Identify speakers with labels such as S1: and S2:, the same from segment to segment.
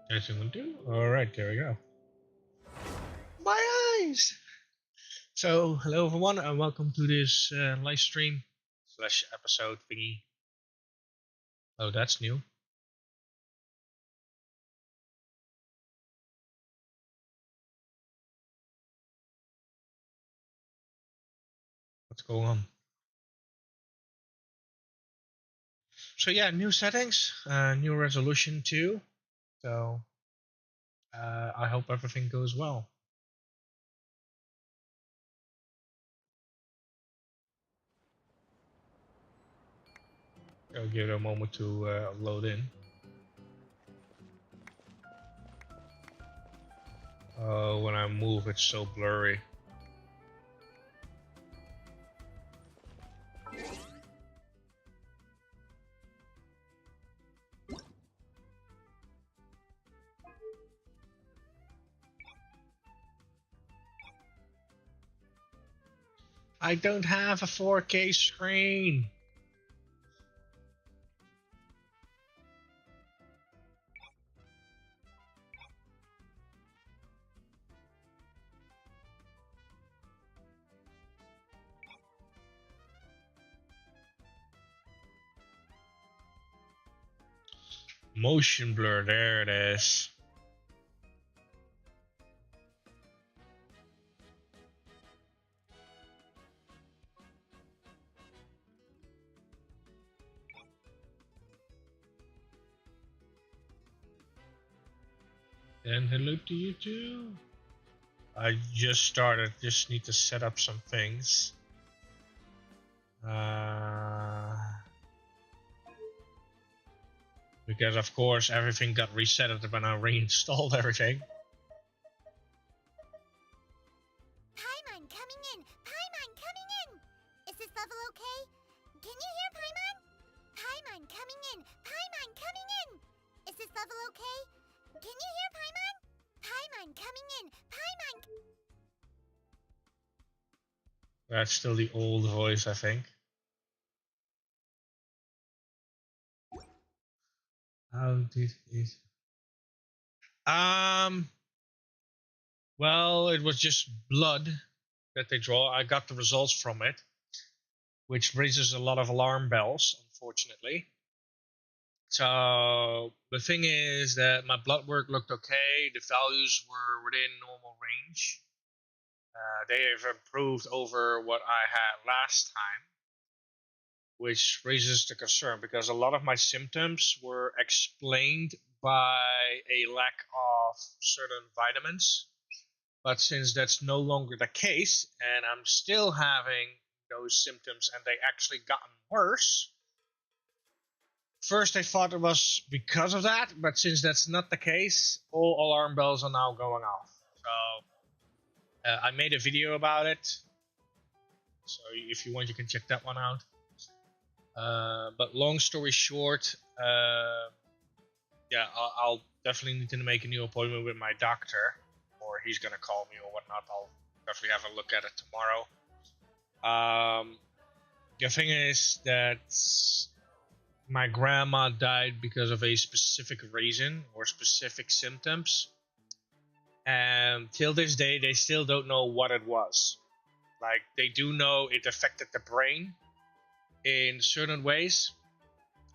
S1: Testing 1, 2. Alright, there we go. My eyes! So, hello everyone, and welcome to this live stream / episode thingy. Oh, that's new. What's going on? So yeah, new settings, new resolution too. So I hope everything goes well. I'll give it a moment to load in. When I move, it's so blurry. I don't have a 4K screen. Motion blur, there it is. And hello to you too. I just started, just need to set up some things. Because of course everything got reset when I reinstalled everything.
S2: Paimon coming in! Paimon coming in! Is this level okay? Can you hear Paimon? Paimon coming in! Paimon coming in! Is this level okay? Can you hear Paimon? Paimon coming in! Paimon!
S1: That's still the old voice, I think. How did it? Well, it was just blood that they draw. I got the results from it, which raises a lot of alarm bells, unfortunately. So the thing is that my blood work looked okay. The values were within normal range. They have improved over what I had last time, which raises the concern because a lot of my symptoms were explained by a lack of certain vitamins. But since that's no longer the case and I'm still having those symptoms and they actually gotten worse, first I thought it was because of that, but since that's not the case, all alarm bells are now going off. So I made a video about it, so if you want you can check that one out. But long story short, yeah, I'll definitely need to make a new appointment with my doctor, or he's gonna call me or whatnot. I'll definitely have a look at it tomorrow. The thing is that my grandma died because of a specific reason or specific symptoms, and till this day they still don't know what it was. Like, they do know it affected the brain in certain ways,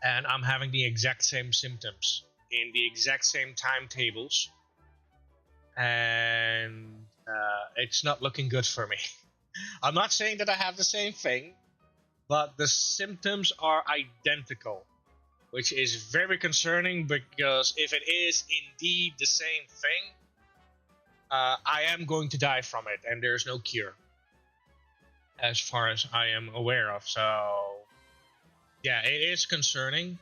S1: and I'm having the exact same symptoms in the exact same timetables, and it's not looking good for me. I'm not saying that I have the same thing, but the symptoms are identical, which is very concerning, because if it is indeed the same thing, I am going to die from it, and there's no cure, as far as I am aware of. So yeah, it is concerning,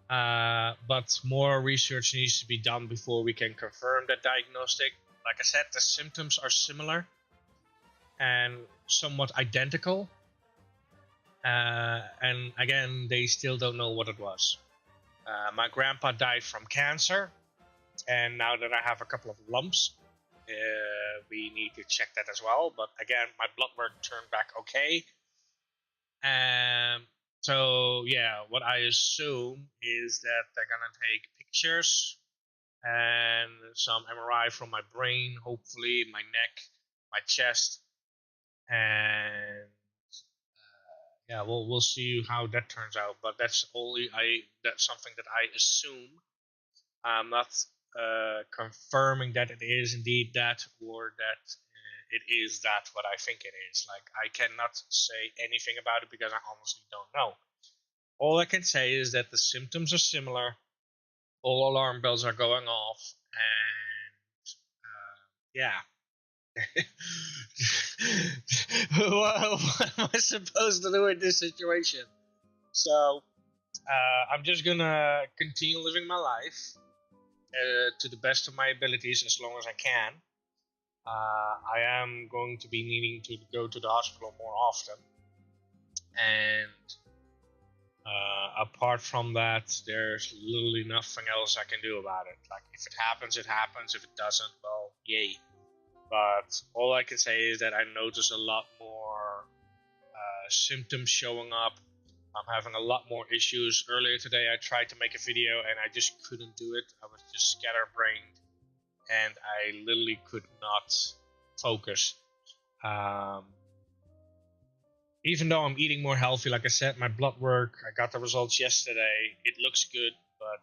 S1: but more research needs to be done before we can confirm that diagnostic. Like I said, the symptoms are similar and somewhat identical, and again, they still don't know what it was. My grandpa died from cancer, and now that I have a couple of lumps, we need to check that as well. But again, my blood work turned back okay. So yeah, what I assume is that they're gonna take pictures and some MRI from my brain, hopefully my neck, my chest, and yeah, we'll see how that turns out. But that's something that I assume. I'm not confirming that it is indeed that or that it is that what I think it is. Like I cannot say anything about it because I honestly don't know. All I can say is that the symptoms are similar. All alarm bells are going off, and yeah. What am I supposed to do in this situation? So I'm just gonna continue living my life to the best of my abilities as long as I can. I am going to be needing to go to the hospital more often, and apart from that, there's literally nothing else I can do about it. Like if it happens, it happens. If it doesn't, well, yay. But all I can say is that I notice a lot more symptoms showing up. I'm having a lot more issues. Earlier today, I tried to make a video and I just couldn't do it. I was just scatterbrained and I literally could not focus. Um, Even though I'm eating more healthy, like I said, my blood work, I got the results yesterday. It looks good, but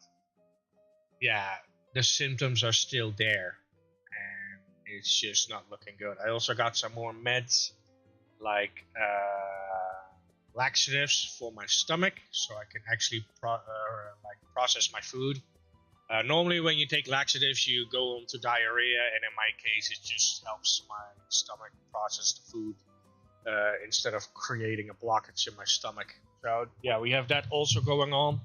S1: yeah, the symptoms are still there. And it's just not looking good. I also got some more meds, like laxatives for my stomach, so I can actually process my food. Normally, when you take laxatives, you go into diarrhea, and in my case, it just helps my stomach process the food instead of creating a blockage in my stomach. So yeah, we have that also going on.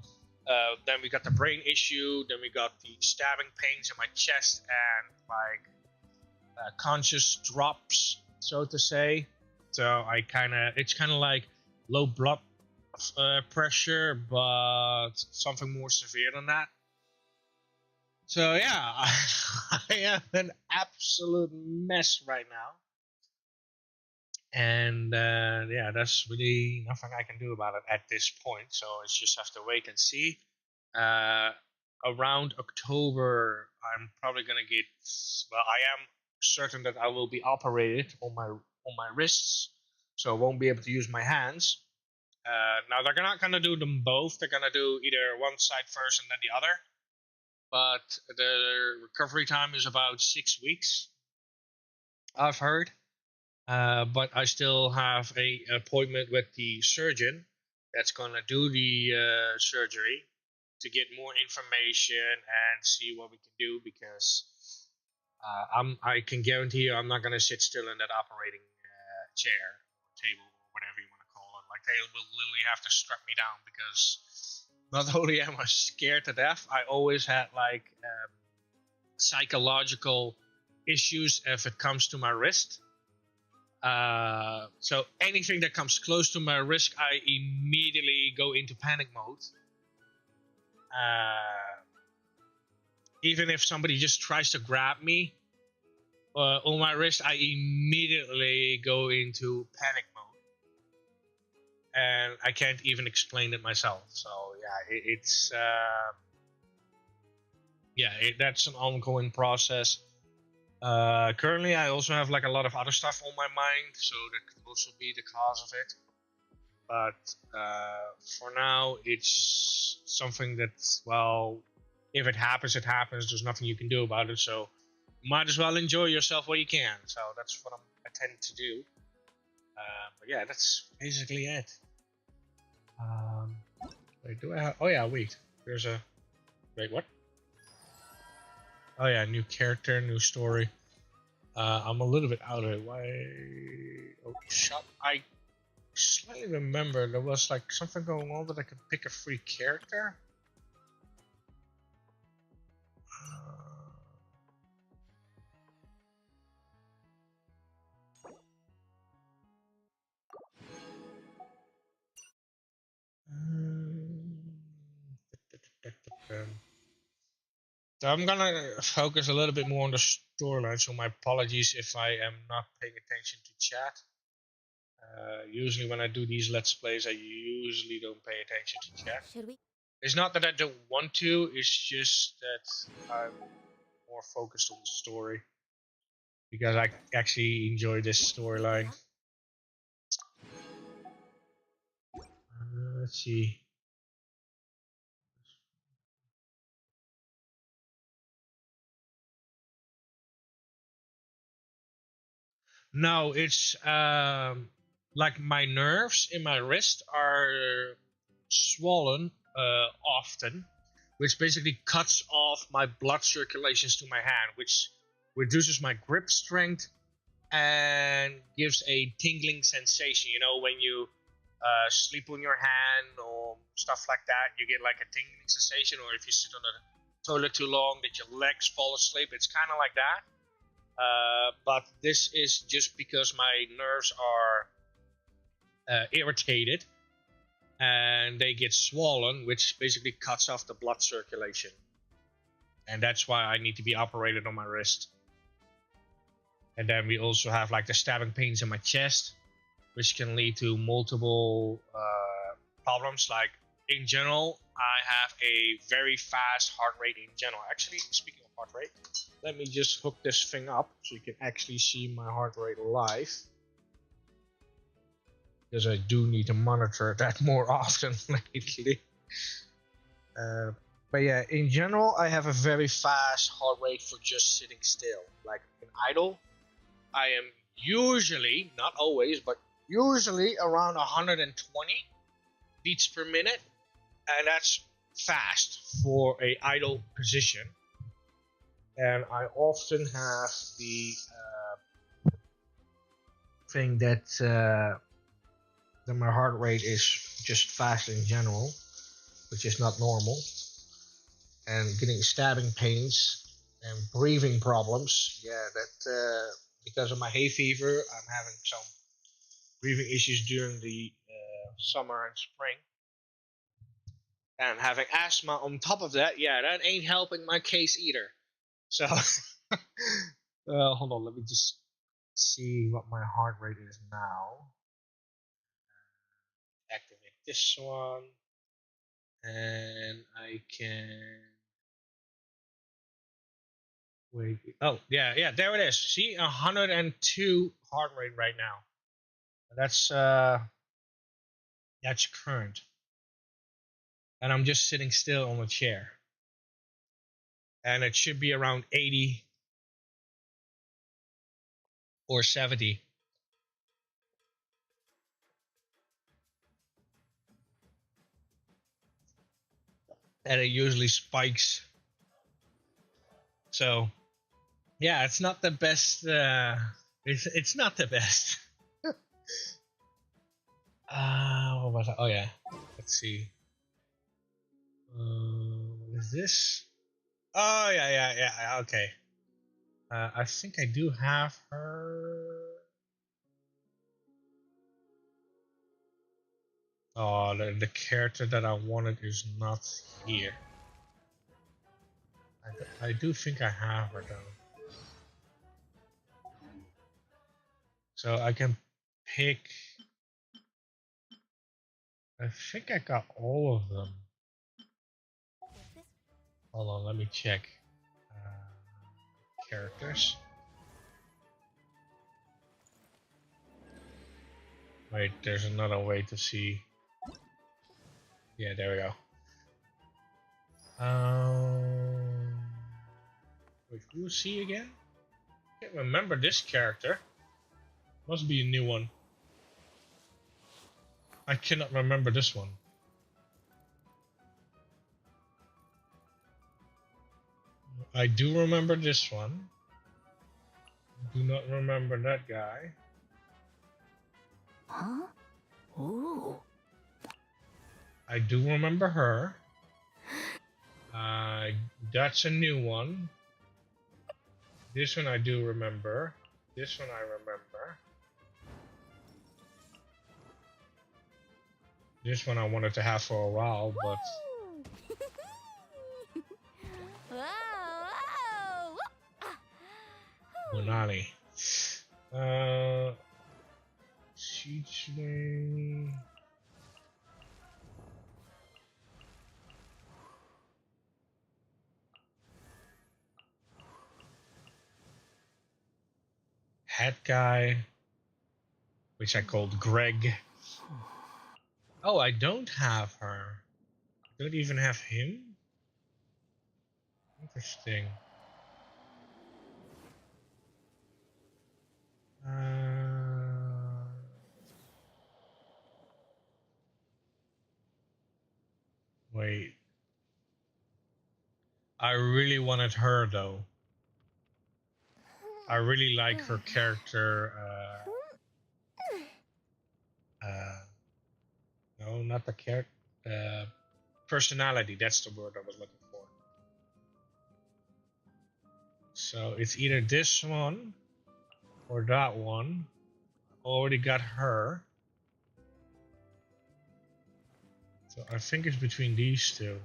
S1: Then we got the brain issue. Then we got the stabbing pains in my chest and like conscious drops, so to say. So it's kind of like low blood pressure, but something more severe than that. So yeah, I am an absolute mess right now, and yeah, there's really nothing I can do about it at this point. So it's just have to wait and see. Uh, Around October, I'm probably gonna get. Well, I am certain that I will be operated on my wrists, so I won't be able to use my hands. Now they're not gonna do them both. They're gonna do either one side first and then the other. But the recovery time is about 6 weeks. I've heard. But I still have a appointment with the surgeon that's gonna do the surgery to get more information and see what we can do because I can guarantee you I'm not gonna sit still in that operating chair or table or whatever you want to call it. Like they will literally have to strap me down because not only am I scared to death, I always had like psychological issues if it comes to my wrist. So anything that comes close to my wrist, I immediately go into panic mode. Uh, Even if somebody just tries to grab me on my wrist, I immediately go into panic mode, and I can't even explain it myself. So yeah, it's that's an ongoing process. Currently, I also have like a lot of other stuff on my mind, so that could also be the cause of it. But for now, it's something that, well, if it happens, it happens. There's nothing you can do about it. So might as well enjoy yourself while you can. So that's what I tend to do. But yeah, that's basically it. Wait, do I have? Oh yeah, wait. There's a. Wait, what? Oh yeah, new character, new story. I'm a little bit out of it. Why? Oh, shut! I slightly remember there was like something going on that I could pick a free character. Um, So I'm gonna focus a little bit more on the storyline. So my apologies if I am not paying attention to chat. Usually when I do these let's plays, I usually don't pay attention to chat.
S2: Should we?
S1: It's not that I don't want to. It's just that I'm more focused on the story because I actually enjoy this storyline. Let's see. No, it's like my nerves in my wrist are swollen often, which basically cuts off my blood circulations to my hand, which reduces my grip strength and gives a tingling sensation. You know, when you sleep on your hand or stuff like that, you get like a tingling sensation. Or if you sit on the toilet too long, that your legs fall asleep. It's kind of like that. But this is just because my nerves are irritated and they get swollen, which basically cuts off the blood circulation. And that's why I need to be operated on my wrist. And then we also have like the stabbing pains in my chest, which can lead to multiple problems. Like in general, I have a very fast heart rate in general. Actually, speaking of heart rate, let me just hook this thing up so you can actually see my heart rate live. Because I do need to monitor that more often lately. But yeah, in general, I have a very fast heart rate for just sitting still. Like in idle, I am usually, not always, but usually around 120 beats per minute, and that's fast for a idle position. And I often have the thing that my heart rate is just fast in general, which is not normal, and getting stabbing pains and breathing problems. Yeah, that because of my hay fever, I'm having some breathing issues during the summer and spring. And having asthma on top of that, yeah, that ain't helping my case either. So, hold on, let me just see what my heart rate is now. Activate this one, and I can wait. Oh, yeah, there it is. See, 102 heart rate right now. That's current, and I'm just sitting still on a chair, and it should be around 80 or 70. And it usually spikes. So yeah, it's not the best. It's not the best. What was I? Oh yeah, let's see. What is this? Oh yeah. Okay. I think I do have her. Oh, the character that I wanted is not here. I do think I have her though. So I can pick. I think I got all of them. Hold on, let me check. Characters. Wait, there's another way to see. Yeah, there we go. Wait, who is he again? Can't remember this character. Must be a new one. I cannot remember this one. I do remember this one. Do not remember that guy.
S2: Huh? Ooh.
S1: I do remember her. That's a new one. This one I do remember. This one I remember. This one I wanted to have for a while, but
S2: Wow.
S1: Konali. Siege. Head guy, which I called Greg. Oh, I don't have her. I don't even have him. Interesting. Wait. I really wanted her though. I really like her character. No, not the character. Personality. That's the word I was looking for. So it's either this one or that one. Already got her. So I think it's between these two.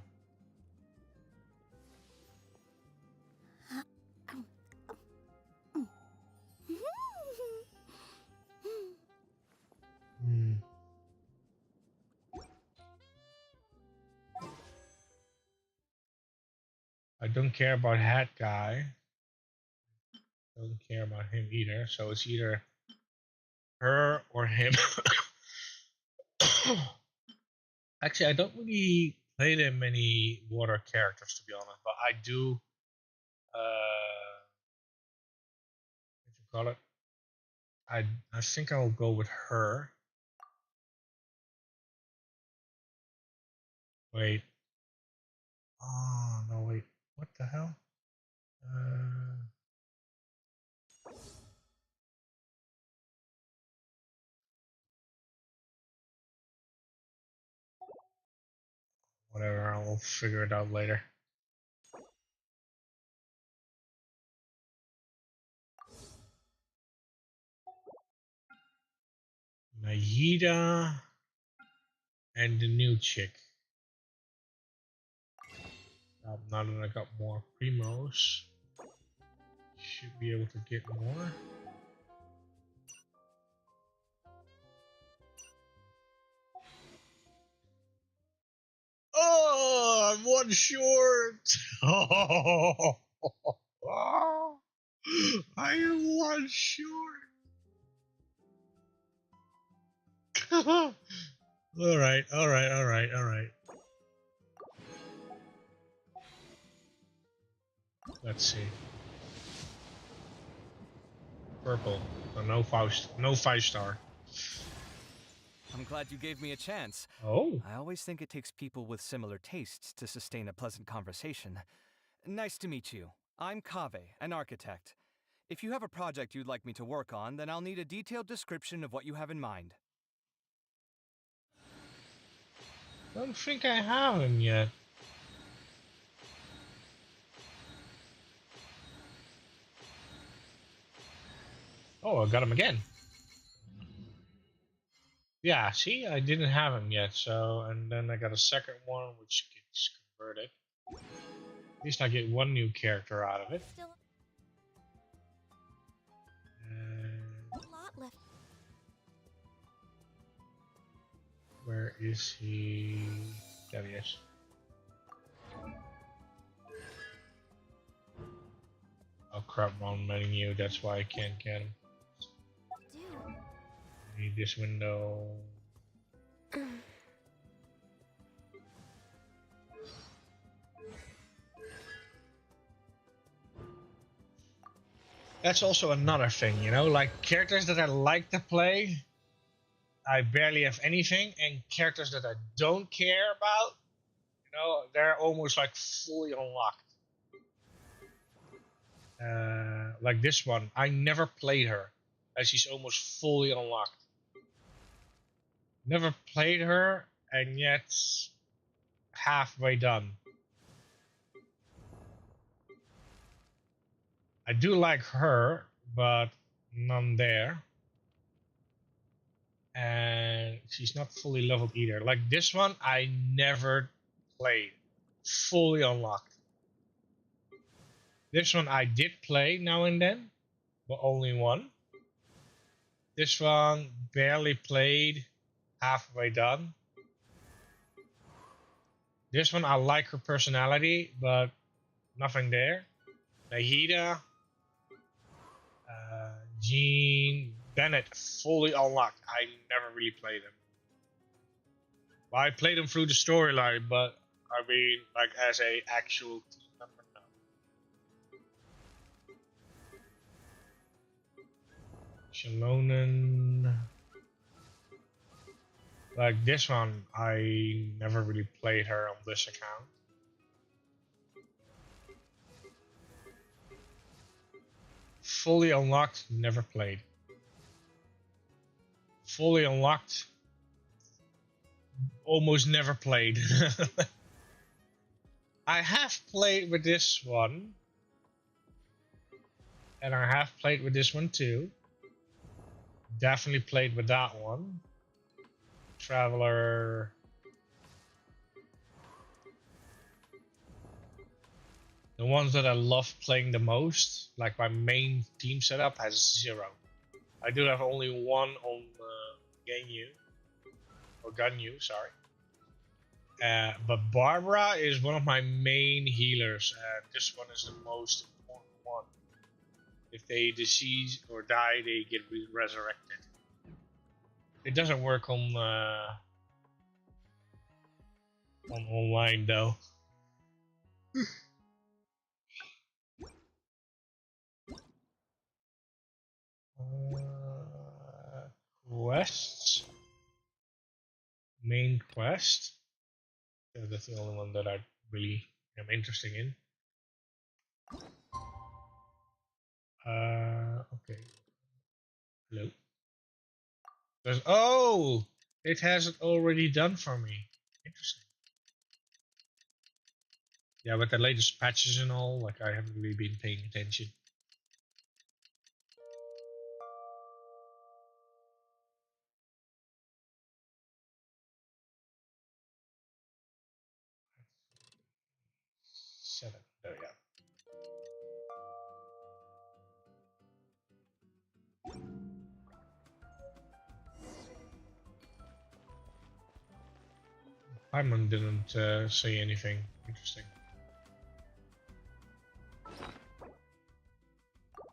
S1: I don't care about Hat Guy. Don't care about him either. So it's either her or him. Actually, I don't really play that many water characters to be honest, but I do. What you call it? I think I'll go with her. Wait. Oh no! Wait. What the hell? Whatever. I'll figure it out later. Mayida and the new chick. Now that I got more primos, should be able to get more. Oh, I'm one short. Oh, I am one short. All right, all right, all right, all right. Let's see. Purple. So no five star.
S3: I'm glad you gave me a chance.
S1: Oh.
S3: I always think it takes people with similar tastes to sustain a pleasant conversation. Nice to meet you. I'm Kaveh, an architect. If you have a project you'd like me to work on, then I'll need a detailed description of what you have in mind.
S1: Don't think I have him yet. Oh, I got him again. Yeah, see, I didn't have him yet, so, and then I got a second one, which gets converted. At least I get one new character out of it. Where is he? There he is. Oh crap, I'm letting you, that's why I can't get him. I need this window. That's also another thing, you know, like characters that I like to play, I barely have anything, and characters that I don't care about, you know, they're almost like fully unlocked. Like this one, I never played her, as she's almost fully unlocked. Never played her, and yet halfway done. I do like her, but none there. And she's not fully leveled either. Like this one, I never played. Fully unlocked. This one I did play now and then, but only one. This one barely played, halfway done. This one I like her personality, but nothing there. Nahida, Jean, Bennett, fully unlocked. I never really played them. Well, I played them through the storyline, but I mean, like as a actual team member, no. Shalonen. Like this one, I never really played her on this account. Fully unlocked, never played. Fully unlocked, almost never played. I have played with this one. And I have played with this one too. Definitely played with that one. Traveler. The ones that I love playing the most, like my main team setup, has 0. I do have only one on Ganyu. Or Ganyu, sorry. But Barbara is one of my main healers, and this one is the most important one. If they decease or die, they get resurrected. It doesn't work on online though. Quests. Main quest. Yeah, that's the only one that I really am interested in. Okay. Hello. Oh, it has it already done for me. Interesting. Yeah, with the latest patches and all, like I haven't really been paying attention. Seven. There we go. Paimon didn't say anything interesting.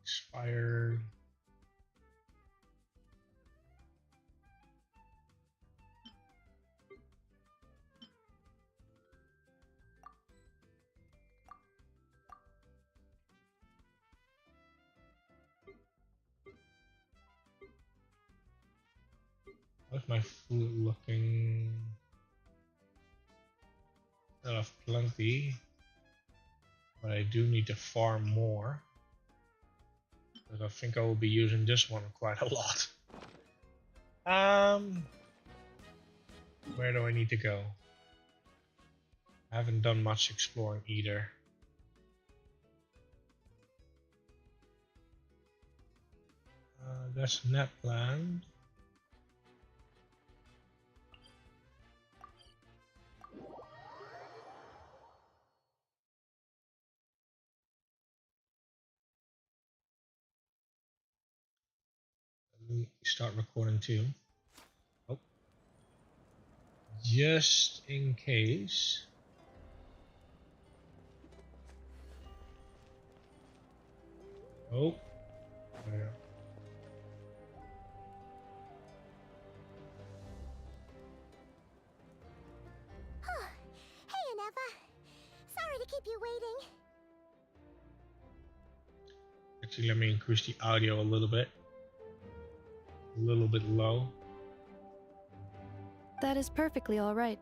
S1: Expired. How's my food looking? I have plenty, but I do need to farm more. Because I think I will be using this one quite a lot. Where do I need to go? I haven't done much exploring either. That's Netland. Let me start recording too. Oh. Just in case. Oh. There.
S2: Hey, Aneva. Sorry to keep you waiting.
S1: Actually, let me increase the audio a little bit. A little bit low.
S4: That is perfectly all right.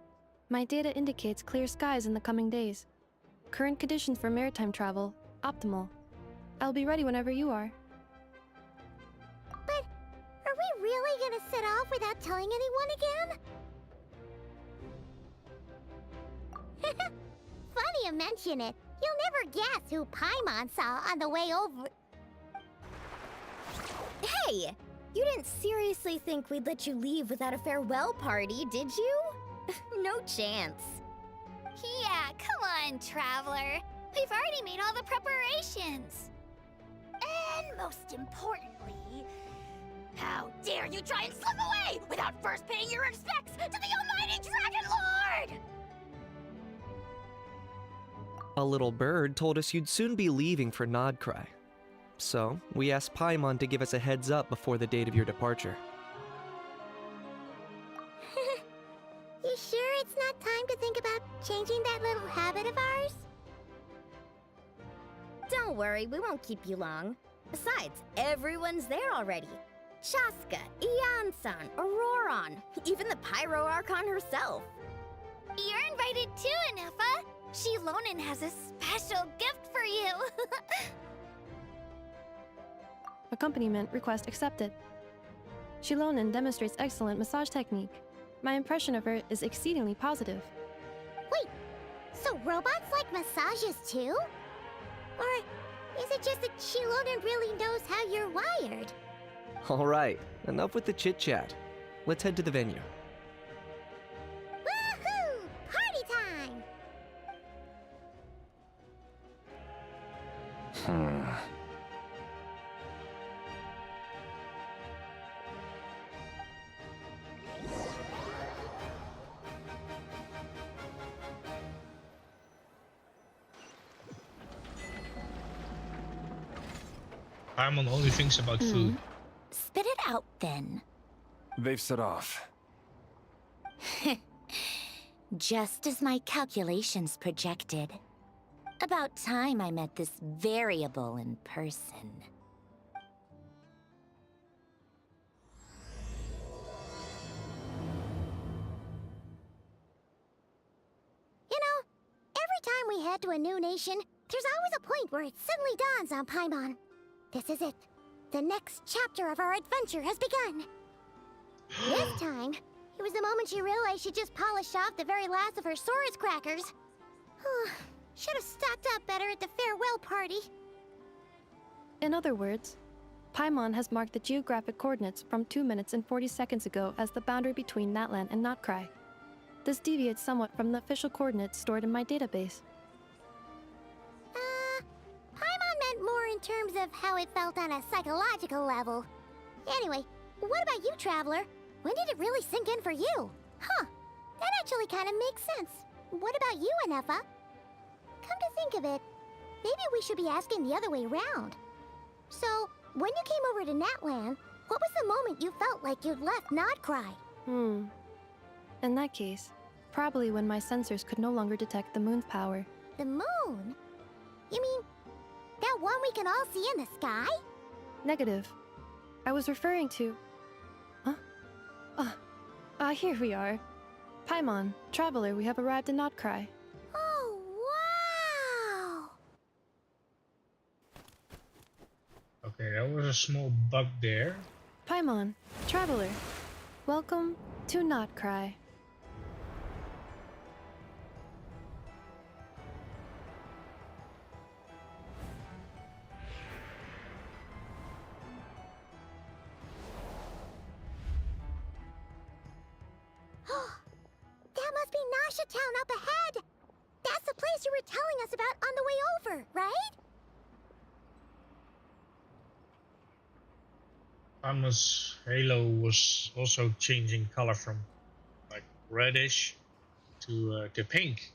S4: My data indicates clear skies in the coming days. Current conditions for maritime travel, optimal. I'll be ready whenever you are.
S2: But are we really gonna set off without telling anyone again? Funny you mention it. You'll never guess who Paimon saw on the way over. Hey! You didn't seriously think we'd let you leave without a farewell party, did you? No chance.
S5: Yeah, come on, Traveler. We've already made all the preparations.
S2: And
S5: most importantly, how dare you try and slip away without first paying your respects to the almighty Dragon Lord!
S6: A little bird told us you'd soon be leaving for Nodcry. So, we asked Paimon to give us a heads up before the date of your departure.
S2: You sure it's not time to think about changing that little habit of ours?
S5: Don't worry, we won't keep you long. Besides, everyone's there already. Chaska, Ian-san, Auroron, even the Pyro Archon herself. You're invited too, Anefa. Shilonen has a special gift for you.
S4: Accompaniment request accepted. Shilonen demonstrates excellent massage technique. My impression of her is exceedingly positive.
S2: Wait, so robots like massages too? Or is it just that Shilonen really knows how you're wired?
S6: Alright, enough with the chit-chat. Let's head to the venue.
S2: Woohoo! Party time!
S1: Paimon only thinks about food.
S5: Spit it out then.
S7: They've set off.
S5: Just as my calculations projected. About time I met this variable in person.
S2: You know, every time we head to a new nation, there's always a point where it suddenly dawns on Paimon. This is it. The next chapter of our adventure has begun. This time, it was the moment she realized she just polished off the very last of her Saurus crackers. Should have stocked up better at the farewell party.
S4: In other words, Paimon has marked the geographic coordinates from 2 minutes and 40 seconds ago as the boundary between Natlan and Notcry. This deviates somewhat from the official coordinates stored in my database.
S2: Paimon meant more in terms of how it felt on a psychological level. Anyway, what about you, Traveler? When did it really sink in for you? Huh, that actually kind of makes sense. What about you, Anefa? Come to think of it, maybe we should be asking the other way around. So, when you came over to Natlan, what was the moment you felt like you'd left Nodcry?
S4: In that case, probably when my sensors could no longer detect the moon's power.
S2: The moon? You mean that one we can all see in the sky?
S4: Negative. I was referring to... Here we are. Paimon, Traveler, we have arrived in Notcry.
S2: Oh, wow!
S1: Okay, that was a small bug there.
S4: Paimon, Traveler, welcome to Notcry.
S2: That must be Nasha Town up ahead! That's the place you were telling us about on the way over, right?
S1: Paimon's halo was also changing color from like reddish to pink.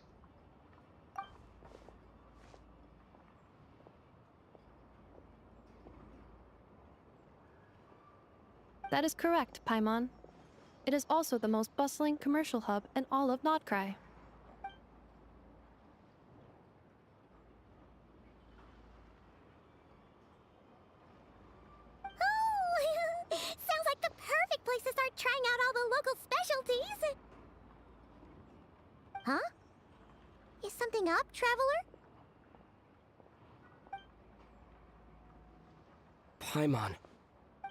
S4: That is correct, Paimon. It is also the most bustling commercial hub in all of Notcry.
S2: Oh, sounds like the perfect place to start trying out all the local specialties. Huh? Is something up, Traveler?
S8: Paimon,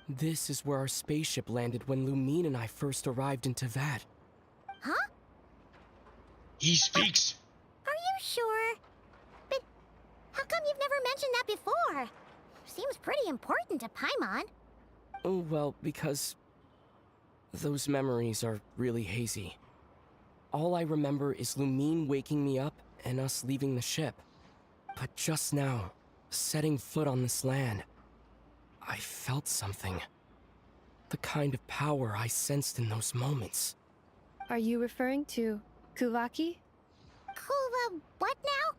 S8: this is where our spaceship landed when Lumine and I first arrived in Teyvat.
S2: Huh?
S1: He speaks.
S2: Are you sure? But how come you've never mentioned that before? Seems pretty important to Paimon.
S8: Oh, well, because those memories are really hazy. All I remember is Lumine waking me up and us leaving the ship. But just now, setting foot on this land, I felt something. The kind of power I sensed in those moments.
S4: Are you referring to Kuvaki?
S2: What now?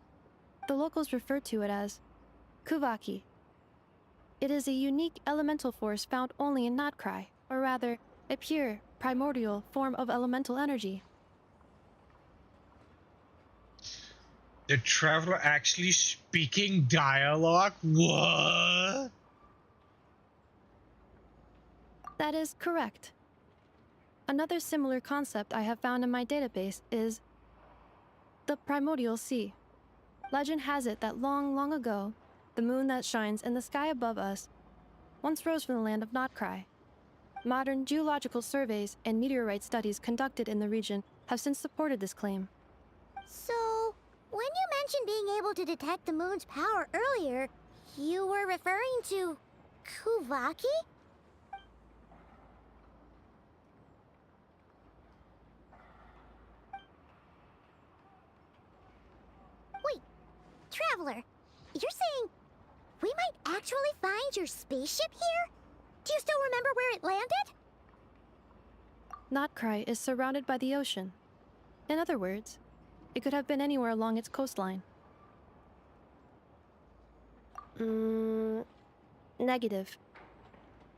S4: The locals refer to it as Kuvaki. It is a unique elemental force found only in Notcry, or rather, a pure, primordial form of elemental energy.
S1: The traveler actually speaking dialogue? What?
S4: That is correct. Another similar concept I have found in my database is the primordial sea. Legend has it that long, long ago, the moon that shines in the sky above us once rose from the land of Notcry. Modern geological surveys and meteorite studies conducted in the region have since supported this claim.
S2: So, when you mentioned being able to detect the moon's power earlier, you were referring to Kuvaki? Wait, Traveler, you're saying we might actually find your spaceship here? Do you still remember where it landed?
S4: Notcry is surrounded by the ocean. In other words, it could have been anywhere along its coastline. Negative.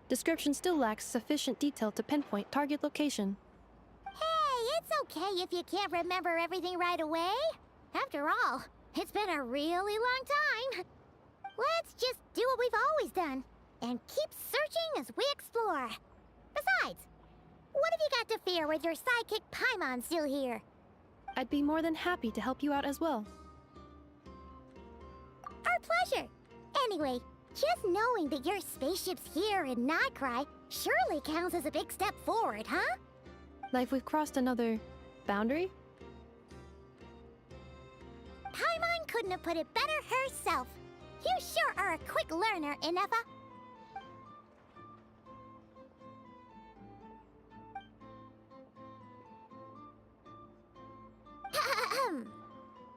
S4: Description still lacks sufficient detail to pinpoint target location.
S2: Hey, it's okay if you can't remember everything right away. After all, it's been a really long time. Let's just do what we've always done, and keep searching as we explore. Besides, what have you got to fear with your sidekick Paimon still here?
S4: I'd be more than happy to help you out as well.
S2: Our pleasure. Anyway, just knowing that your spaceship's here in Notcry surely counts as a big step forward, huh?
S4: Like we've crossed another boundary?
S2: Paimon couldn't have put it better herself. You sure are a quick learner, Inefa.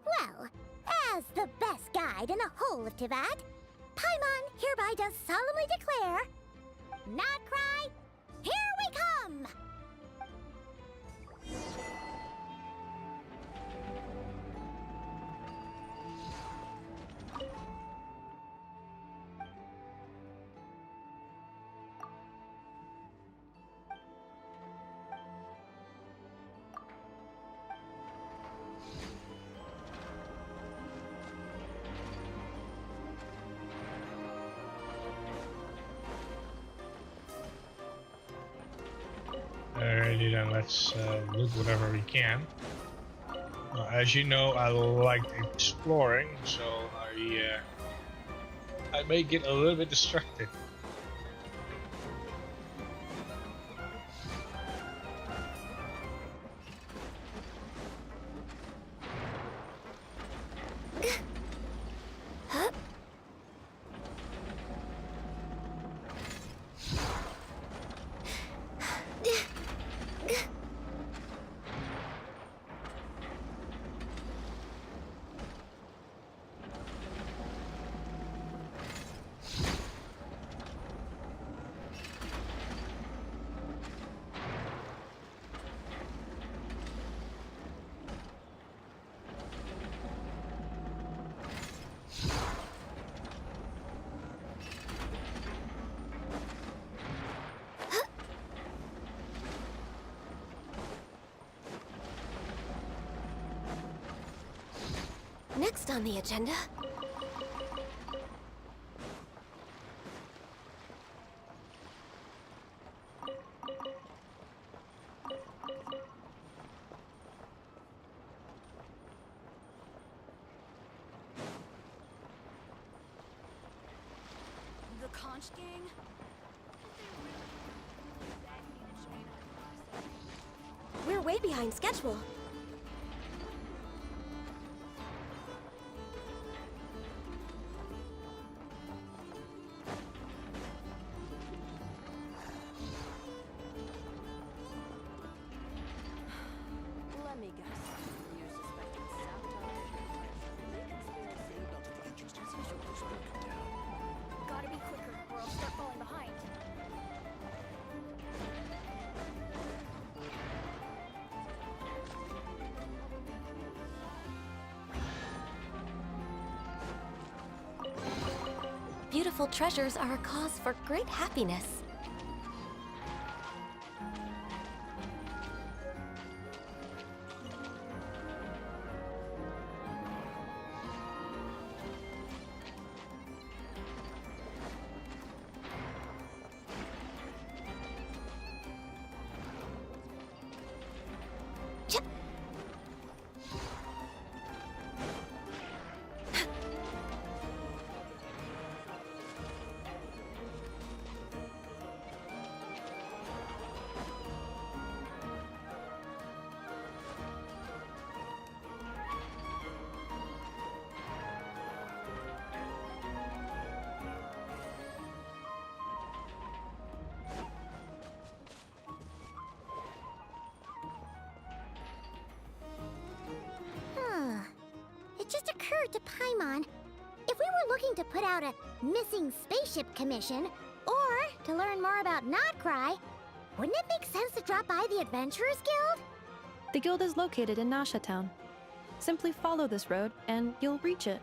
S2: Well, as the best guide in the whole of Teyvat, Paimon hereby does solemnly declare, Notcry, here we come!
S1: Alrighty then, let's loot whatever we can. As you know, I like exploring, so I may get a little bit distracted.
S2: Next on the agenda...
S9: The Conch Gang?
S2: We're way behind schedule.
S9: Let me guess. You suspected sabotage? Conspiracy? Gotta be quicker, or I'll start falling behind.
S10: beautiful treasures are a cause for great happiness.
S2: It just occurred to Paimon, if we were looking to put out a missing spaceship commission, or to learn more about Notcry, wouldn't it make sense to drop by the Adventurers Guild?
S4: The guild is located in Nasha Town. Simply follow this road and you'll reach it.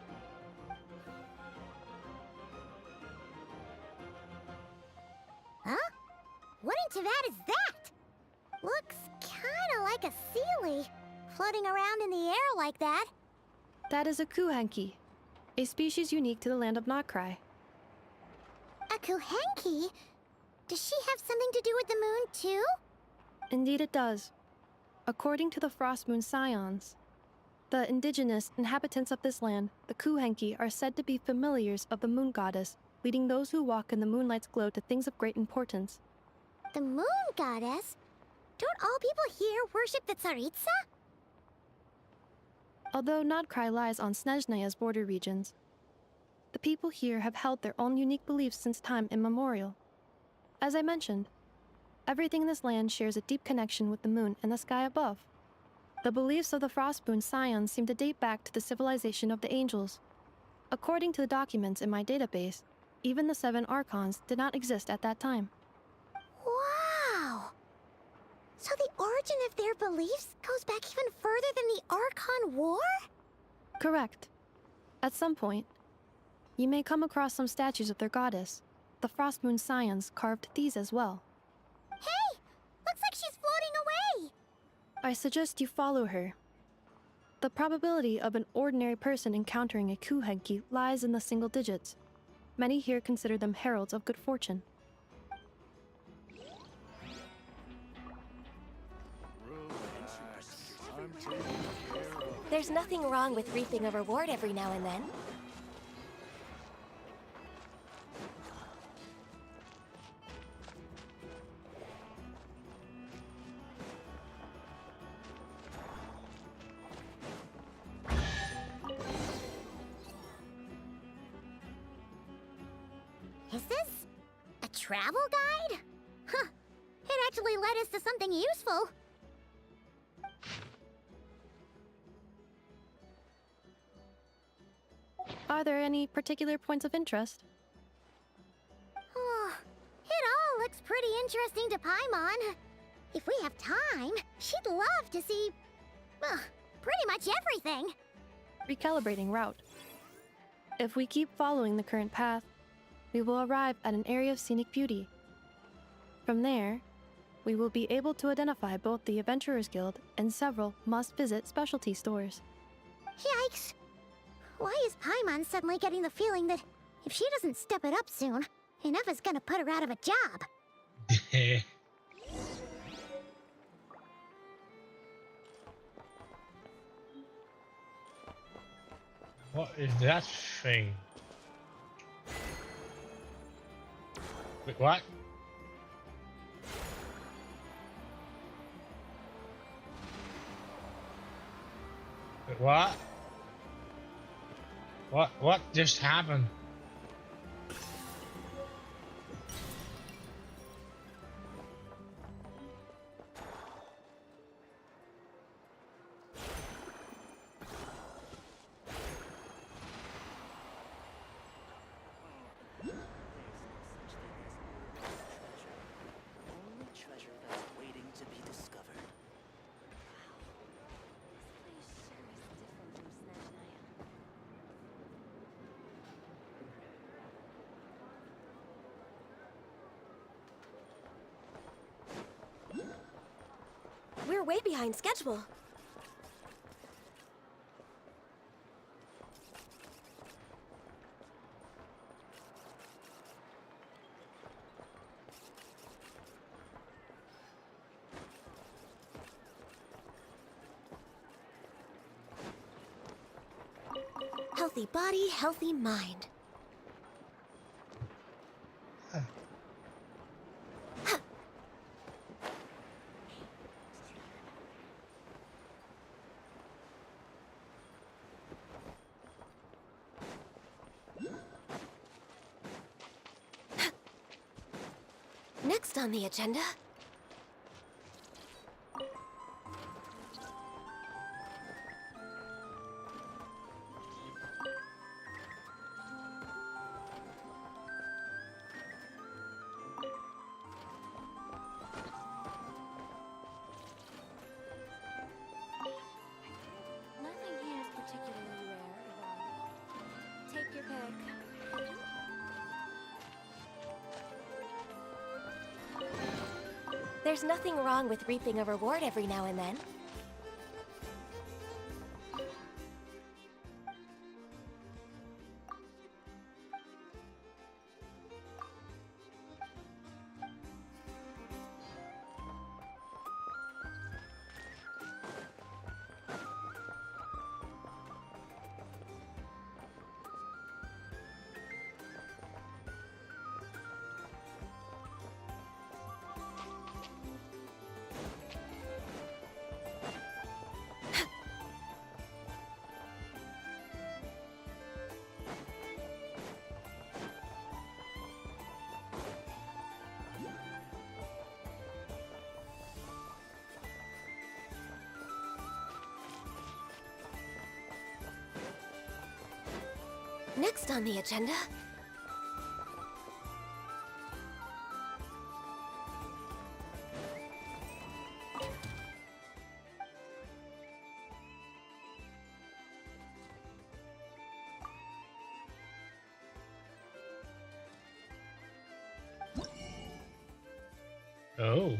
S2: Huh? What in Teyvat is that? Looks kinda like a Sealy, floating around in the air like that.
S4: That is a kuhenki, a species unique to the land of Notcry.
S2: A Kuhenki? Does she have something to do with the moon, too?
S4: Indeed it does. According to the Frost Moon Scions, the indigenous inhabitants of this land, the kuhenki, are said to be familiars of the moon goddess, leading those who walk in the moonlight's glow to things of great importance.
S2: The moon goddess? Don't all people here worship the Tsaritsa?
S4: Although Notcry lies on Snezhnaya's border regions, the people here have held their own unique beliefs since time immemorial. As I mentioned, everything in this land shares a deep connection with the moon and the sky above. The beliefs of the Frostmoon Scions seem to date back to the civilization of the angels. According to the documents in my database, even the 7 Archons did not exist at that time.
S2: Wow! So the origin of their beliefs goes back even further than the Archon War?
S4: Correct. At some point, you may come across some statues of their goddess. The Frostmoon Scions carved these as well.
S2: Hey! Looks like she's floating away!
S4: I suggest you follow her. The probability of an ordinary person encountering a kuhenki lies in the single digits. Many here consider them heralds of good fortune.
S10: There's nothing wrong with reaping a reward every now and then.
S2: Is this a travel guide? Huh. It actually led us to something useful.
S4: Are there any particular points of interest?
S2: Oh, it all looks pretty interesting to Paimon. If we have time, she'd love to see, pretty much everything.
S4: Recalibrating route. If we keep following the current path, we will arrive at an area of scenic beauty. From there, we will be able to identify both the Adventurers Guild and several must-visit specialty stores.
S2: Yikes! Why is Paimon suddenly getting the feeling that if she doesn't step it up soon, Ineva's gonna put her out of a job?
S1: What is that thing? Wait, what? Wait, what? What just happened?
S9: Only treasure that's waiting to be discovered.
S10: We're way behind schedule. Healthy body, healthy mind. Next on the agenda.
S2: Nothing here is particularly rare, Yvonne. Take your pick.
S10: There's nothing wrong with reaping a reward every now and then. Next on the agenda.
S1: Oh.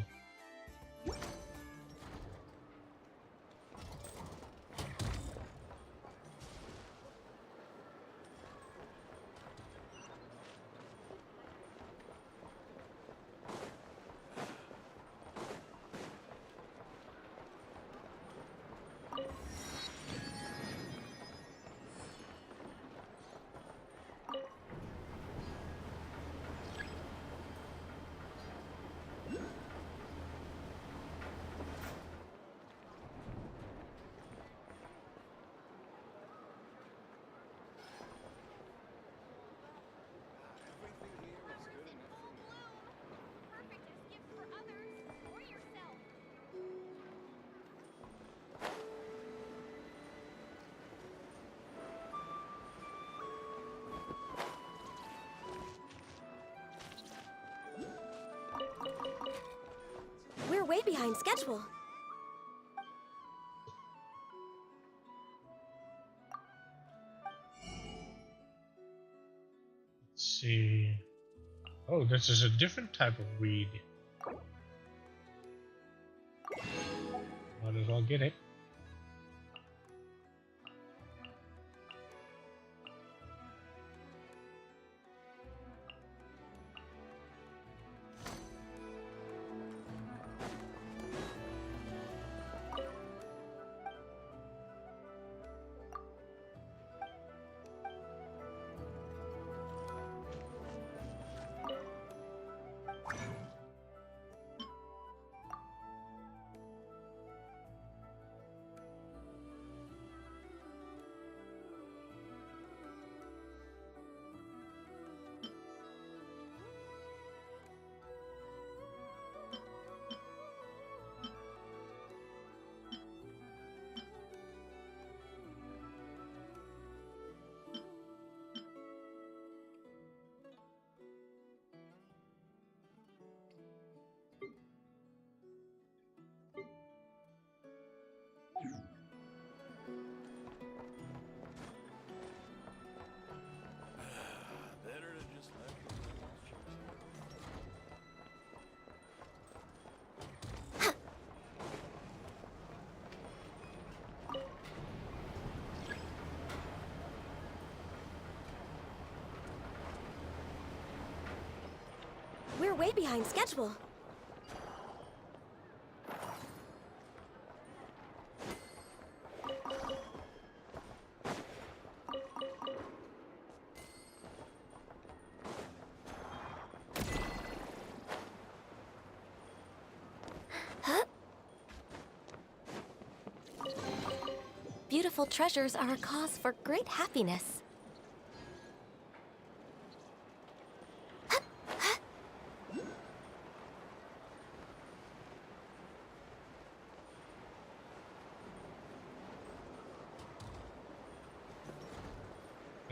S10: We're way behind schedule.
S1: Let's see. Oh, this is a different type of weed. Might as well get it.
S10: We're way behind schedule. Beautiful treasures are a cause for great happiness.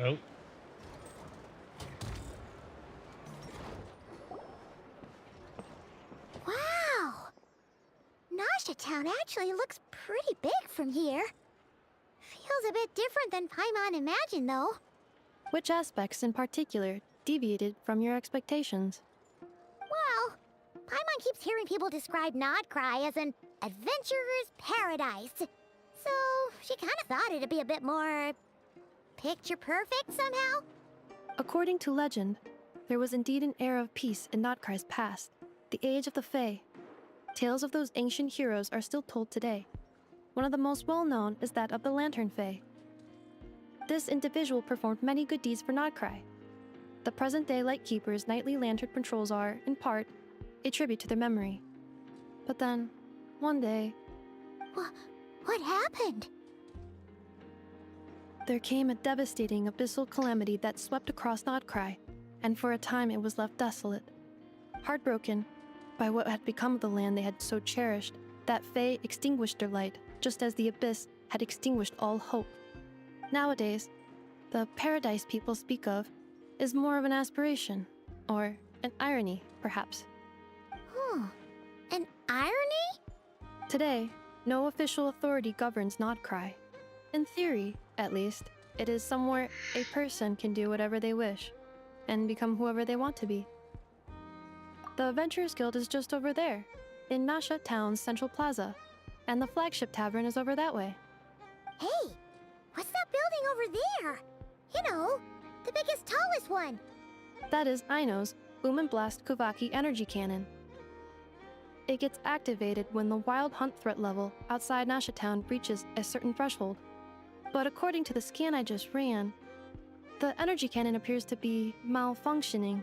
S1: Oh.
S2: Wow! Nasha Town actually looks pretty big from here. Feels a bit different than Paimon imagined, though.
S4: Which aspects in particular deviated from your expectations?
S2: Well, Paimon keeps hearing people describe Nodcry as an adventurer's paradise. So, she kind of thought it'd be a bit more picture perfect somehow.
S4: According to legend, there was indeed an era of peace in Notcry's past, the age of the Fae. Tales of those ancient heroes are still told today. One of the most well-known is that of the Lantern Fae. This individual performed many good deeds for Notcry. The present-day Lightkeeper's nightly lantern patrols are, in part, a tribute to their memory. But then, one day,
S2: What happened?
S4: there came a devastating abyssal calamity that swept across Notcry, and for a time it was left desolate. Heartbroken by what had become of the land they had so cherished, that Fae extinguished their light, just as the abyss had extinguished all hope. Nowadays, the paradise people speak of is more of an aspiration, or an irony, perhaps.
S2: An irony?
S4: Today, no official authority governs Notcry. In theory, at least, it is somewhere a person can do whatever they wish, and become whoever they want to be. The Adventurers Guild is just over there, in Nasha Town's Central Plaza, and the flagship tavern is over that way.
S2: Hey, what's that building over there? You know, the biggest, tallest one.
S4: That is Aino's Boom and Blast Kuvaki energy cannon. It gets activated when the wild hunt threat level outside Nasha Town reaches a certain threshold. But according to the scan I just ran, the energy cannon appears to be malfunctioning,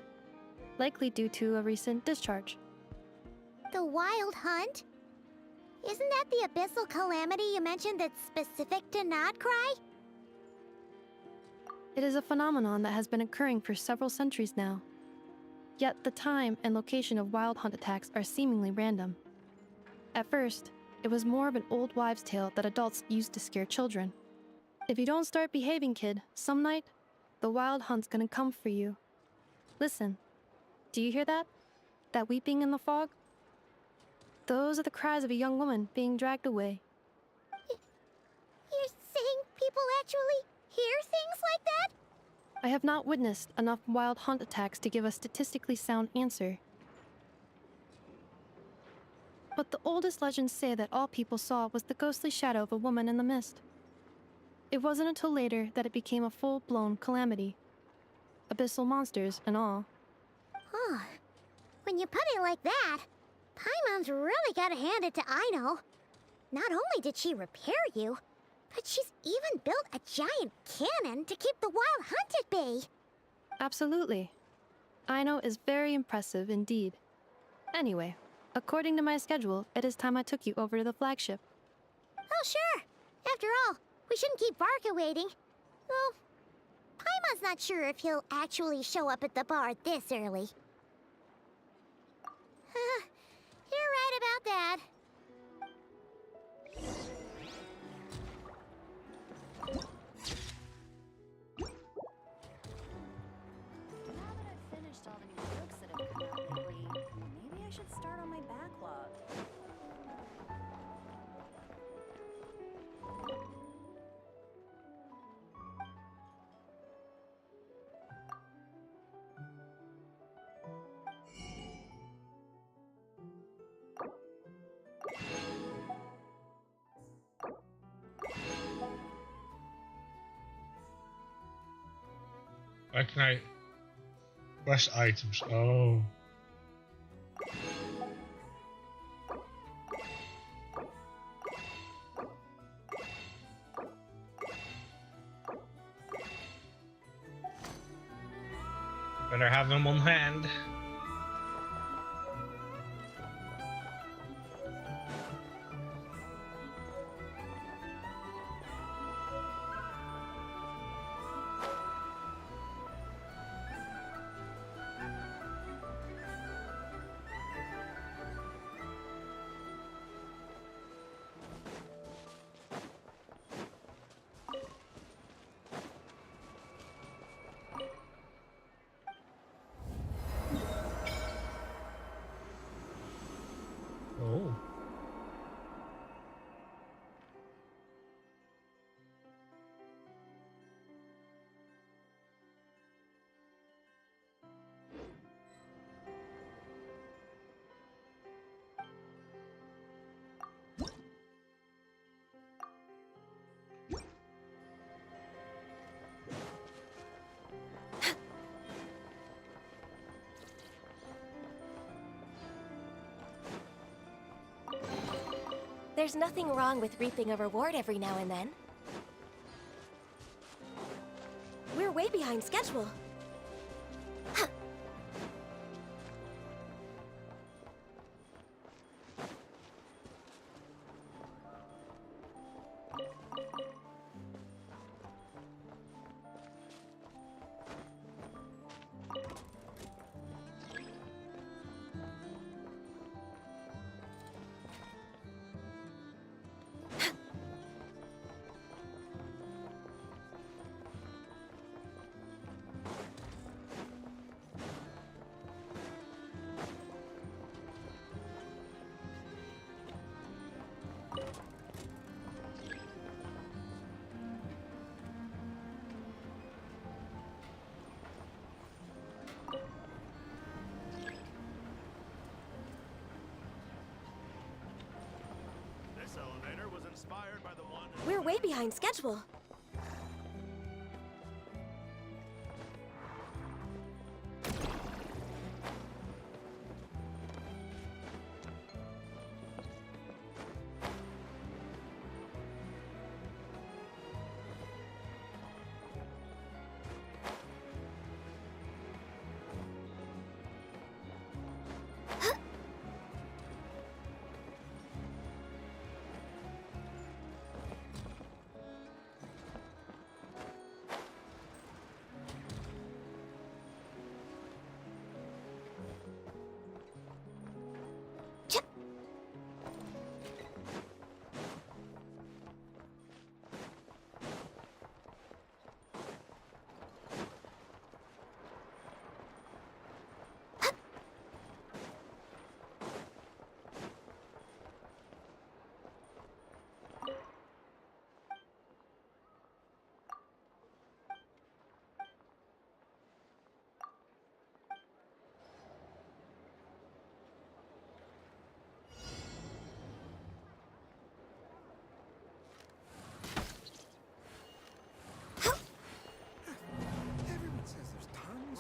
S4: likely due to a recent discharge.
S2: The Wild Hunt? Isn't that the abyssal calamity you mentioned that's specific to Nodcry?
S4: It is a phenomenon that has been occurring for several centuries now. Yet the time and location of wild hunt attacks are seemingly random. At first, it was more of an old wives' tale that adults used to scare children. If you don't start behaving, kid, some night, the wild hunt's gonna come for you. Listen, do you hear that? That weeping in the fog? Those are the cries of a young woman being dragged away.
S2: You're saying people actually hear things like that?
S4: I have not witnessed enough wild hunt attacks to give a statistically sound answer. But the oldest legends say that all people saw was the ghostly shadow of a woman in the mist. It wasn't until later that it became a full-blown calamity. Abyssal monsters and all.
S2: Huh. When you put it like that, Paimon's really gotta hand it to Aino. Not only did she repair you, but she's even built a giant cannon to keep the wild hunt at bay.
S4: Absolutely. Aino is very impressive indeed. Anyway, according to my schedule, it is time I took you over to the flagship.
S2: Oh, sure. After all, we shouldn't keep Barca waiting. Well, Paimon's not sure if he'll actually show up at the bar this early. You're right about that.
S9: Now that I've finished all the new books that have come out lately, maybe I should start on my backlog.
S1: Where can I... Quest items. Oh. Better have them on hand. Oh.
S10: There's nothing wrong with reaping a reward every now and then. We're way behind schedule. We're way behind schedule.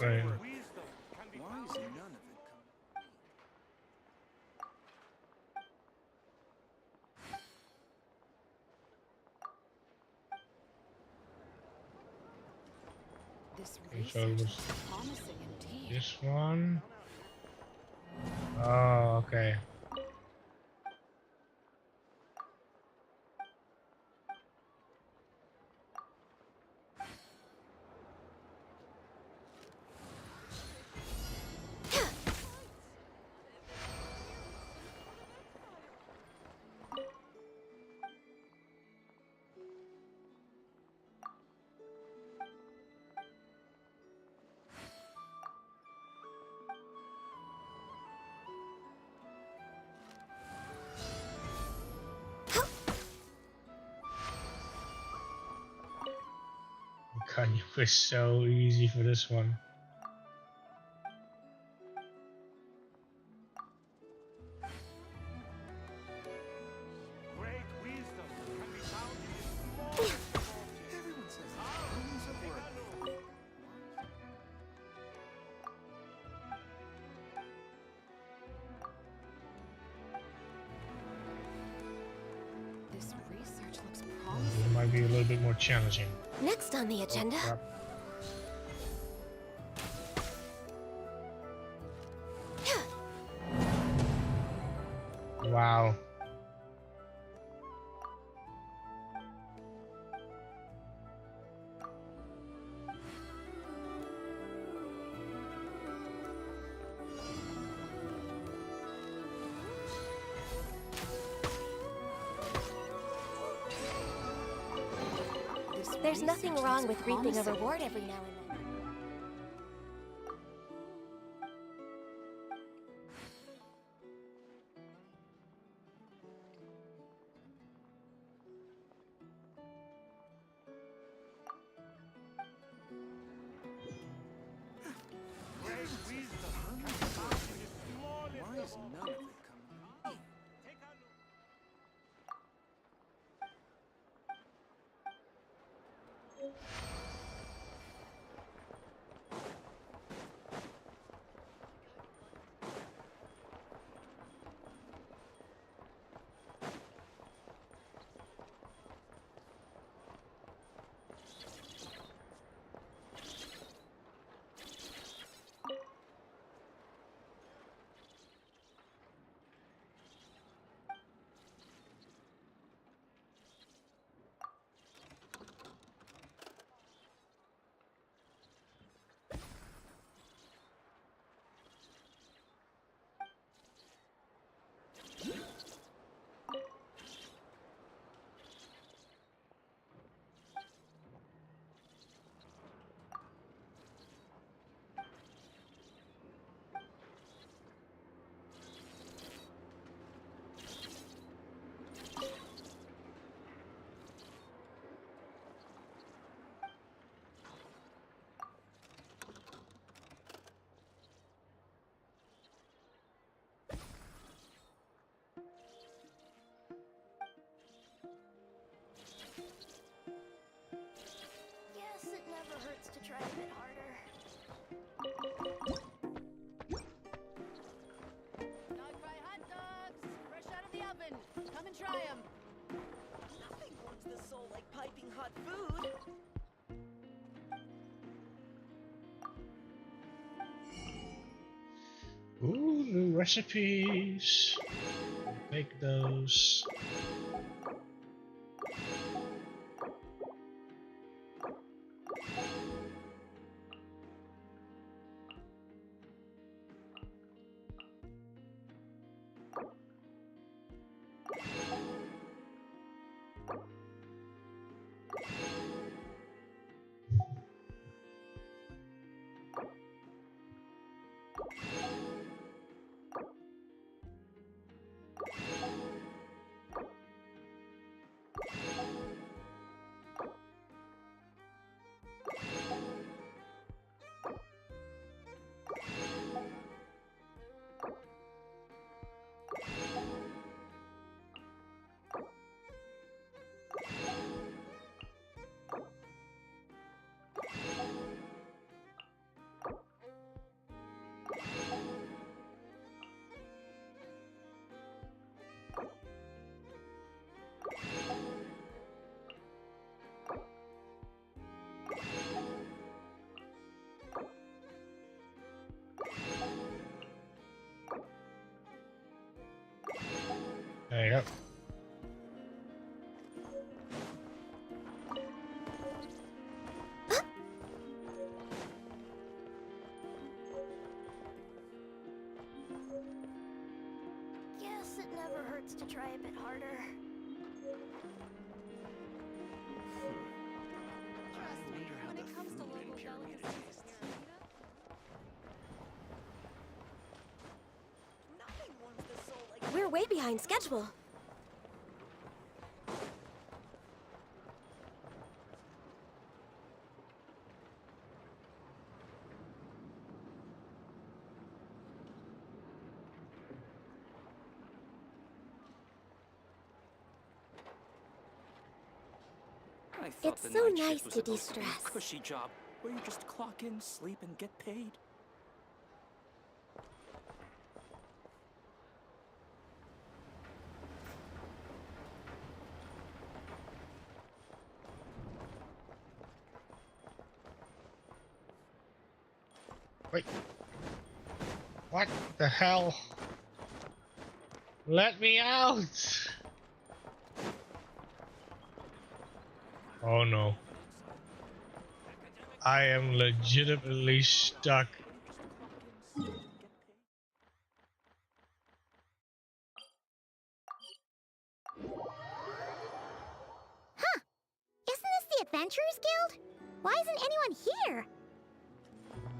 S1: Right.
S7: Why is none of it come?
S9: This
S1: Okay, so
S9: research
S1: this,
S9: looks promising indeed.
S1: this one. Oh, okay. God, you were so easy for this one.
S7: Great wisdom can be found in the smallest object. Everyone says rooms of work.
S9: This research looks
S1: It
S9: promising.
S1: might be a little bit more challenging.
S10: Next on the agenda.
S1: Oh, crap.
S10: There's nothing wrong with reaping a reward every now and then.
S7: Great wisdom comes out in a flawless. Why is none of it coming? Take a look.
S10: Guess it never hurts to try a bit harder.
S9: Dog fry hot dogs! Fresh out of the oven! Come and try them!
S11: Nothing warms the soul like piping hot food.
S1: Ooh, new recipes. Make those. There you go.
S10: Guess it never hurts to try a bit harder.
S9: Trust me, when it comes to local delicacies,
S11: Nothing warms the soul like.
S10: We're way behind schedule.
S8: I thought
S10: It's
S8: the
S10: so
S8: night shift
S10: nice
S8: was
S10: to
S8: supposed be a
S10: de-stress.
S8: cushy job where you just clock in, sleep, and get paid.
S1: Wait. What the hell? Let me out! Oh no. I am legitimately stuck.
S2: Isn't this the Adventurers Guild? Why isn't anyone here?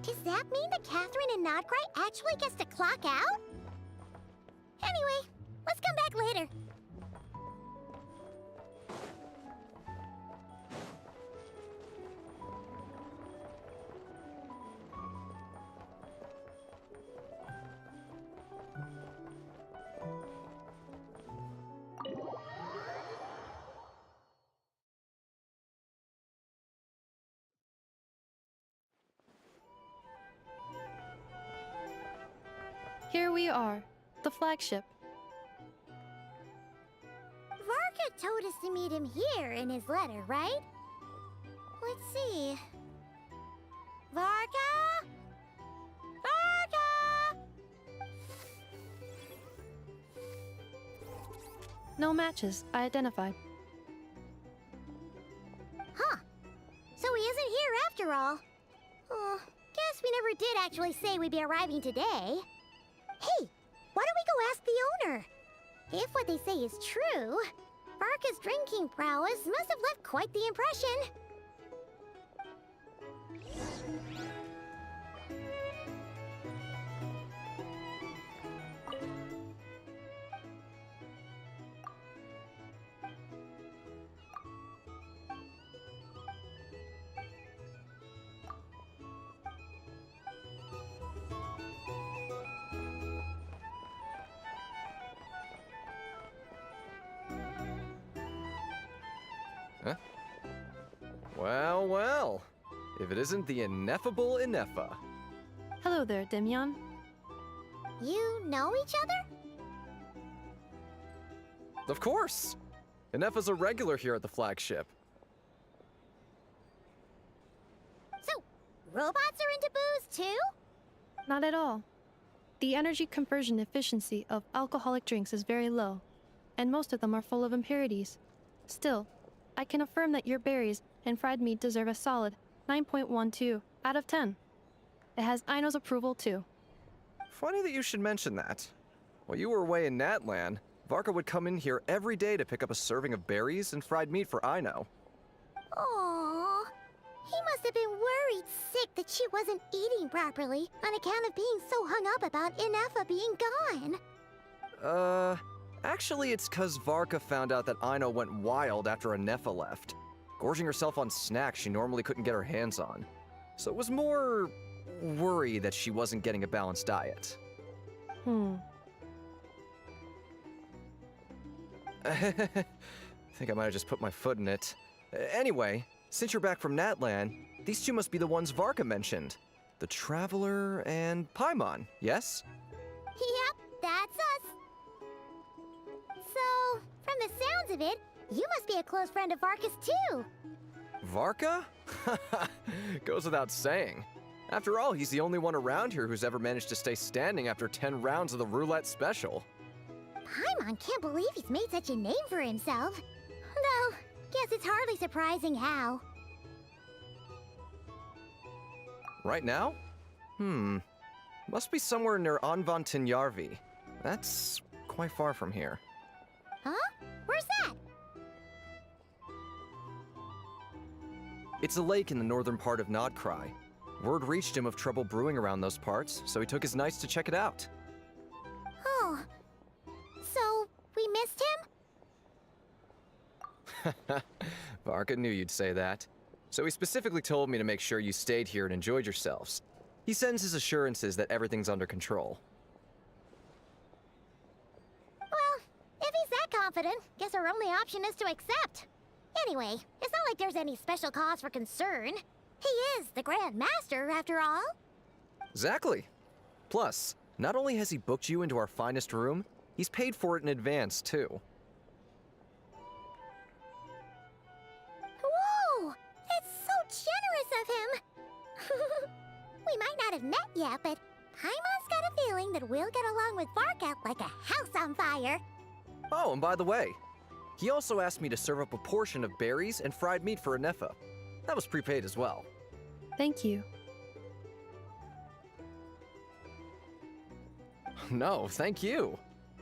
S2: Does that mean that Catherine and Nodcry actually gets to clock out? Anyway, let's come back later.
S4: Here we are, the flagship.
S2: Varka told us to meet him here in his letter, right? Let's see. Varka? Varka!
S4: No matches, I identified.
S2: Huh. So he isn't here after all. Oh, guess we never did actually say we'd be arriving today. Hey, why don't we go ask the owner? If what they say is true, Varka's drinking prowess must have left quite the impression.
S12: Huh? Well, well. If it isn't the ineffable Ineffa.
S4: Hello there, Demyon.
S2: You know each other?
S12: Of course! Ineffa's a regular here at the flagship.
S2: So, robots are into booze too?
S4: Not at all. The energy conversion efficiency of alcoholic drinks is very low, and most of them are full of impurities. Still, I can affirm that your berries and fried meat deserve a solid 9.12 out of 10. It has Aino's approval too.
S12: Funny that you should mention that. While you were away in Natlan, Varka would come in here every day to pick up a serving of berries and fried meat for Aino.
S2: Aww. He must have been worried sick that she wasn't eating properly on account of being so hung up about Ineffa being gone.
S12: Actually it's 'cause Varka found out that Aino went wild after Ineffa left, gorging herself on snacks she normally couldn't get her hands on. So it was more worry that she wasn't getting a balanced diet. I think I might have just put my foot in it. Anyway, since you're back from Natlan, these two must be the ones Varka mentioned. The Traveler and Paimon, yes?
S2: Yep, that's us. So, from the sounds of it, you must be a close friend of Varka's too.
S12: Varka? Goes without saying. After all, he's the only one around here who's ever managed to stay standing after 10 rounds of the roulette special.
S2: Paimon can't believe he's made such a name for himself. Though, guess it's hardly surprising how.
S12: Right now? Must be somewhere near Anvantinyarvi. That's quite far from here.
S2: Huh? Where's that?
S12: It's a lake in the northern part of Nodcry. Word reached him of trouble brewing around those parts, so he took his knights to check it out.
S2: Oh. So, we missed him?
S12: Varka knew you'd say that. So he specifically told me to make sure you stayed here and enjoyed yourselves. He sends his assurances that everything's under control.
S2: Well, if he's that confident, guess our only option is to accept. Anyway, it's not like there's any special cause for concern. He is the Grand Master, after all.
S12: Exactly. Plus, not only has he booked you into our finest room, he's paid for it in advance, too.
S2: Whoa! It's so generous of him! We might not have met yet, but Paimon's got a feeling that we'll get along with Varka like a house on fire.
S12: Oh, and by the way, he also asked me to serve up a portion of berries and fried meat for Ineffa. That was prepaid as well.
S4: Thank you.
S12: No, thank you.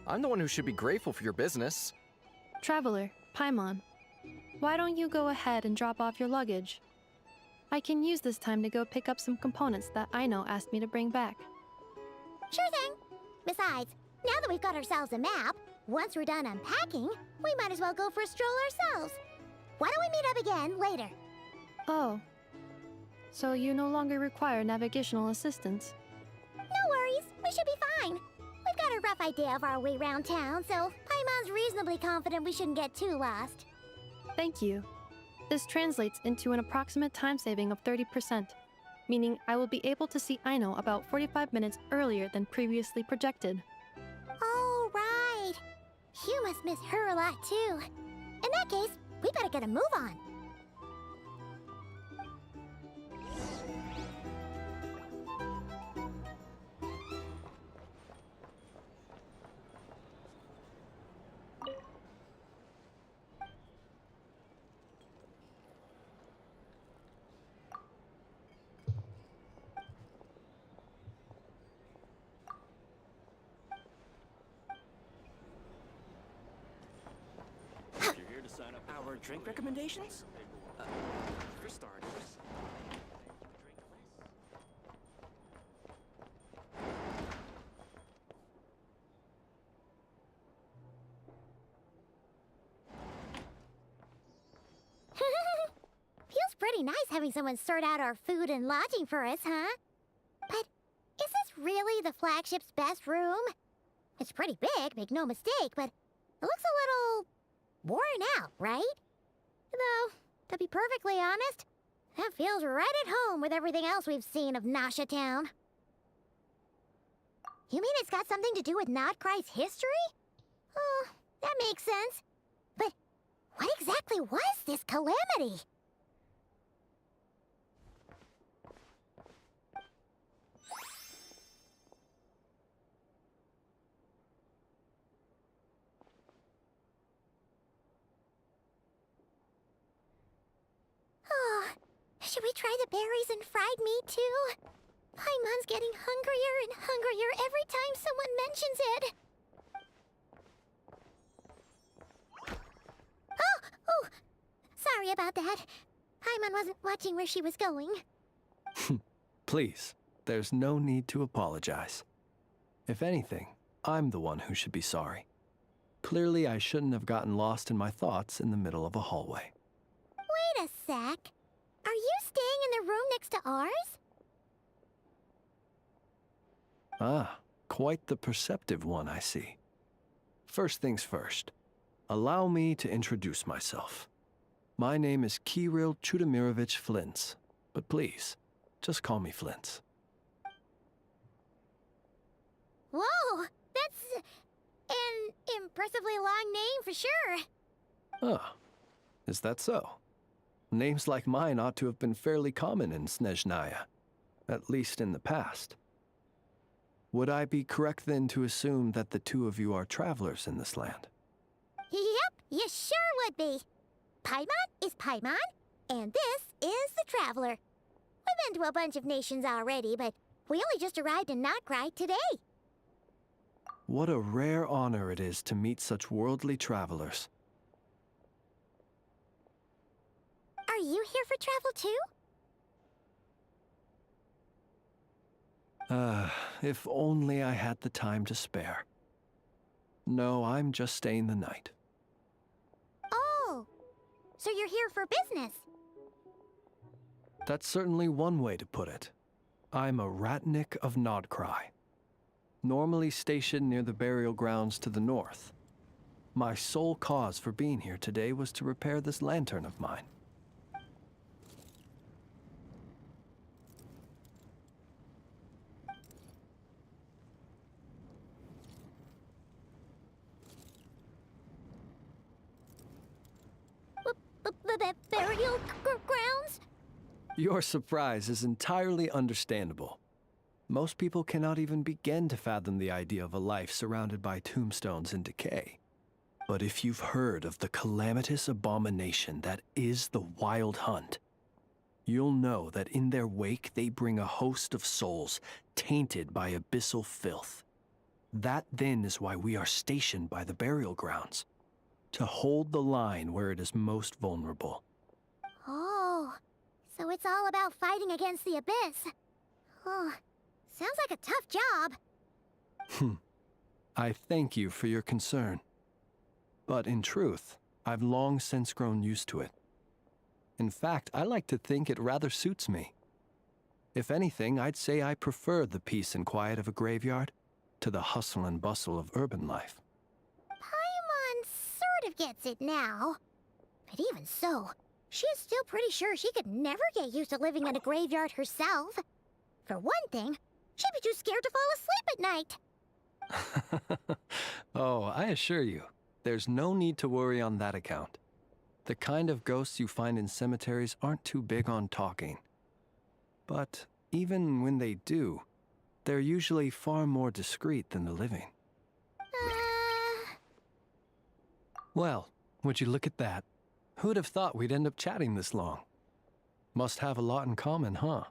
S12: I'm the one who should be grateful for your business.
S4: Traveler, Paimon, Why don't you go ahead and drop off your luggage? I can use this time to go pick up some components that Aino asked me to bring back.
S2: Sure thing. Besides, now that we've got ourselves a map, once we're done unpacking, we might as well go for a stroll ourselves. Why don't we meet up again later?
S4: Oh. So you no longer require navigational assistance?
S2: No worries, we should be fine. We've got a rough idea of our way around town, so Paimon's reasonably confident we shouldn't get too lost.
S4: Thank you. This translates into an approximate time saving of 30%, meaning I will be able to see Aino about 45 minutes earlier than previously projected.
S2: Oh, right. You must miss her a lot, too. In that case, we better get a move on.
S7: You're here to sign up our drink recommendations? For starters.
S2: Feels pretty nice having someone sort out our food and lodging for us, huh? But is this really the flagship's best room? It's pretty big, make no mistake, but it looks a little worn out, right? Though, to be perfectly honest, that feels right at home with everything else we've seen of Nasha Town. You mean it's got something to do with Nodcry's history? Oh, that makes sense. But what exactly was this calamity? Oh, should we try the berries and fried meat too? Paimon's getting hungrier and hungrier every time someone mentions it. Oh, sorry about that. Paimon wasn't watching where she was going.
S3: Please, there's no need to apologize. If anything, I'm the one who should be sorry. Clearly, I shouldn't have gotten lost in my thoughts in the middle of a hallway.
S2: Wait a sec. Are you staying in the room next to ours?
S3: Ah, quite the perceptive one, I see. First things first, allow me to introduce myself. My name is Kirill Chudamirovich Flintz, but please, just call me Flintz.
S2: Whoa, that's an impressively long name for sure.
S3: Ah, is that so? Names like mine ought to have been fairly common in Snezhnaya, at least in the past. Would I be correct then to assume that the two of you are travelers in this land?
S2: Yep, you sure would be. Paimon is Paimon, and this is the Traveler. We've been to a bunch of nations already, but we only just arrived in Notcry today.
S3: What a rare honor it is to meet such worldly travelers.
S2: Are you here for travel too?
S3: If only I had the time to spare. No, I'm just staying the night.
S2: Oh, so you're here for business?
S3: That's certainly one way to put it. I'm a Ratnik of Nodcry, normally stationed near the burial grounds to the north. My sole cause for being here today was to repair this lantern of mine.
S2: Burial grounds?
S3: Your surprise is entirely understandable. Most people cannot even begin to fathom the idea of a life surrounded by tombstones and decay. But if you've heard of the calamitous abomination that is the Wild Hunt, you'll know that in their wake they bring a host of souls tainted by abyssal filth. That then is why we are stationed by the burial grounds,
S13: to hold the line where it is most vulnerable.
S2: Oh, so it's all about fighting against the abyss. Oh, sounds like a tough job.
S13: I thank you for your concern. But in truth, I've long since grown used to it. In fact, I like to think it rather suits me. If anything, I'd say I prefer the peace and quiet of a graveyard to the hustle and bustle of urban life.
S2: Paimon sort of gets it now. But even so, she is still pretty sure she could never get used to living in a graveyard herself. For one thing, she'd be too scared to fall asleep at night.
S13: Oh, I assure you, there's no need to worry on that account. The kind of ghosts you find in cemeteries aren't too big on talking. But even when they do, they're usually far more discreet than the living. Well, would you look at that? Who'd have thought we'd end up chatting this long? Must have a lot in common, huh?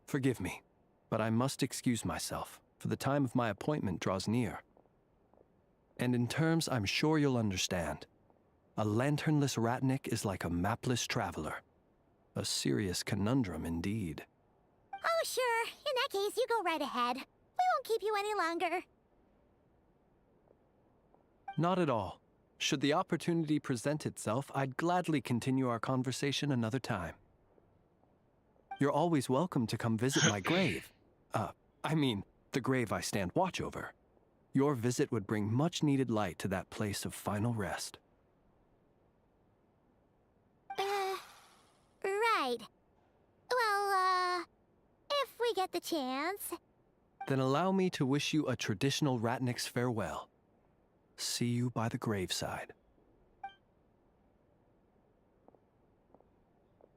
S13: Forgive me, but I must excuse myself, for the time of my appointment draws near. And in terms I'm sure you'll understand, a lanternless ratnik is like a mapless traveler. A serious conundrum indeed.
S2: Oh, sure. In that case, you go right ahead. We won't keep you any longer.
S13: Not at all. Should the opportunity present itself, I'd gladly continue our conversation another time. You're always welcome to come visit my grave. I mean, the grave I stand watch over. Your visit would bring much-needed light to that place of final rest.
S2: Right. Well, if we get the chance.
S13: Then allow me to wish you a traditional ratnik's farewell. See you by the graveside.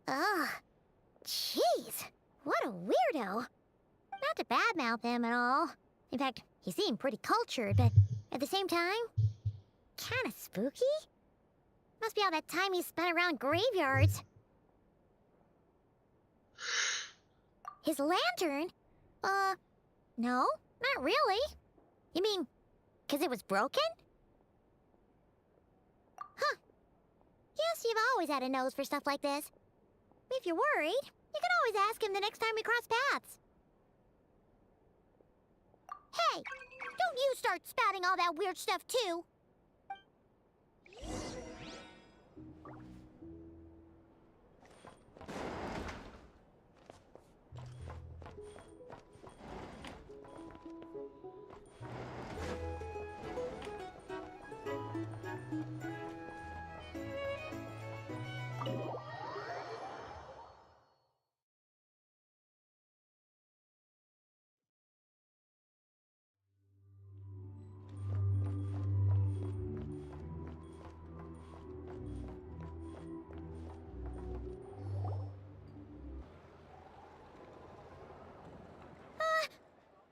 S2: Ugh. Jeez. What a weirdo. Not to badmouth him at all. In fact, he seemed pretty cultured, but at the same time, kinda spooky? Must be all that time he spent around graveyards. His lantern? No, not really. You mean, 'cause it was broken? Huh. Guess you've always had a nose for stuff like this. If you're worried, you can always ask him the next time we cross paths. Hey, don't you start spouting all that weird stuff too.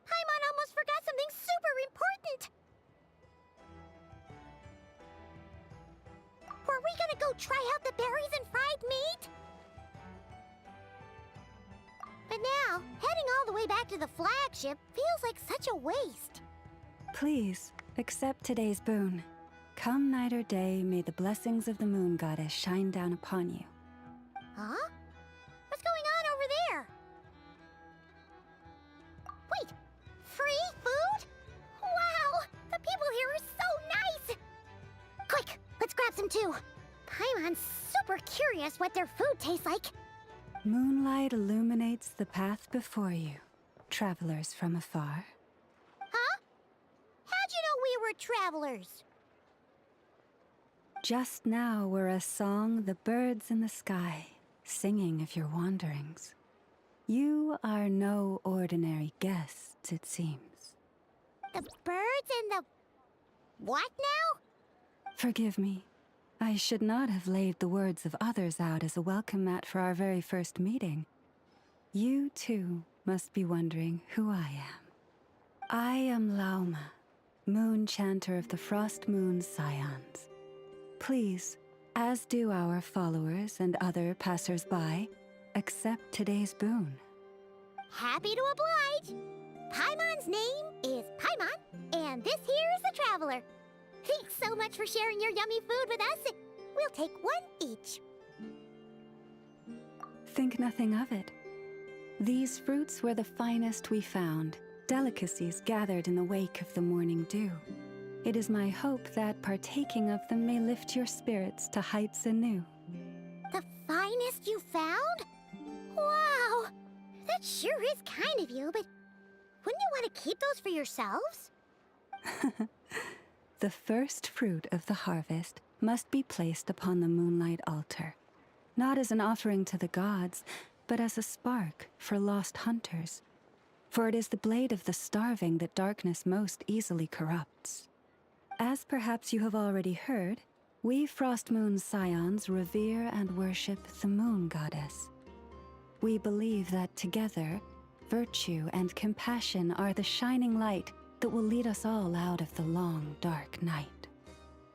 S2: Paimon almost forgot something super important. Were we gonna go try out the berries and fried meat? But now, heading all the way back to the flagship feels like such a waste.
S14: Please, accept today's boon. Come night or day, may the blessings of the moon goddess shine down upon you.
S2: Huh? What's going on over there? Wait, free food? Wow, the people here are so nice! Quick, let's grab some too. Paimon's super curious what their food tastes like.
S14: Moonlight illuminates the path before you, travelers from afar.
S2: Huh? How'd you know we were travelers?
S14: Just now were a song the birds in the sky, singing of your wanderings. You are no ordinary guests, it seems.
S2: The birds and the... what now?
S14: Forgive me. I should not have laid the words of others out as a welcome mat for our very first meeting. You, too, must be wondering who I am. I am Lauma, moon chanter of the Frost Moon Scions. Please, as do our followers and other passers-by, accept today's boon.
S2: Happy to oblige. Paimon's name is Paimon, and this here is the traveler. Thanks so much for sharing your yummy food with us. We'll take one each.
S14: Think nothing of it. These fruits were the finest we found, delicacies gathered in the wake of the morning dew. It is my hope that partaking of them may lift your spirits to heights anew.
S2: The finest you found? Wow! That sure is kind of you, but wouldn't you want to keep those for yourselves?
S14: The first fruit of the harvest must be placed upon the moonlight altar, not as an offering to the gods, but as a spark for lost hunters. For it is the blade of the starving that darkness most easily corrupts. As perhaps you have already heard, we Frost Moon Scions revere and worship the moon goddess. We believe that together, virtue and compassion are the shining light that will lead us all out of the long, dark night.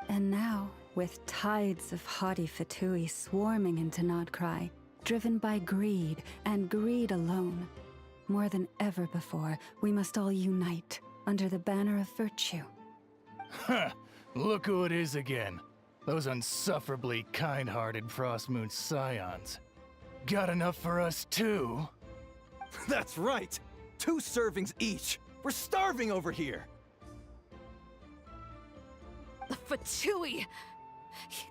S14: And now, with tides of haughty Fatui swarming into Nodcry, driven by greed and greed alone, more than ever before, we must all unite under the banner of virtue.
S15: Huh! Look who it is again. Those unsufferably kind-hearted Frostmoon Scions. Got enough for us too?
S16: That's right! 2 servings each! We're starving over here!
S17: The Fatui!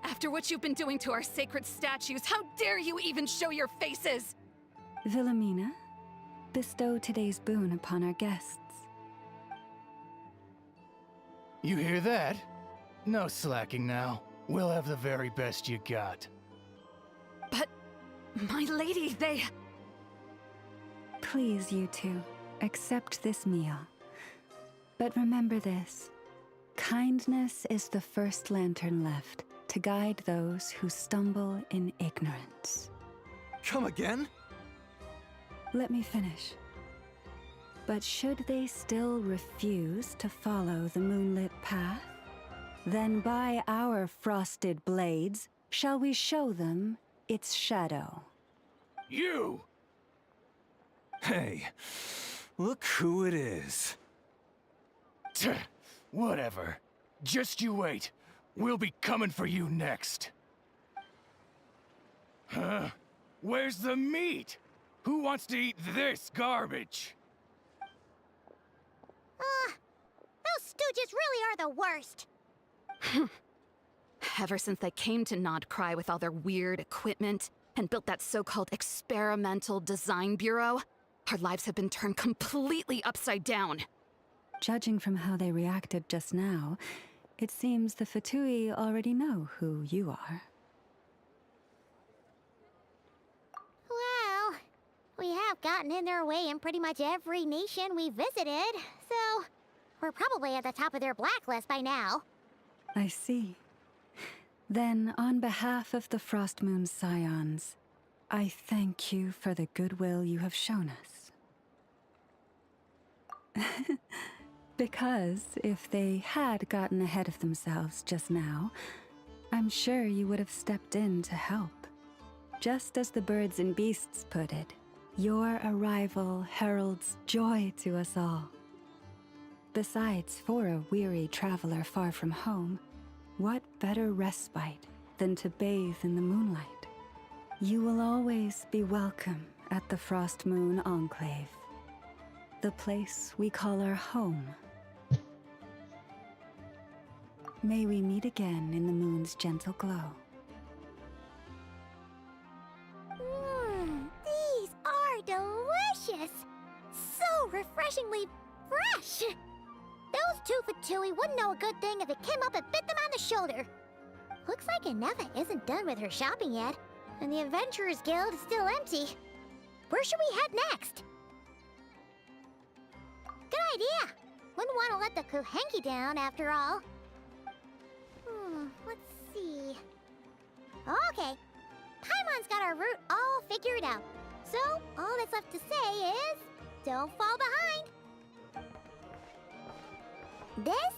S17: After what you've been doing to our sacred statues, how dare you even show your faces!
S14: Wilhelmina, bestow today's boon upon our guests.
S15: You hear that? No slacking now. We'll have the very best you got.
S17: But, my lady, they...
S14: Please, you two, accept this meal. But remember this. Kindness is the first lantern left to guide those who stumble in ignorance.
S16: Come again?
S14: Let me finish. But should they still refuse to follow the moonlit path, then by our frosted blades shall we show them its shadow.
S15: You!
S16: Hey, look who it is.
S15: Whatever. Just you wait. We'll be coming for you next. Huh? Where's the meat? Who wants to eat this garbage?
S2: Those stooges really are the worst.
S17: Ever since they came to Nodcry with all their weird equipment and built that so-called experimental design bureau, our lives have been turned completely upside down.
S14: Judging from how they reacted just now, it seems the Fatui already know who you are.
S2: Well, we have gotten in their way in pretty much every nation we visited, so we're probably at the top of their blacklist by now.
S14: I see. Then, on behalf of the Frostmoon Scions, I thank you for the goodwill you have shown us. Because if they had gotten ahead of themselves just now, I'm sure you would have stepped in to help. Just as the birds and beasts put it, your arrival heralds joy to us all. Besides, for a weary traveler far from home, what better respite than to bathe in the moonlight? You will always be welcome at the Frost Moon Enclave, the place we call our home. May we meet again in the moon's gentle glow.
S2: These are delicious! So refreshingly fresh! Those 2 Fatui wouldn't know a good thing if it came up and bit them on the shoulder. Looks like Inefa isn't done with her shopping yet, and the Adventurers Guild is still empty. Where should we head next? Good idea! Wouldn't want to let the Kuhenki down, after all. Let's see... Okay, Paimon's got our route all figured out. So, all that's left to say is... don't fall behind! This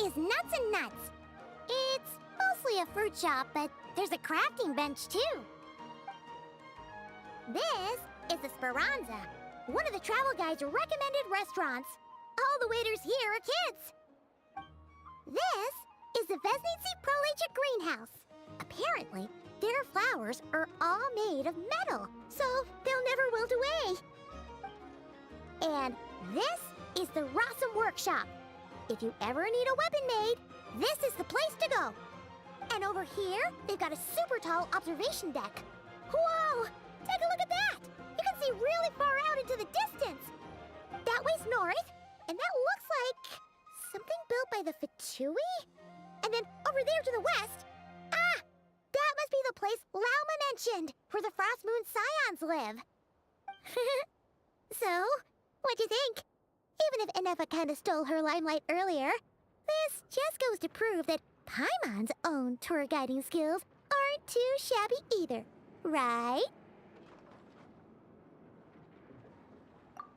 S2: is Nuts and Nuts. It's mostly a fruit shop, but there's a crafting bench too. This is the Speranza, one of the travel guide's recommended restaurants. All the waiters here are kids. This is is a Vesnitsi Prolegia greenhouse. Apparently, their flowers are all made of metal, so they'll never wilt away. And this is the Rossum Workshop. If you ever need a weapon made, this is the place to go. And over here, they've got a super tall observation deck. Whoa! Take a look at that! You can see really far out into the distance. That way's north, and that looks like something built by the Fatui? And then over there to the west, that must be the place Lauma mentioned, where the Frost Moon Scions live. So, what'd you think? Even if Enefa kinda stole her limelight earlier, this just goes to prove that Paimon's own tour guiding skills aren't too shabby either, right?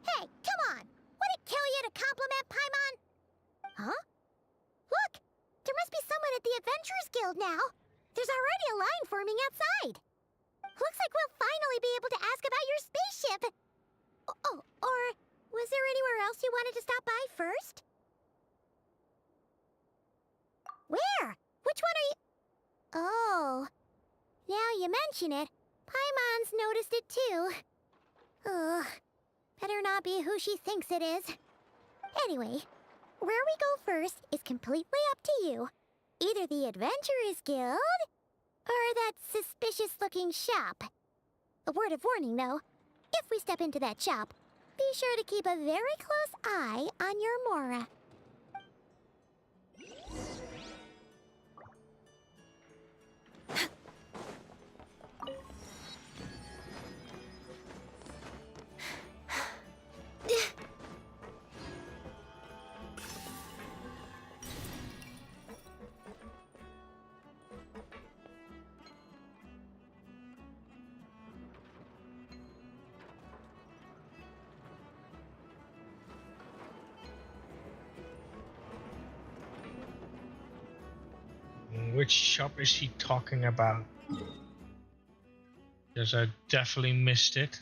S2: Hey, come on! Would it kill you to compliment Paimon? Huh? Look! There must be someone at the Adventurers Guild now! There's already a line forming outside! Looks like we'll finally be able to ask about your spaceship! Oh, or was there anywhere else you wanted to stop by first? Where? Which one are you... Oh. Now you mention it, Paimon's noticed it too. Ugh. Better not be who she thinks it is. Anyway, where we go first is completely up to you. Either the Adventurers Guild, or that suspicious-looking shop. A word of warning, though. If we step into that shop, be sure to keep a very close eye on your Mora.
S1: Which shop is he talking about? Because I definitely missed it.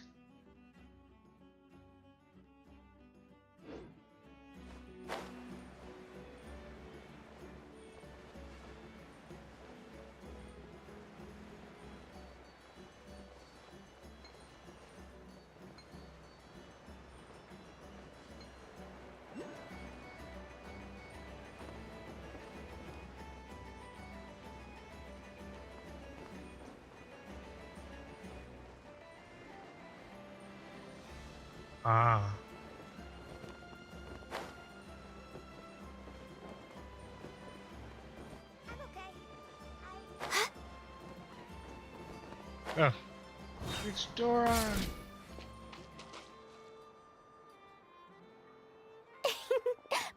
S1: Ah. Oh. It's Dora!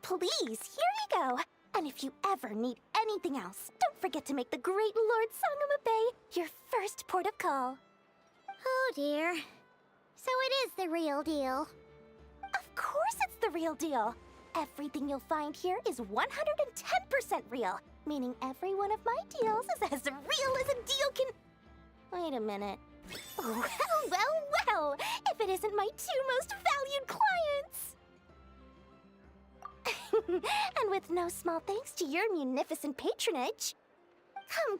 S10: Please, here you go. And if you ever need anything else, don't forget to make the great Lord Sangama Bay your first port of call.
S2: Oh dear. So it is the real deal.
S10: Of course it's the real deal. Everything you'll find here is 110% real, meaning every one of my deals is as real as a deal can... Wait a minute. Well, if it isn't my two most valued clients. And with no small thanks to your munificent patronage.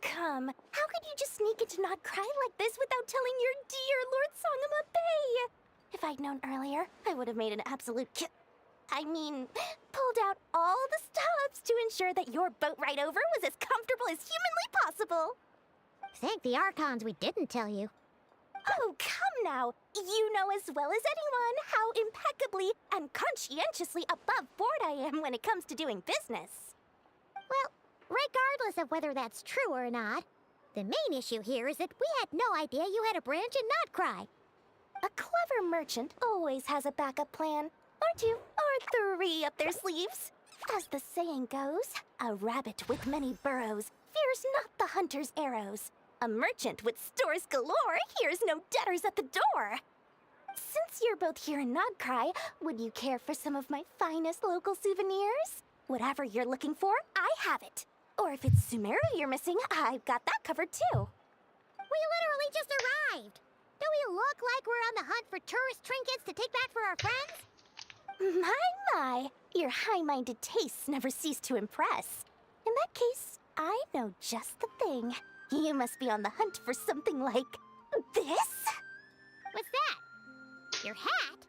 S10: Come. How could you just sneak into Not Cry like this without telling your dear Lord Sangama Bay? If I'd known earlier, I would have made an absolute pulled out all the stops to ensure that your boat ride over was as comfortable as humanly possible.
S2: Thank the Archons we didn't tell you.
S10: Oh, come now. You know as well as anyone how impeccably and conscientiously above board I am when it comes to doing business.
S2: Well, regardless of whether that's true or not, the main issue here is that we had no idea you had a branch in Notcry.
S10: A clever merchant always has a backup plan, or two, or three up their sleeves. As the saying goes, a rabbit with many burrows fears not the hunter's arrows. A merchant with stores galore hears no debtors at the door. Since you're both here in Nodcry, would you care for some of my finest local souvenirs? Whatever you're looking for, I have it. Or if it's Sumeru you're missing, I've got that covered too.
S2: We literally just arrived. Do we look like we're on the hunt for tourist trinkets to take back for our friends?
S10: My, your high-minded tastes never cease to impress. In that case, I know just the thing. You must be on the hunt for something like this?
S2: What's that? Your hat?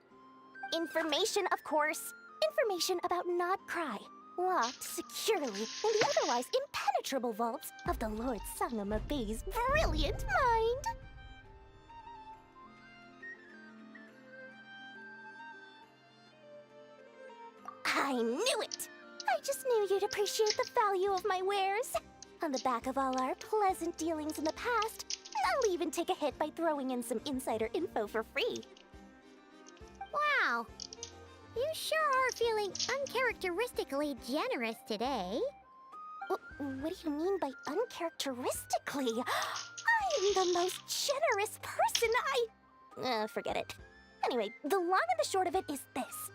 S10: Information, of course. Information about Nodcry. Locked securely in the otherwise impenetrable vaults of the Lord Sangamabe's brilliant mind. I knew it! I just knew you'd appreciate the value of my wares. On the back of all our pleasant dealings in the past, I'll even take a hit by throwing in some insider info for free.
S2: Wow. You sure are feeling uncharacteristically generous today.
S10: What do you mean by uncharacteristically? I'm the most generous person. Forget it. Anyway, the long and the short of it is this.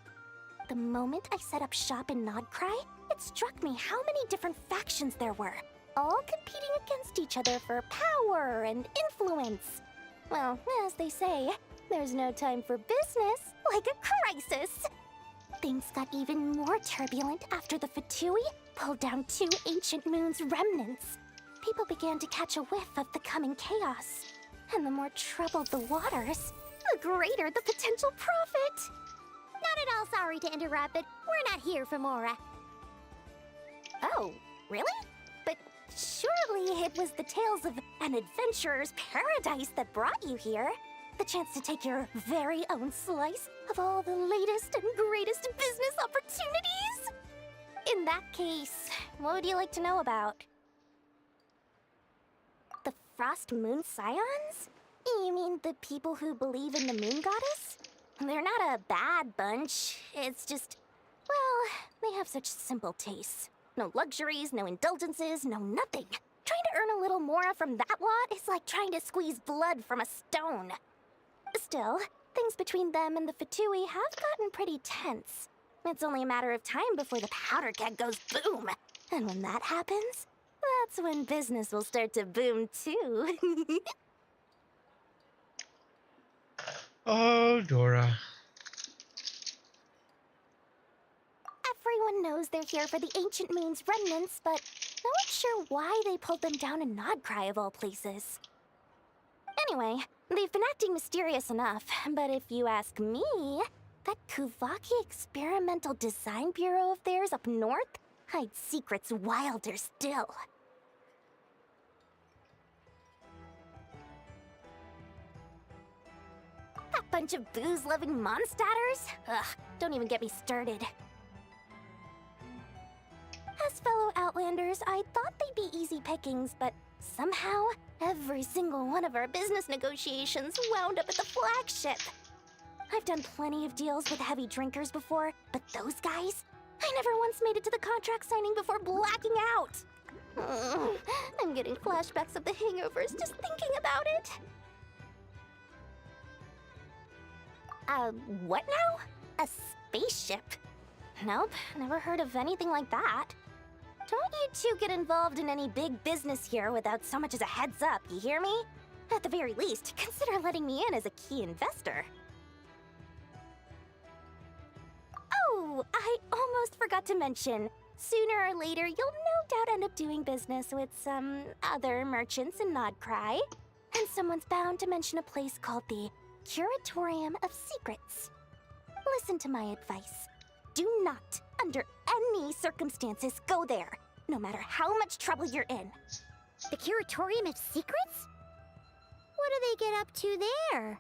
S10: The moment I set up shop in Nodcry, it struck me how many different factions there were, all competing against each other for power and influence. Well, as they say, there's no time for business like a crisis. Things got even more turbulent after the Fatui pulled down 2 ancient moon's remnants. People began to catch a whiff of the coming chaos. And the more troubled the waters, the greater the potential profit.
S2: Not at all sorry to interrupt, but we're not here for Mora.
S10: Oh, really? But surely it was the tales of an adventurer's paradise that brought you here. The chance to take your very own slice of all the latest and greatest business opportunities? In that case, what would you like to know about? The Frost Moon Scions? You mean the people who believe in the moon goddess? They're not a bad bunch. It's just, well, they have such simple tastes. No luxuries, no indulgences, no nothing. Trying to earn a little more from that lot is like trying to squeeze blood from a stone. Still, things between them and the Fatui have gotten pretty tense. It's only a matter of time before the powder keg goes boom. And when that happens, that's when business will start to boom too.
S1: Oh, Dora.
S10: Everyone knows they're here for the Ancient Moon's remnants, but no one's sure why they pulled them down in Nodcry of all places. Anyway, they've been acting mysterious enough, but if you ask me, that Kuvaki Experimental Design Bureau of theirs up north hides secrets wilder still. That bunch of booze-loving monstatters? Ugh, don't even get me started. As fellow Outlanders, I thought they'd be easy pickings, but somehow, every single one of our business negotiations wound up at the flagship. I've done plenty of deals with heavy drinkers before, but those guys? I never once made it to the contract signing before blacking out. I'm getting flashbacks of the hangovers just thinking about it. What now? A spaceship? Nope, never heard of anything like that. Don't you two get involved in any big business here without so much as a heads up, you hear me? At the very least, consider letting me in as a key investor. Oh, I almost forgot to mention. Sooner or later, you'll no doubt end up doing business with some other merchants in Nodcry. And someone's bound to mention a place called the Curatorium of Secrets. Listen to my advice. Do not, under any circumstances, go there, no matter how much trouble you're in.
S2: The Curatorium of Secrets? What do they get up to there?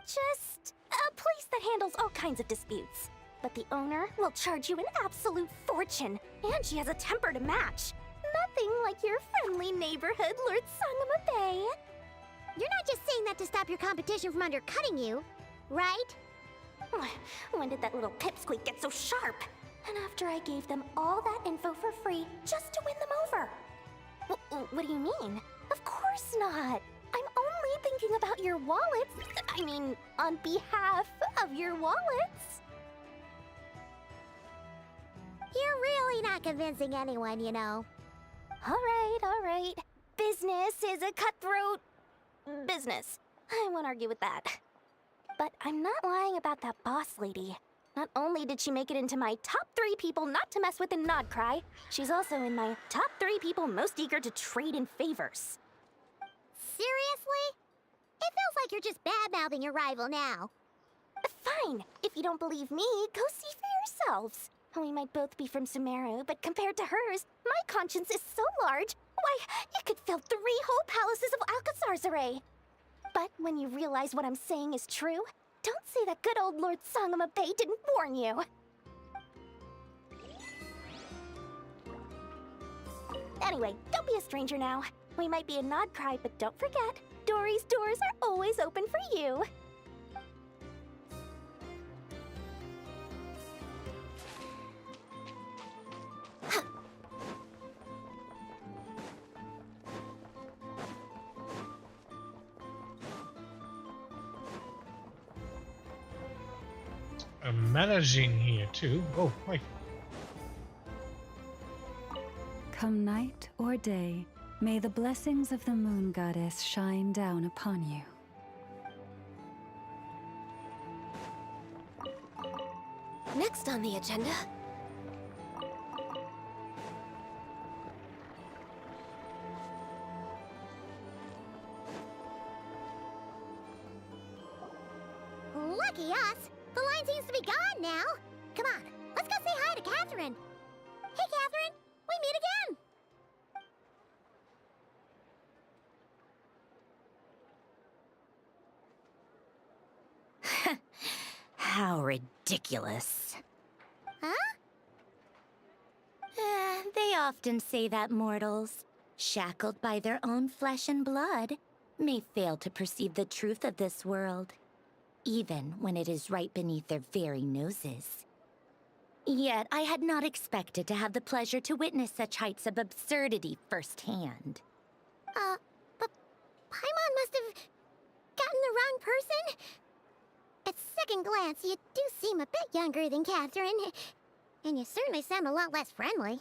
S10: Just a place that handles all kinds of disputes. But the owner will charge you an absolute fortune, and she has a temper to match. Nothing like your friendly neighborhood Lord Sangamabe.
S2: You're not just saying that to stop your competition from undercutting you, right?
S10: When did that little pipsqueak get so sharp? And after I gave them all that info for free just to win them over. What do you mean? Of course not. I'm only thinking about your wallets. I mean, on behalf of your wallets.
S2: You're really not convincing anyone, you know.
S10: All right. Business is a cutthroat business. I won't argue with that. But I'm not lying about that boss lady. Not only did she make it into my top 3 people not to mess with in Nodcry, she's also in my top 3 people most eager to trade in favors.
S2: Seriously? It feels like you're just bad-mouthing your rival now.
S10: Fine. If you don't believe me, go see for yourselves. We might both be from Sumeru, but compared to hers, my conscience is so large, why, it could fill 3 whole palaces of Alcazar's array. But when you realize what I'm saying is true, don't say that good old Lord Sangama Bay didn't warn you. Anyway, don't be a stranger now. We might be a Nodcry, but don't forget, Dory's doors are always open for you.
S1: I'm managing here too. Oh, right.
S14: Come night or day, may the blessings of the moon goddess shine down upon you.
S10: Next on the agenda.
S2: Lucky us! The line seems to be gone now. Come on, let's go say hi to Catherine. Hey, Catherine, we meet
S5: again. How ridiculous.
S2: Huh?
S5: They often say that mortals, shackled by their own flesh and blood, may fail to perceive the truth of this world, even when it is right beneath their very noses. Yet I had not expected to have the pleasure to witness such heights of absurdity firsthand.
S2: But Paimon must have gotten the wrong person. At second glance, you do seem a bit younger than Catherine, and you certainly sound a lot less friendly.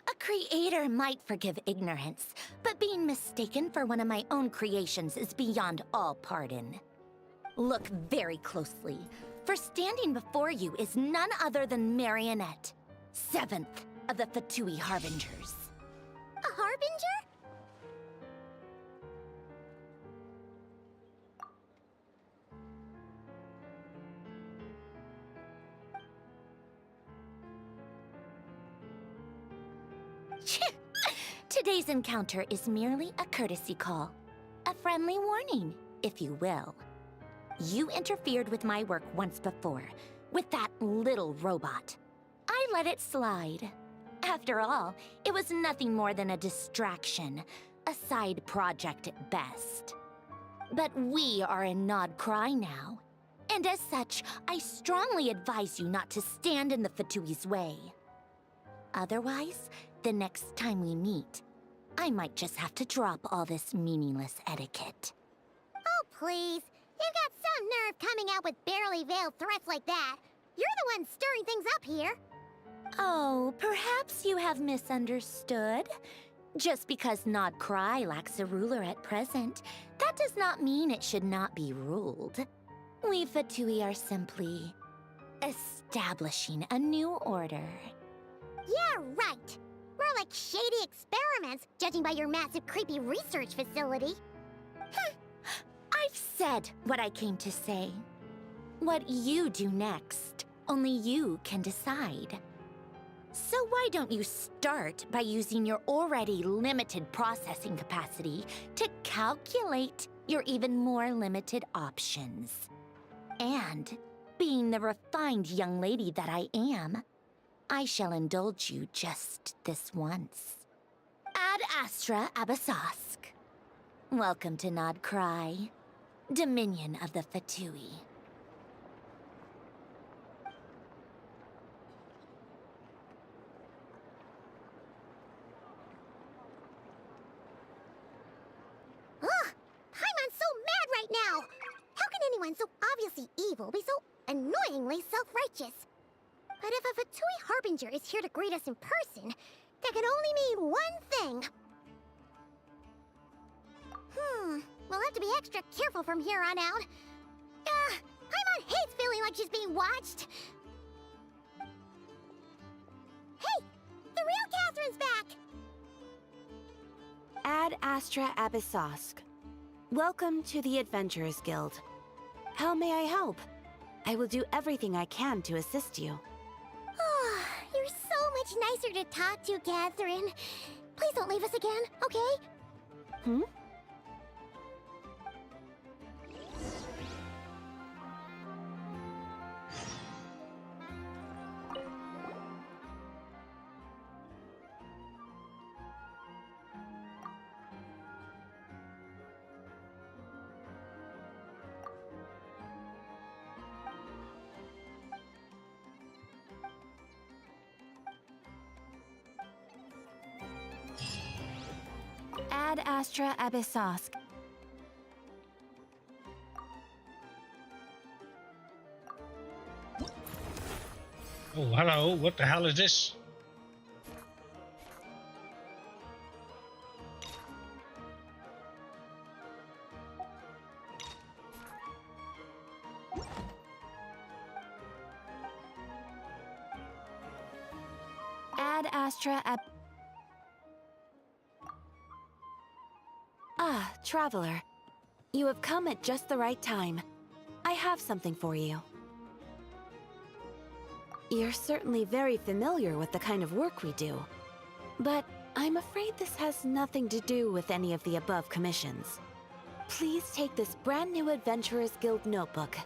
S5: A creator might forgive ignorance, but being mistaken for one of my own creations is beyond all pardon. Look very closely, for standing before you is none other than Marionette, 7th of the Fatui Harbingers.
S2: A Harbinger?
S5: Today's encounter is merely a courtesy call. A friendly warning, if you will. You interfered with my work once before, with that little robot. I let it slide. After all, it was nothing more than a distraction, a side project at best. But we are in Nodcry now, and as such, I strongly advise you not to stand in the Fatui's way. Otherwise, the next time we meet, I might just have to drop all this meaningless etiquette.
S2: Oh, please. You've got some nerve coming out with barely veiled threats like that. You're the one stirring things up here.
S5: Oh, perhaps you have misunderstood. Just because Nodcry lacks a ruler at present, that does not mean it should not be ruled. We Fatui are simply establishing a new order.
S2: Yeah, right. More like shady experiments, judging by your massive, creepy research facility.
S5: I've said what I came to say. What you do next, only you can decide. So why don't you start by using your already limited processing capacity to calculate your even more limited options? And, being the refined young lady that I am, I shall indulge you just this once. Ad Astra Abasask. Welcome to Nodcry, Dominion of the Fatui.
S2: Ugh! Paimon's so mad right now! How can anyone so obviously evil be so annoyingly self-righteous? But if a Fatui Harbinger is here to greet us in person, that can only mean one thing. We'll have to be extra careful from here on out. Paimon hates feeling like she's being watched. Hey, the real Catherine's back.
S18: Ad Astra Abyssosk. Welcome to the Adventurers Guild. How may I help? I will do everything I can to assist you.
S2: Oh, you're so much nicer to talk to, Catherine. Please don't leave us again, okay?
S18: Hmm? Ad Astra Abyssosk.
S1: Oh, hello. What the hell is this?
S18: Ad Astra Ab... Ah, traveler. You have come at just the right time. I have something for you. You're certainly very familiar with the kind of work we do. But I'm afraid this has nothing to do with any of the above commissions. Please take this brand new Adventurers Guild notebook.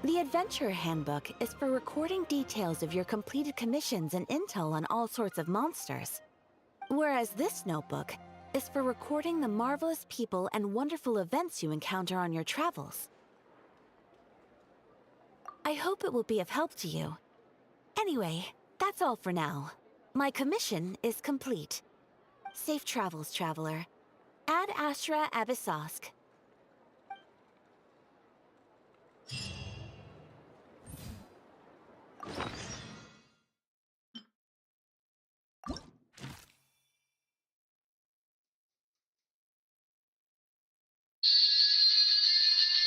S18: The Adventurer Handbook is for recording details of your completed commissions and intel on all sorts of monsters. Whereas this notebook is for recording the marvelous people and wonderful events you encounter on your travels. I hope it will be of help to you. Anyway, that's all for now. My commission is complete. Safe travels, traveler. Ad Astra Abyssosk.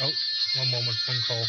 S1: Oh, one moment, phone call.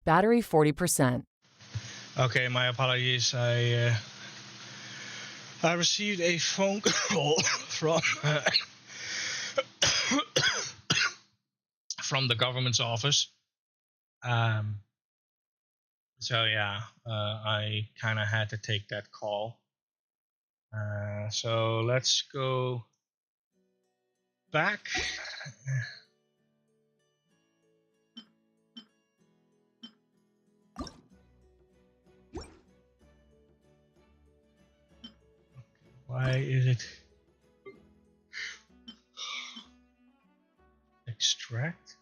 S19: Battery 40%.
S1: Okay, my apologies. I received a phone call from from the government's office. So yeah, I kind of had to take that call. So let's go back. Why is it extract?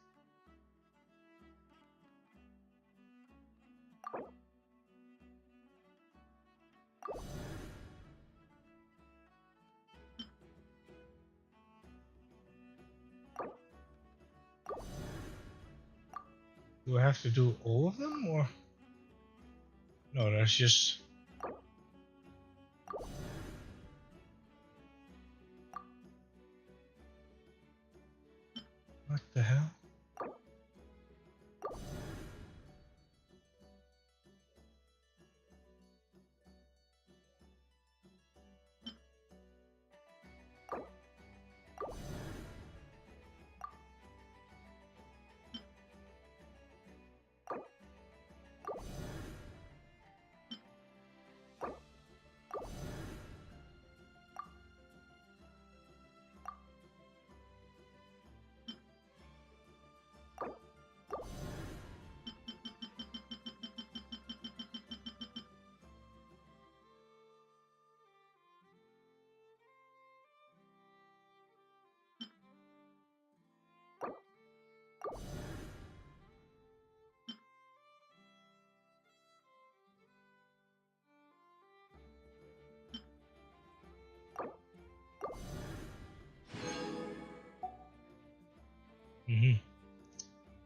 S1: Do I have to do all of them, or no? That's just. What the hell?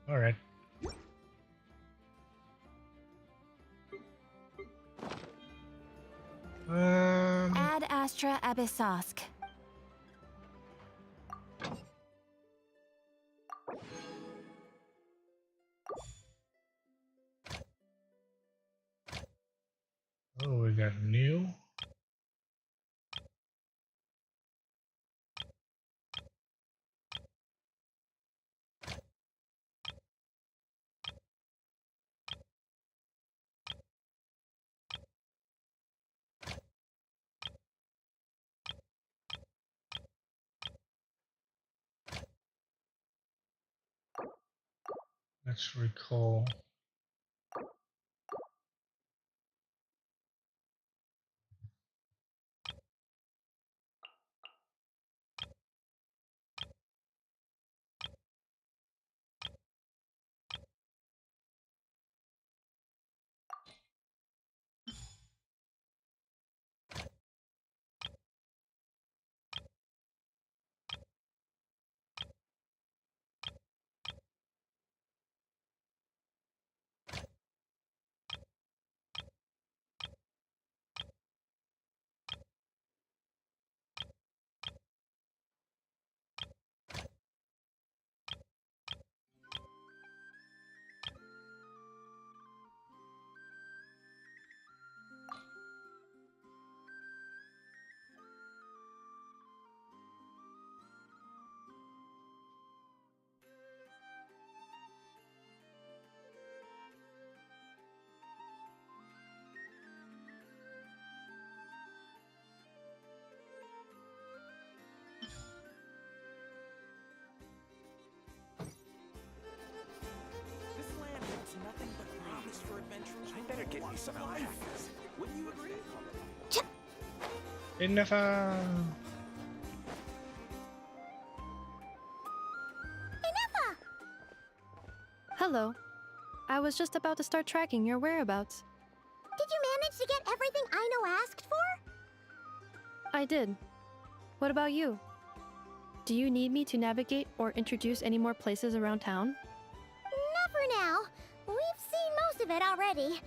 S1: All right.
S10: Ad Astra Abyssosk.
S1: Oh, we got new. Let's recall.
S7: This land holds nothing but promise for adventurers. I better get me some alpacas. Wouldn't you agree?
S1: Enough.
S4: Hello. I was just about to start tracking your whereabouts.
S2: Did you manage to get everything Aino asked for?
S4: I did. What about you? Do you need me to navigate or introduce any more places around town?
S2: Not for now. We've seen most of it already.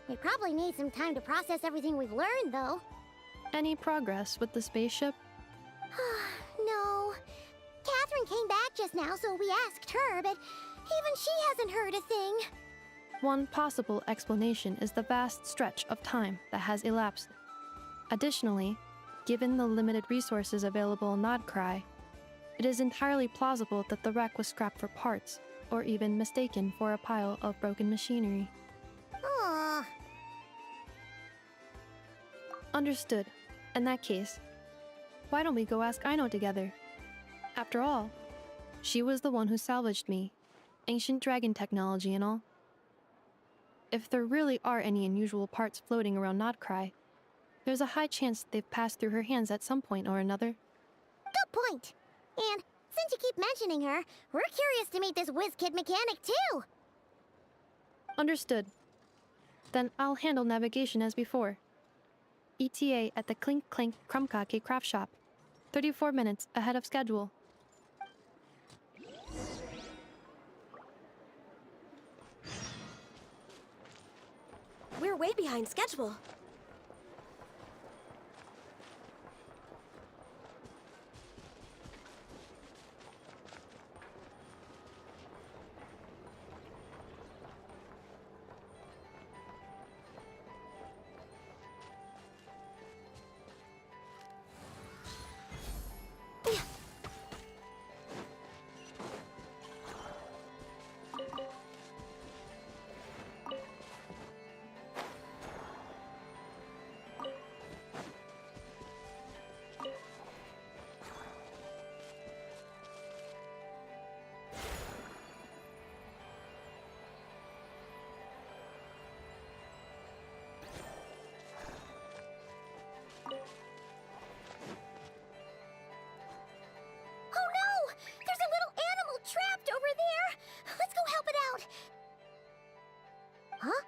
S2: We probably need some time to process everything we've learned, though.
S4: Any progress with the spaceship?
S2: No. Catherine came back just now, so we asked her, but even she hasn't heard a thing.
S4: One possible explanation is the vast stretch of time that has elapsed. Additionally, given the limited resources available in Nodcry, it is entirely plausible that the wreck was scrapped for parts, or even mistaken for a pile of broken machinery.
S2: Aww.
S4: Understood. In that case, why don't we go ask Aino together? After all, she was the one who salvaged me, ancient dragon technology and all. If there really are any unusual parts floating around Nodcry, there's a high chance they've passed through her hands at some point or another.
S2: Good point. And since you keep mentioning her, we're curious to meet this whiz-kid mechanic too.
S4: Understood. Then I'll handle navigation as before. ETA at the Clink Clank Krumkake craft shop. 34 minutes ahead of schedule.
S19: We're way behind schedule.
S2: Oh no! There's a little animal trapped over there! Let's go help it out! Huh?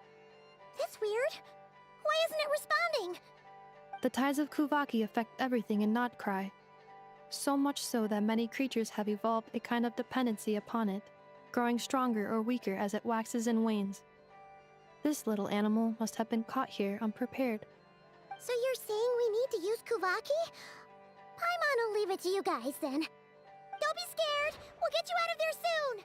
S2: That's weird. Why isn't it responding?
S4: The tides of Kuvaki affect everything in Nodcry. So much so that many creatures have evolved a kind of dependency upon it, growing stronger or weaker as it waxes and wanes. This little animal must have been caught here unprepared.
S2: So you're saying we need to use Kuvaki? Paimon will leave it to you guys then. Don't be scared! We'll get you out of there soon!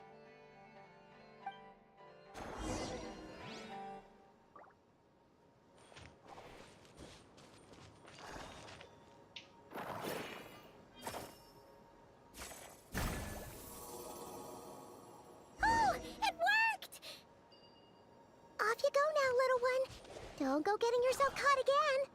S2: Oh! It worked! Off you go now, little one. Don't go getting yourself caught again.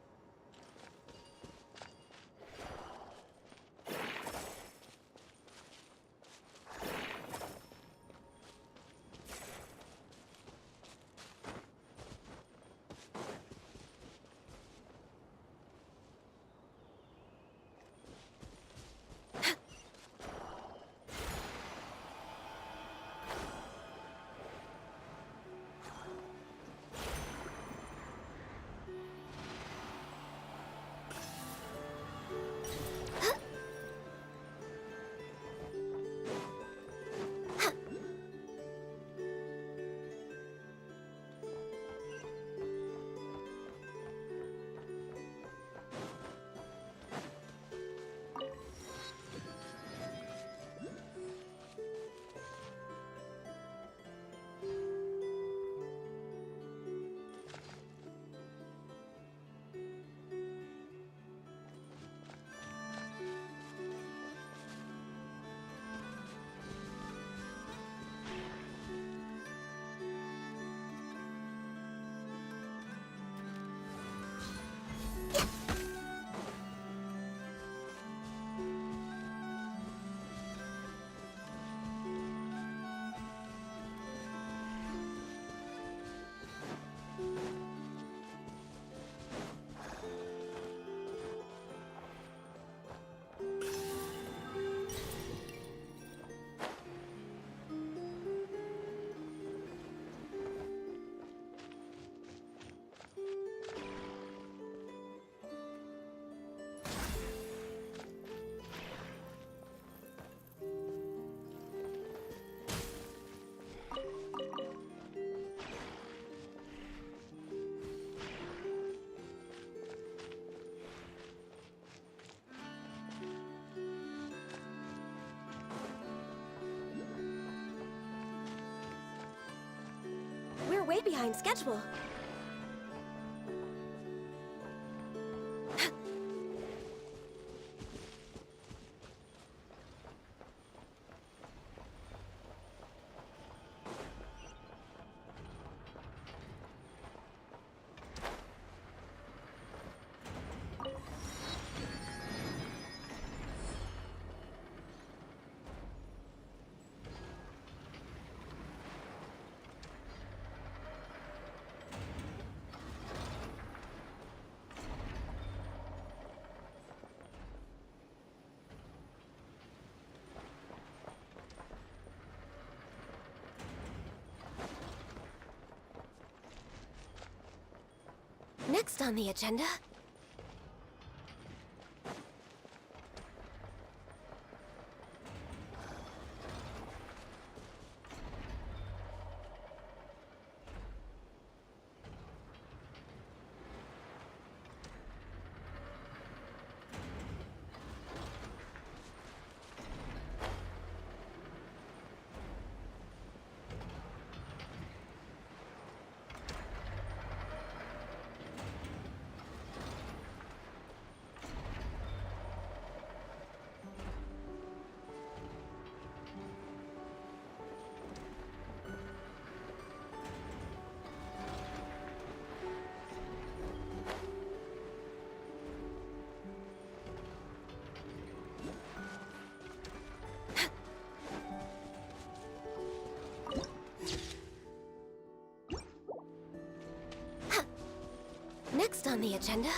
S19: behind schedule. Next on the agenda... Next on the agenda...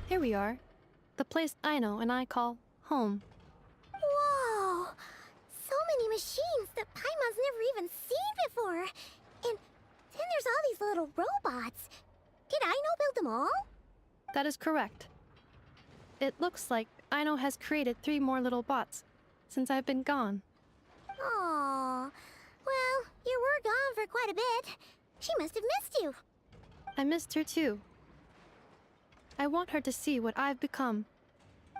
S4: Here we are. The place Aino and I call home.
S2: Whoa! So many machines that Paimon's never even seen before. And then there's all these little robots. Did Aino build them all?
S4: That is correct. It looks like Aino has created 3 more little bots since I've been gone.
S2: Aww. Well, you were gone for quite a bit. She must have missed you.
S4: I missed her too. I want her to see what I've become.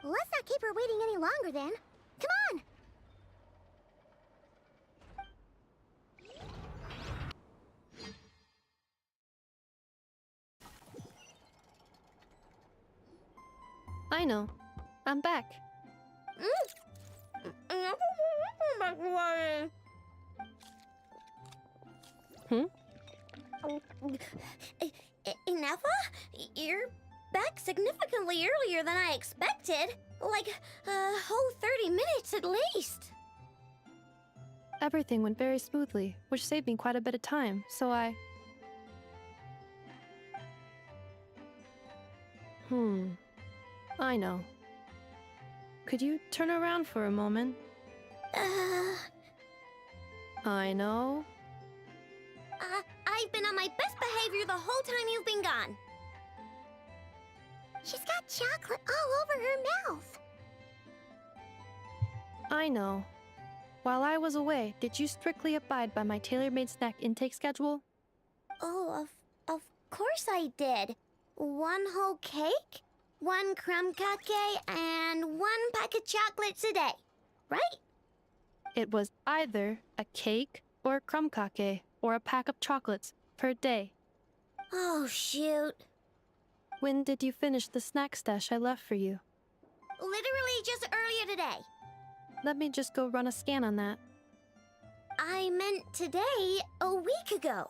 S2: Let's not keep her waiting any longer then. Come on!
S4: Aino, I'm back. Hmm?
S2: Ineffa? You're back significantly earlier than I expected. Like a whole 30 minutes at least.
S4: Everything went very smoothly, which saved me quite a bit of time, so I... I know. Could you turn around for a moment? I know.
S2: I've been on my best behavior the whole time you've been gone. She's got chocolate all over her mouth.
S4: I know. While I was away, did you strictly abide by my tailor-made snack intake schedule?
S2: Oh, of course I did. 1 whole cake, 1 crumb cake, and 1 pack of chocolates a day, right?
S4: It was either a cake or a crumb cake or a pack of chocolates per day.
S2: Oh, shoot.
S4: When did you finish the snack stash I left for you?
S2: Literally just earlier today.
S4: Let me just go run a scan on that.
S2: I meant today, a week ago.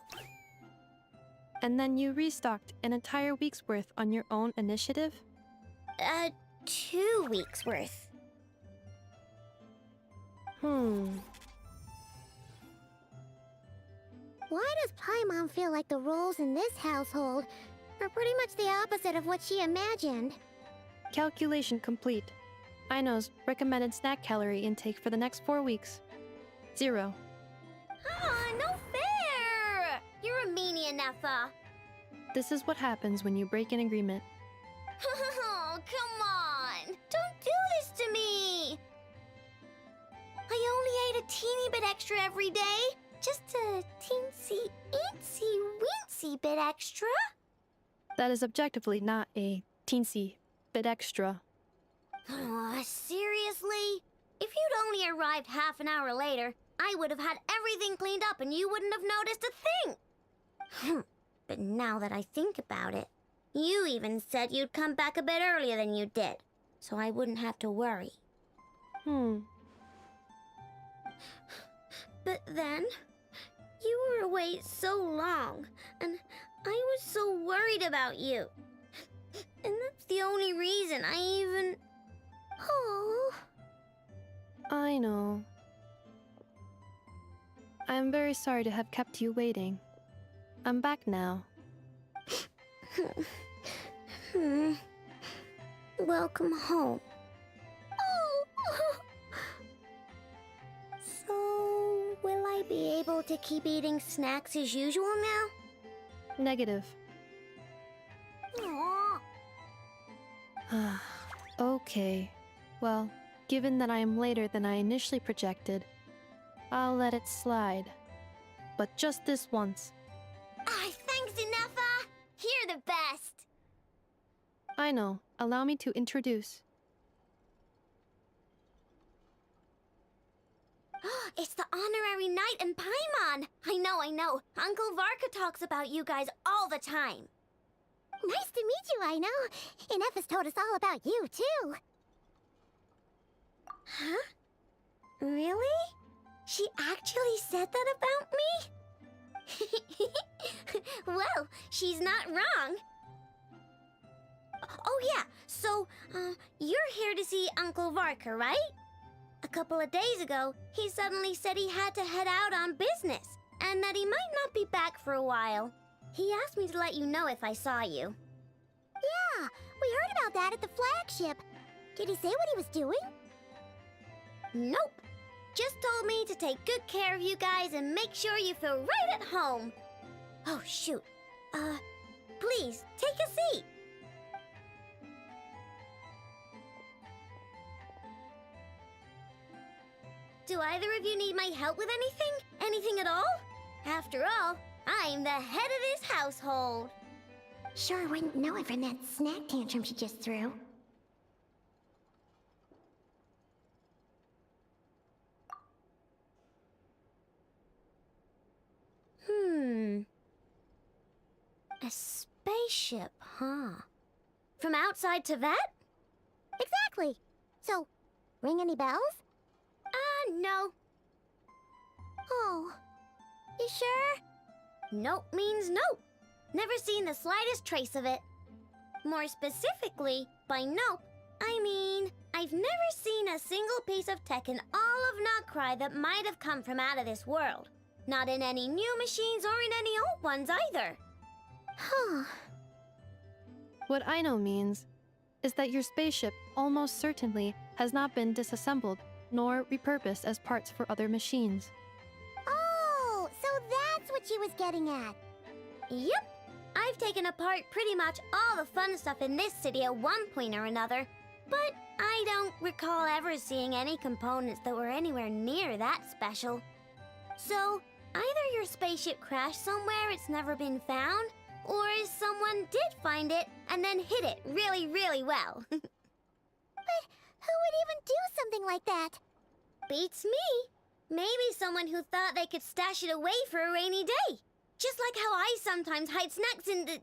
S4: And then you restocked an entire week's worth on your own initiative?
S2: 2 weeks worth.
S4: Hmm.
S2: Why does Paimon feel like the roles in this household are pretty much the opposite of what she imagined?
S4: Calculation complete. Aino's recommended snack calorie intake for the next 4 weeks. 0.
S2: Ah, no fair! You're a meanie, Nefa.
S4: This is what happens when you break an agreement.
S2: Oh, come on! Don't do this to me! I only ate a teeny bit extra every day. Just a teensy bit extra.
S4: That is objectively not a teensy bit extra.
S2: Oh, seriously? If you'd only arrived half an hour later, I would have had everything cleaned up and you wouldn't have noticed a thing. But now that I think about it, you even said you'd come back a bit earlier than you did, so I wouldn't have to worry. But then, you were away so long, and I was so worried about you. And that's the only reason I even... Oh.
S4: I know. I am very sorry to have kept you waiting. I'm back now.
S2: Welcome home. Oh. So, will I be able to keep eating snacks as usual now?
S4: Negative.
S2: Aww.
S4: Okay. Well, given that I am later than I initially projected, I'll let it slide. But just this once.
S2: Thanks, Nefa! You're the best!
S4: Aino, allow me to introduce.
S2: It's the honorary knight and Paimon! I know. Uncle Varka talks about you guys all the time. Nice to meet you, Aino. And Nefa's told us all about you, too. Huh? Really? She actually said that about me? Well, she's not wrong. Oh yeah, so, you're here to see Uncle Varka, right? A couple of days ago, he suddenly said he had to head out on business, and that he might not be back for a while. He asked me to let you know if I saw you. Yeah, we heard about that at the flagship. Did he say what he was doing? Nope. Just told me to take good care of you guys and make sure you feel right at home. Oh, shoot. Please, take a seat. Do either of you need my help with anything? Anything at all? After all, I'm the head of this household. Sure wouldn't know it from that snack tantrum she just threw. A spaceship, huh? From outside to that? Exactly. So, ring any bells? No. Oh. You sure? Nope means nope. Never seen the slightest trace of it. More specifically, by nope, I mean, I've never seen a single piece of tech in all of Notcry that might have come from out of this world. Not in any new machines or in any old ones either. Huh.
S4: What Aino means is that your spaceship almost certainly has not been disassembled nor repurposed as parts for other machines.
S2: Oh, so that's what she was getting at. Yep. I've taken apart pretty much all the fun stuff in this city at one point or another, but I don't recall ever seeing any components that were anywhere near that special. So, either your spaceship crashed somewhere it's never been found, or someone did find it and then hid it really, really well. But who would even do something like that? Beats me. Maybe someone who thought they could stash it away for a rainy day. Just like how I sometimes hide snacks in the...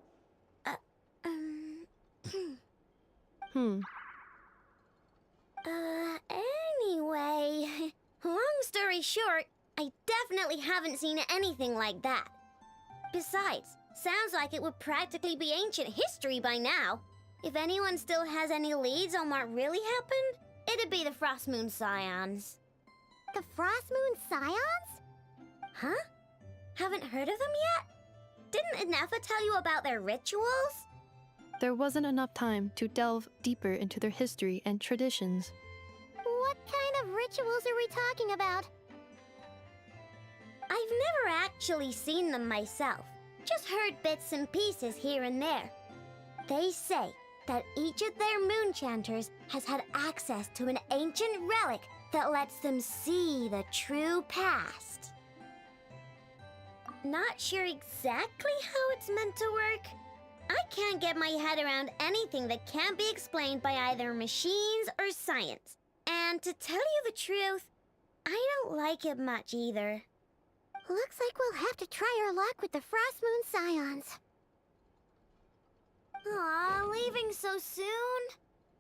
S2: Anyway, long story short, I definitely haven't seen anything like that. Besides, sounds like it would practically be ancient history by now.
S5: If anyone still has any leads on what really happened, it'd be the Frost Moon Scions.
S2: The Frost Moon Scions?
S5: Huh? Haven't heard of them yet? Didn't Inefa tell you about their rituals?
S4: There wasn't enough time to delve deeper into their history and traditions.
S2: What kind of rituals are we talking about?
S5: I've never actually seen them myself, just heard bits and pieces here and there. They say that each of their moonchanters has had access to an ancient relic that lets them see the true past. Not sure exactly how it's meant to work. I can't get my head around anything that can't be explained by either machines or science. And to tell you the truth, I don't like it much either.
S2: Looks like we'll have to try our luck with the Frost Moon Scions.
S5: Aw, leaving so soon?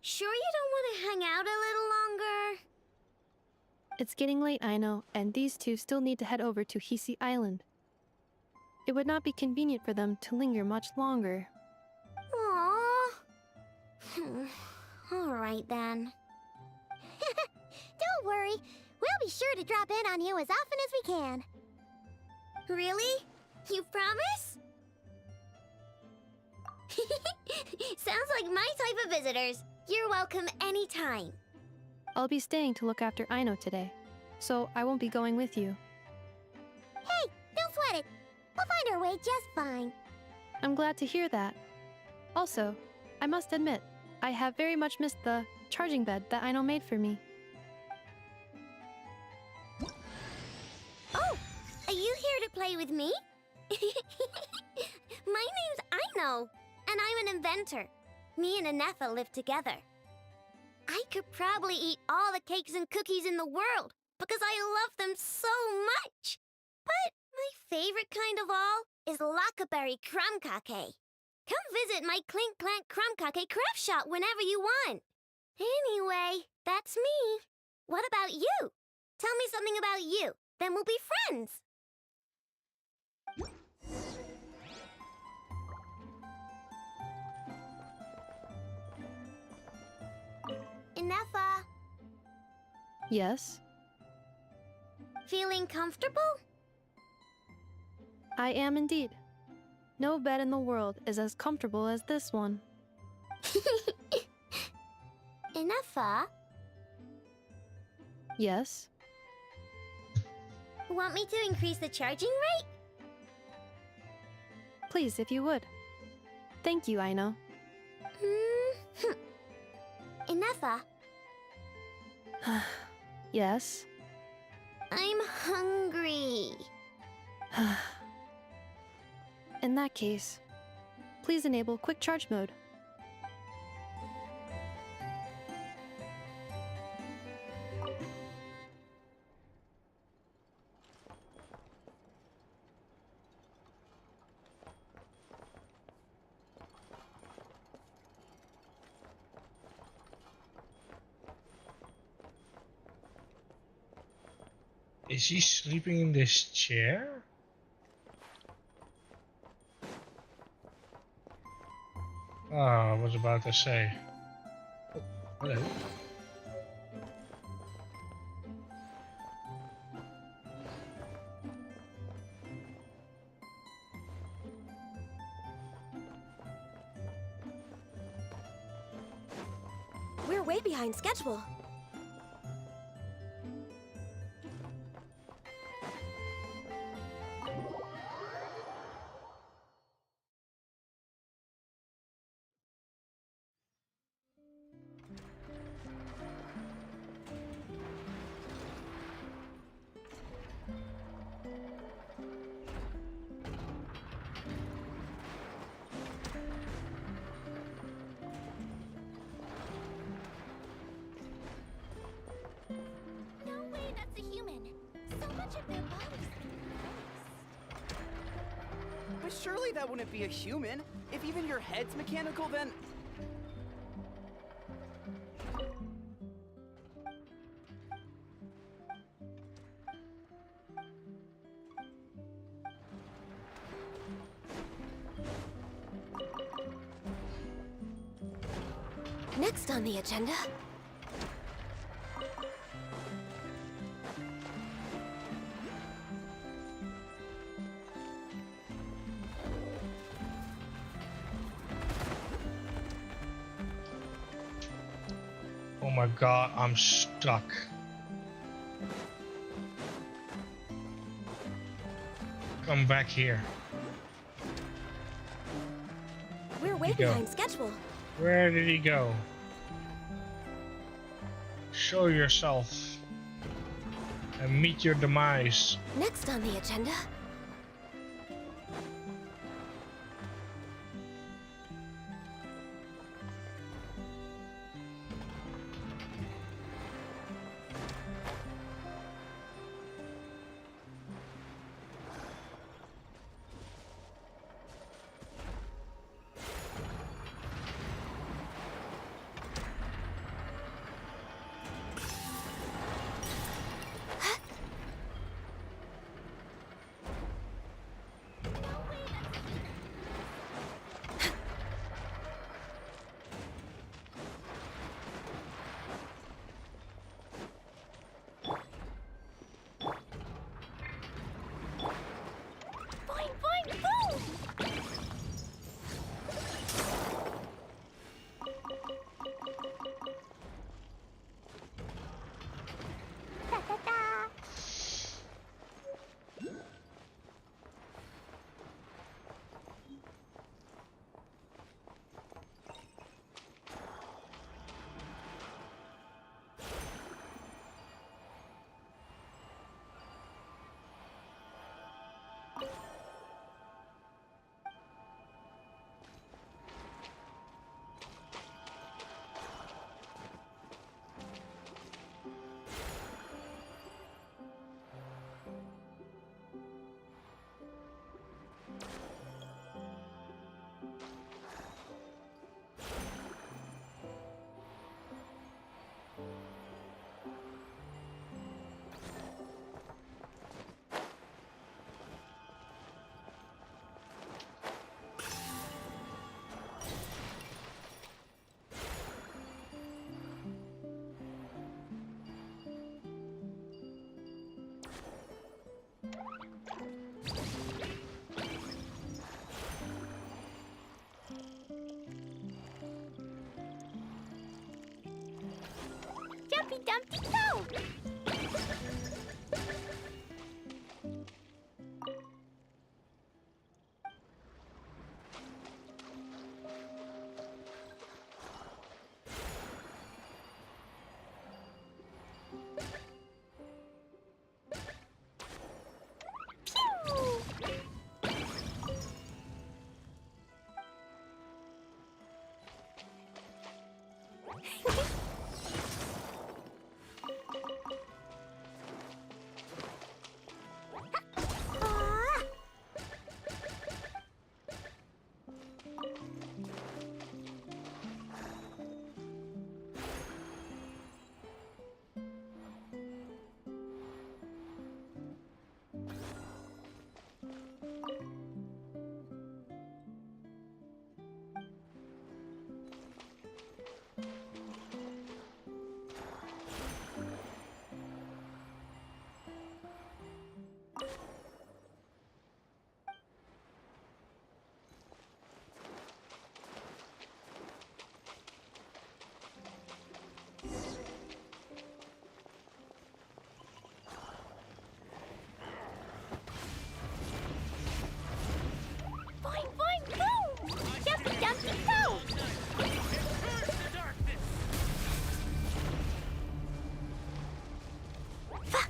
S5: Sure you don't want to hang out a little longer?
S4: It's getting late, I know, and these two still need to head over to Hisi Island. It would not be convenient for them to linger much longer.
S5: Aww. Alright then.
S2: Don't worry, we'll be sure to drop in on you as often as we can.
S5: Really? You promise? Sounds like my type of visitors. You're welcome anytime.
S4: I'll be staying to look after Aino today, so I won't be going with you.
S2: Hey, don't sweat it. We'll find our way just fine.
S4: I'm glad to hear that. Also, I must admit, I have very much missed the charging bed that Aino made for me.
S5: Oh, are you here to play with me? My name's Aino, and I'm an inventor. Me and Inefa live together. I could probably eat all the cakes and cookies in the world because I love them so much. But my favorite kind of all is Lackaberry Crumb Cake. Come visit my Clink Clank Crumb Cake craft shop whenever you want. Anyway, that's me. What about you? Tell me something about you, then we'll be friends. Inefa,
S4: Yes?
S5: feeling comfortable?
S4: I am indeed. No bed in the world is as comfortable as this one.
S5: Inefa,
S4: Yes?
S5: want me to increase the charging rate?
S4: Please, if you would. Thank you, Aino.
S5: Inefa,
S4: Yes?
S5: I'm hungry.
S4: In that case, please enable quick charge mode.
S1: Is he sleeping in this chair? Oh, I was about to say. Oh, hello.
S19: We're way behind schedule.
S2: No way that's a human. So much of their bodies.
S20: But surely that wouldn't be a human. If even your head's mechanical, then...
S19: Next on the agenda.
S1: Oh my god, I'm stuck. Come back here.
S19: We're way
S1: Go.
S19: behind schedule.
S1: Where did he go? Show yourself and meet your demise.
S19: Next on the agenda. Boing, boing, boom! Jumpy Dumpty Go! Boing, boing, boom! Jumpy Dumpty Go!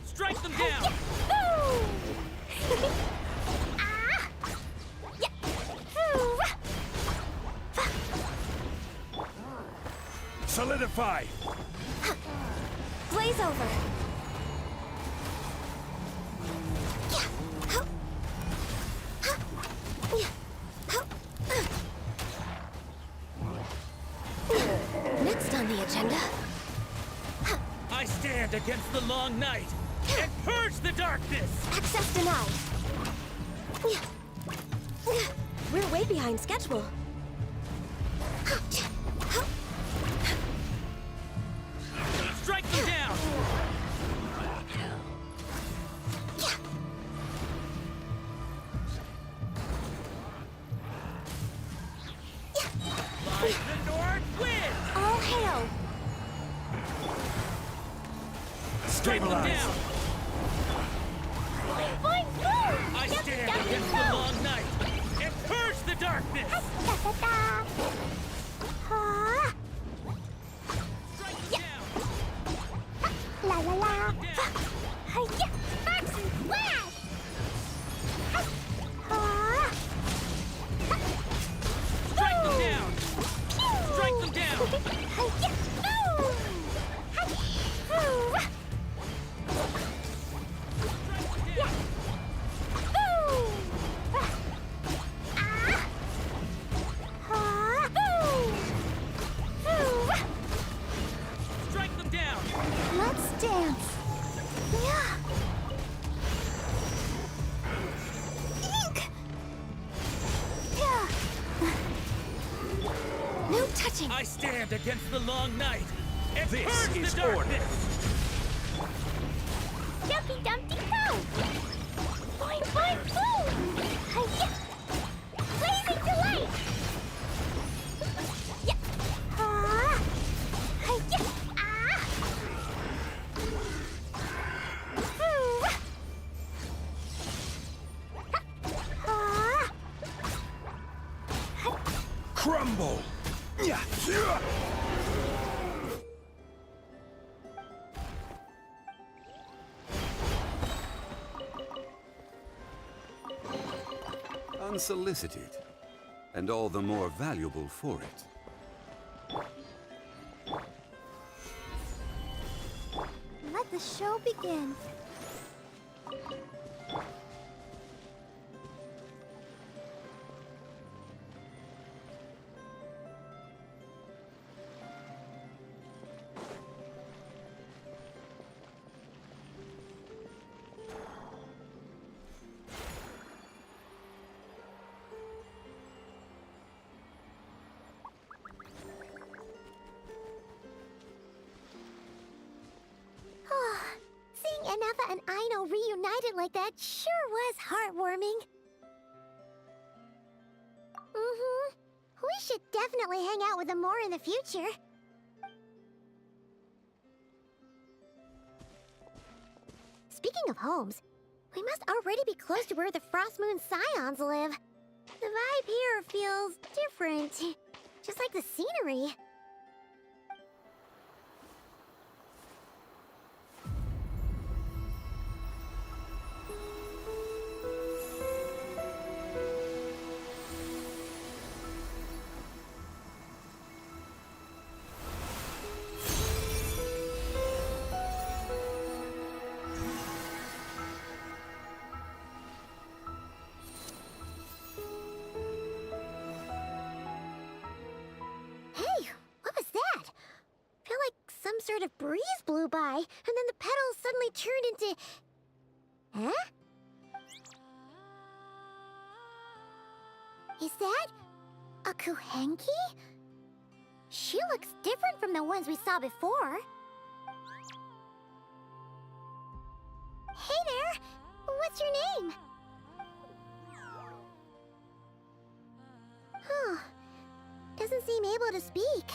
S11: Strike them down!
S7: Solidify!
S19: Blaze over! Next on the agenda.
S11: I stand against the long night and purge the darkness!
S19: Access denied. We're way behind schedule.
S11: neutralized. I stand against the long night and purge the darkness.
S2: La la la. Hiya! Boxing flash!
S11: Strike them down. Strike them down.
S2: Hiya! Boom! Boom! Yeah! Boom! Boom! Boom!
S11: Strike them down.
S2: Let's dance. Yeah. Ink. Yeah. No touching.
S11: I stand against the long night and
S16: This
S11: purge
S16: is
S11: the darkness.
S2: Dumpty Dumpty Go! Boing boing boom! Hiya! Blazing delight! Yeah! Hiya! Ah! Ooh!
S16: Crumble! Yeah. Yeah.
S7: Unsolicited, and all the more valuable for it.
S2: Let the show begin. Seeing Anafa and Aino reunited like that sure was heartwarming. Mm-hmm. We should definitely hang out with them more in the future. Speaking of homes, we must already be close to where the Frost Moon Scions live. The vibe here feels different. Just like the scenery. Hey, what was that? I feel like some sort of breeze blew by, and then the petals suddenly turned into... Huh? Is that a Kuhenki? She looks different from the ones we saw before. Hey there! What's your name? Huh. Doesn't seem able to speak.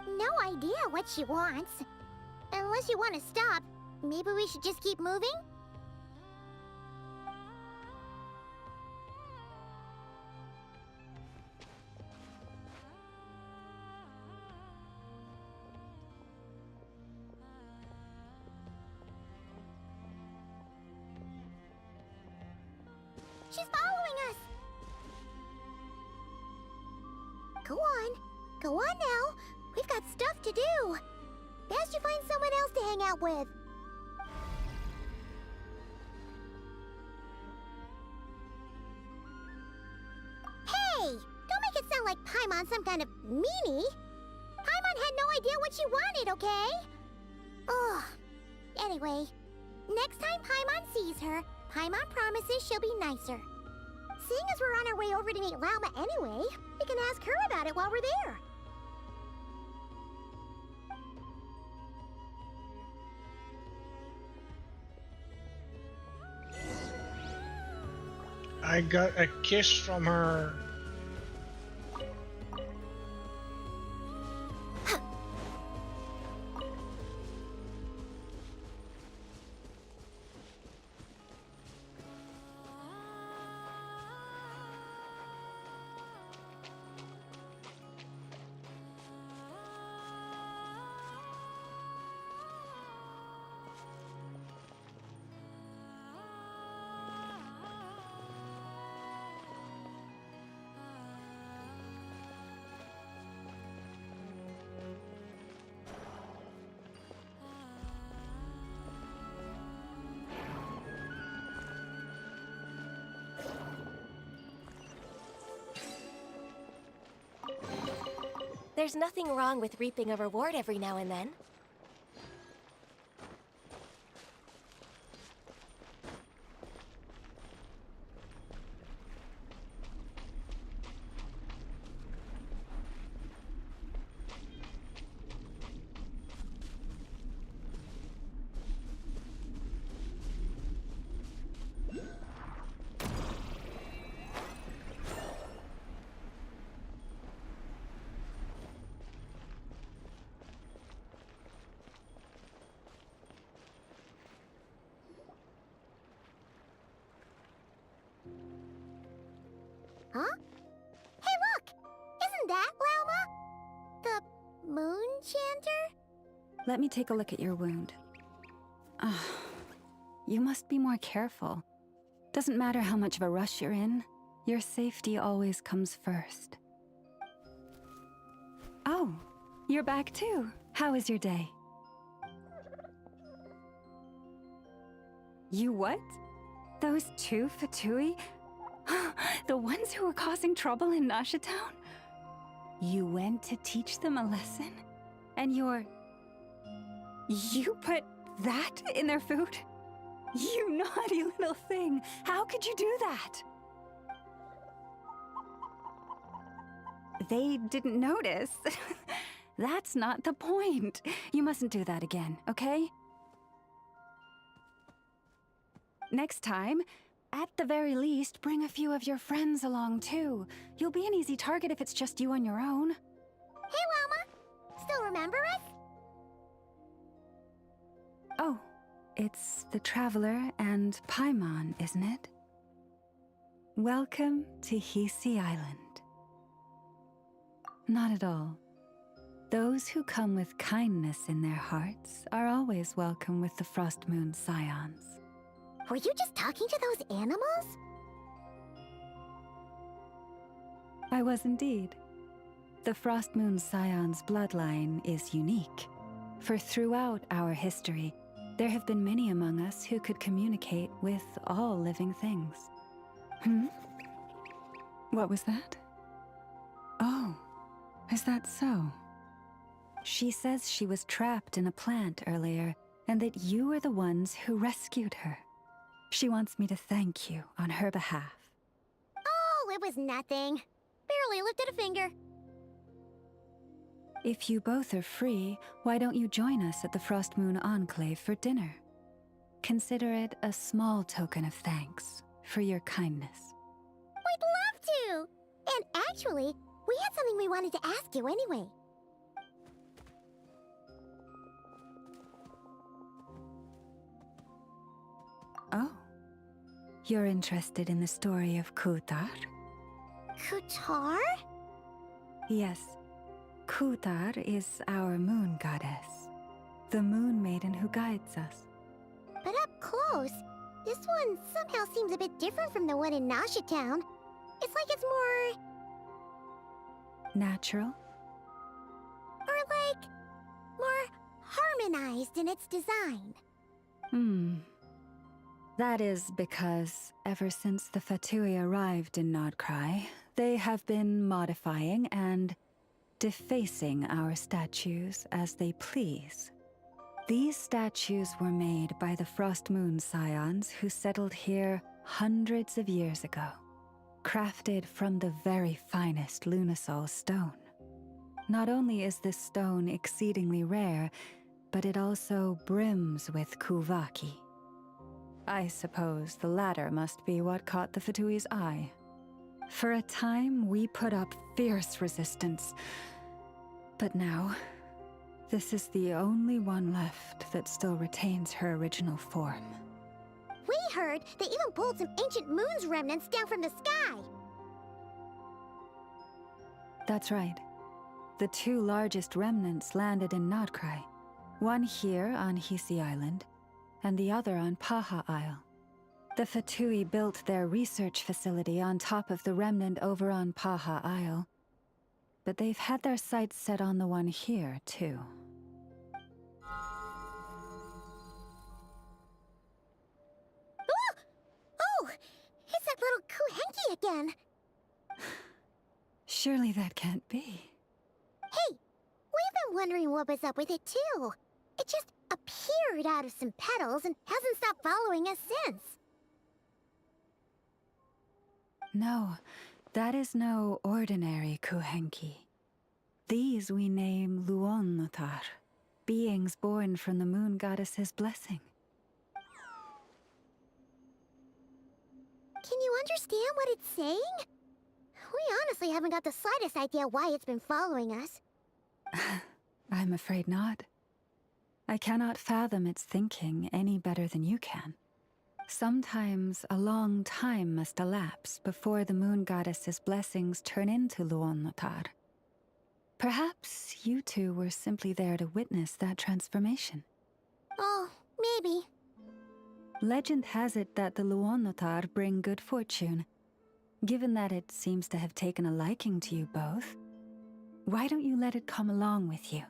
S2: No idea what she wants. Unless you want to stop, maybe we should just keep moving? She's following us! Go on. Go on now. We've got stuff to do. Best you find someone else to hang out with. Hey! Don't make it sound like Paimon's some kind of meanie. Paimon had no idea what she wanted, okay? Ugh. Anyway, next time Paimon sees her, Paimon promises she'll be nicer. Seeing as we're on our way over to meet Lauma anyway, we can ask her about it while we're there.
S1: I got a kiss from her.
S19: There's nothing wrong with reaping a reward every now and then.
S2: Huh? Hey, look! Isn't that Lauma? The moon chanter?
S14: Let me take a look at your wound. You must be more careful. Doesn't matter how much of a rush you're in, your safety always comes first. Oh, you're back too. How was your day? You what? Those two Fatui? The ones who were causing trouble in Nasha Town? You went to teach them a lesson? And you put that in their food? You naughty little thing! How could you do that? They didn't notice. That's not the point. You mustn't do that again, okay? Next time, at the very least, bring a few of your friends along too. You'll be an easy target if it's just you on your own.
S2: Hey, Lauma! Still remember us?
S14: Oh, it's the Traveler and Paimon, isn't it? Welcome to Hisi Island. Not at all. Those who come with kindness in their hearts are always welcome with the Frost Moon Scions.
S2: Were you just talking to those animals?
S14: I was indeed. The Frost Moon Scion's bloodline is unique, for throughout our history, there have been many among us who could communicate with all living things. What was that? Oh, is that so? She says she was trapped in a plant earlier, and that you are the ones who rescued her. She wants me to thank you on her behalf.
S2: Oh, it was nothing. Barely lifted a finger.
S14: If you both are free, why don't you join us at the Frost Moon Enclave for dinner? Consider it a small token of thanks for your kindness.
S2: We'd love to! And actually, we had something we wanted to ask you anyway.
S14: Oh. You're interested in the story of Kutar?
S2: Kutar?
S14: Yes. Kutar is our moon goddess. The moon maiden who guides us.
S2: But up close, this one somehow seems a bit different from the one in Nasha Town. It's like it's more...
S14: Natural?
S2: Or like... more harmonized in its design.
S14: That is because, ever since the Fatui arrived in Nodcry, they have been modifying and defacing our statues as they please. These statues were made by the Frost Moon Scions who settled here hundreds of years ago, crafted from the very finest Lunasol stone. Not only is this stone exceedingly rare, but it also brims with Kuvaki. I suppose the latter must be what caught the Fatui's eye. For a time, we put up fierce resistance. But now, this is the only one left that still retains her original form.
S2: We heard they even pulled some ancient moon's remnants down from the sky.
S14: That's right. The two largest remnants landed in Nodcry. One here on Hisi Island, and the other on Paha Isle. The Fatui built their research facility on top of the remnant over on Paha Isle, but they've had their sights set on the one here, too.
S2: Oh! It's that little Kuhenki again!
S14: Surely that can't be.
S2: Hey, wondering what was up with it too. It just appeared out of some petals and hasn't stopped following us since.
S14: No, that is no ordinary Kuhenki. These we name Luonnotar, beings born from the moon goddess's blessing.
S2: Can you understand what it's saying? We honestly haven't got the slightest idea why it's been following us.
S14: I'm afraid not. I cannot fathom its thinking any better than you can. Sometimes a long time must elapse before the moon goddess's blessings turn into Luonnotar. Perhaps you two were simply there to witness that transformation.
S2: Oh, maybe.
S14: Legend has it that the Luonnotar bring good fortune. Given that it seems to have taken a liking to you both, why don't you let it come along with you?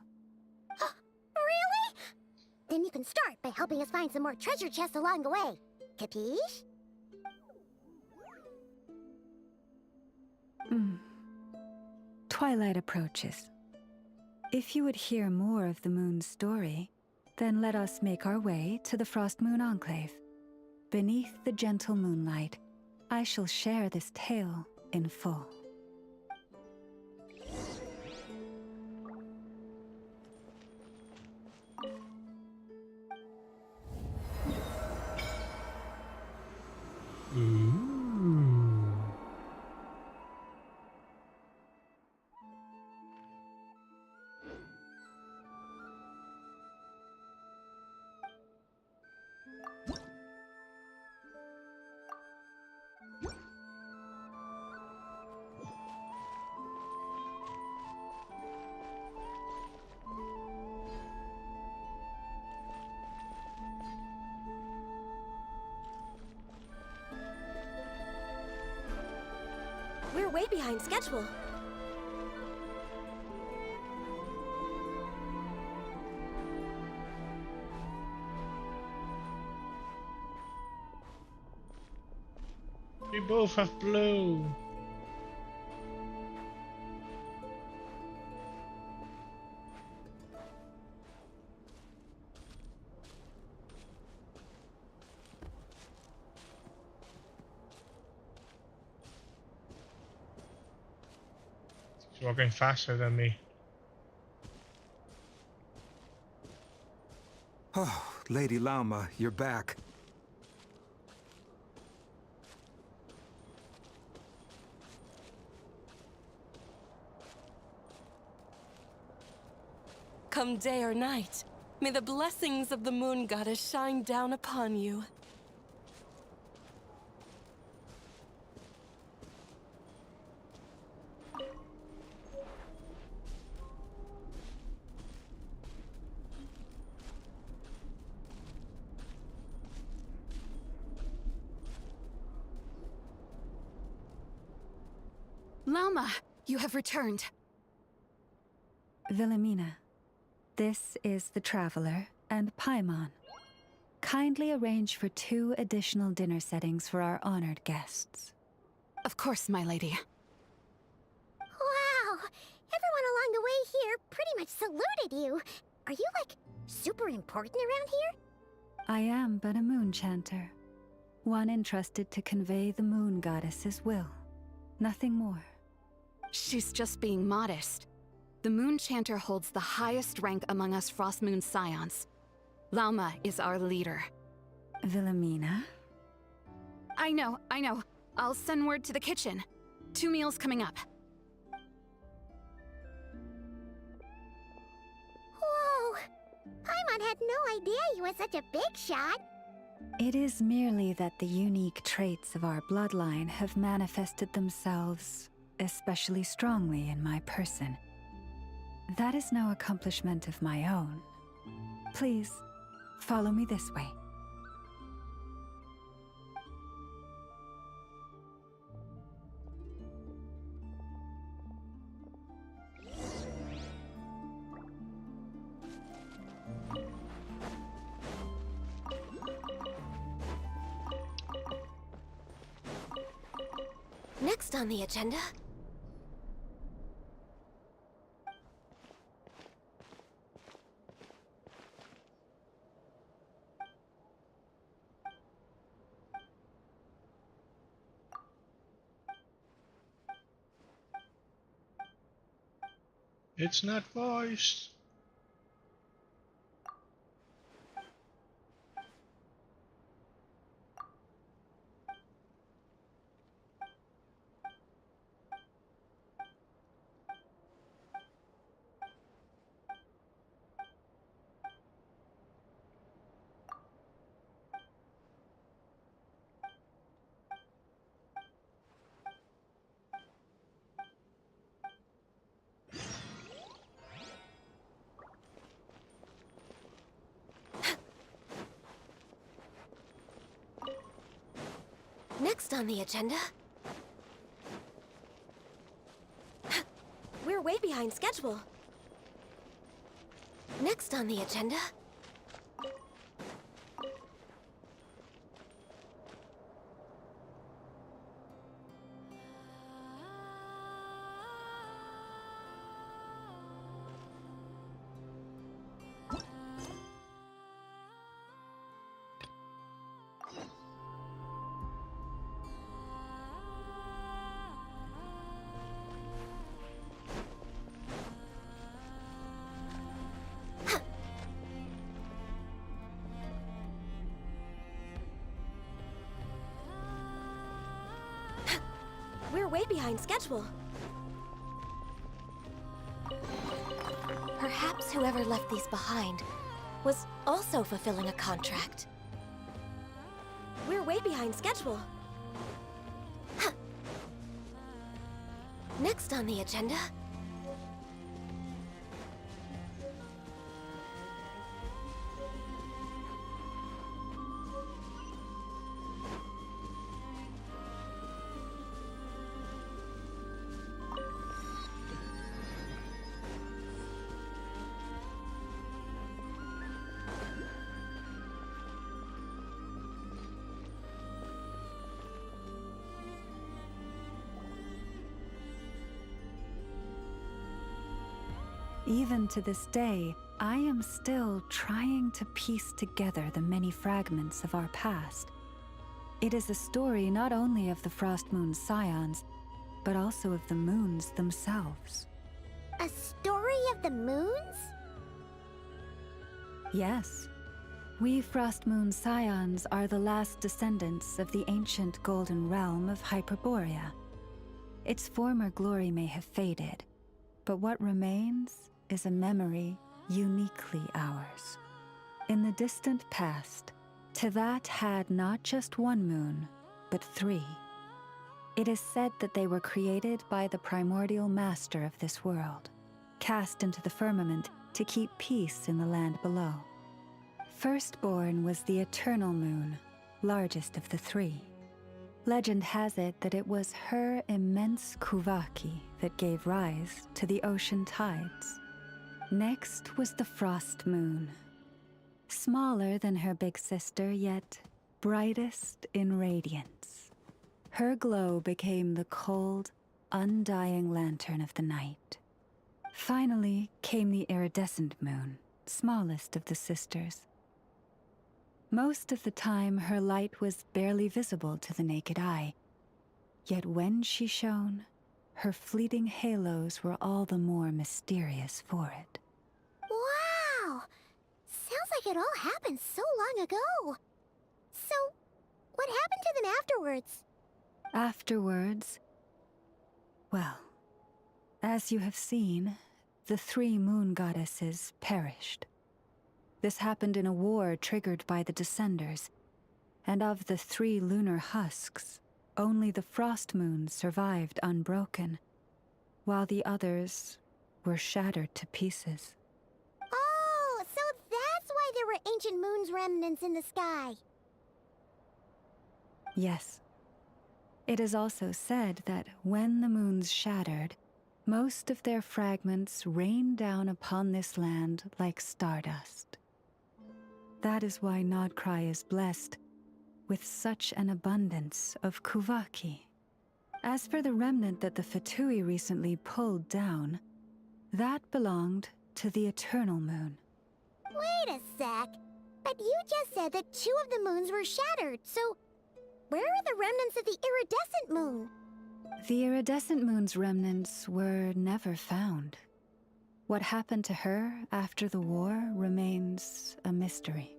S2: Really? Then you can start by helping us find some more treasure chests along the way. Capiche?
S14: Twilight approaches. If you would hear more of the moon's story, then let us make our way to the Frost Moon Enclave. Beneath the gentle moonlight, I shall share this tale in full.
S19: We're way behind schedule.
S1: We both have blue. He's walking faster than me.
S7: Oh, Lady Lauma, you're back.
S21: Come day or night, may the blessings of the moon goddess shine down upon you.
S17: Lauma, you have returned.
S14: Wilhelmina, this is the Traveler and Paimon. Kindly arrange for 2 additional dinner settings for our honored guests.
S17: Of course, my lady.
S2: Wow! Everyone along the way here pretty much saluted you. Are you, like, super important around here?
S14: I am but a moon chanter, one entrusted to convey the moon goddess's will. Nothing more.
S17: She's just being modest. The Moon Chanter holds the highest rank among us Frost Moon Scions. Lauma is our leader.
S14: Wilhelmina?
S17: I know. I'll send word to the kitchen. 2 meals coming up.
S2: Whoa! Paimon had no idea you were such a big shot.
S14: It is merely that the unique traits of our bloodline have manifested themselves especially strongly in my person. That is no accomplishment of my own. Please, follow me this way.
S19: Next on the agenda...
S1: It's not voiced.
S19: Next on the agenda... We're way behind schedule. Next on the agenda... We're way behind schedule. Perhaps whoever left these behind was also fulfilling a contract. We're way behind schedule. Next on the agenda...
S14: Even to this day, I am still trying to piece together the many fragments of our past. It is a story not only of the Frost Moon Scions, but also of the moons themselves.
S2: A story of the moons?
S14: Yes. We Frost Moon Scions are the last descendants of the ancient golden realm of Hyperborea. Its former glory may have faded, but what remains is a memory uniquely ours. In the distant past, Tivat had not just one moon, but 3. It is said that they were created by the primordial master of this world, cast into the firmament to keep peace in the land below. Firstborn was the eternal moon, largest of the 3. Legend has it that it was her immense Kuvaki that gave rise to the ocean tides. Next was the Frost Moon. Smaller than her big sister, yet brightest in radiance. Her glow became the cold, undying lantern of the night. Finally came the iridescent moon, smallest of the sisters. Most of the time, her light was barely visible to the naked eye. Yet when she shone, her fleeting halos were all the more mysterious for it.
S2: Wow! Sounds like it all happened so long ago. So, what happened to them afterwards?
S14: Afterwards, well, as you have seen, the 3 moon goddesses perished. This happened in a war triggered by the Descenders, and of the 3 lunar husks, only the Frost Moon survived unbroken, while the others were shattered to pieces.
S2: Oh, so that's why there were ancient moon's remnants in the sky.
S14: Yes. It is also said that when the moons shattered, most of their fragments rained down upon this land like stardust. That is why Nodcry is blessed with such an abundance of Kuvaki. As for the remnant that the Fatui recently pulled down, that belonged to the Eternal Moon.
S2: Wait a sec. But you just said that 2 of the moons were shattered, so where are the remnants of the iridescent moon?
S14: The iridescent moon's remnants were never found. What happened to her after the war remains a mystery.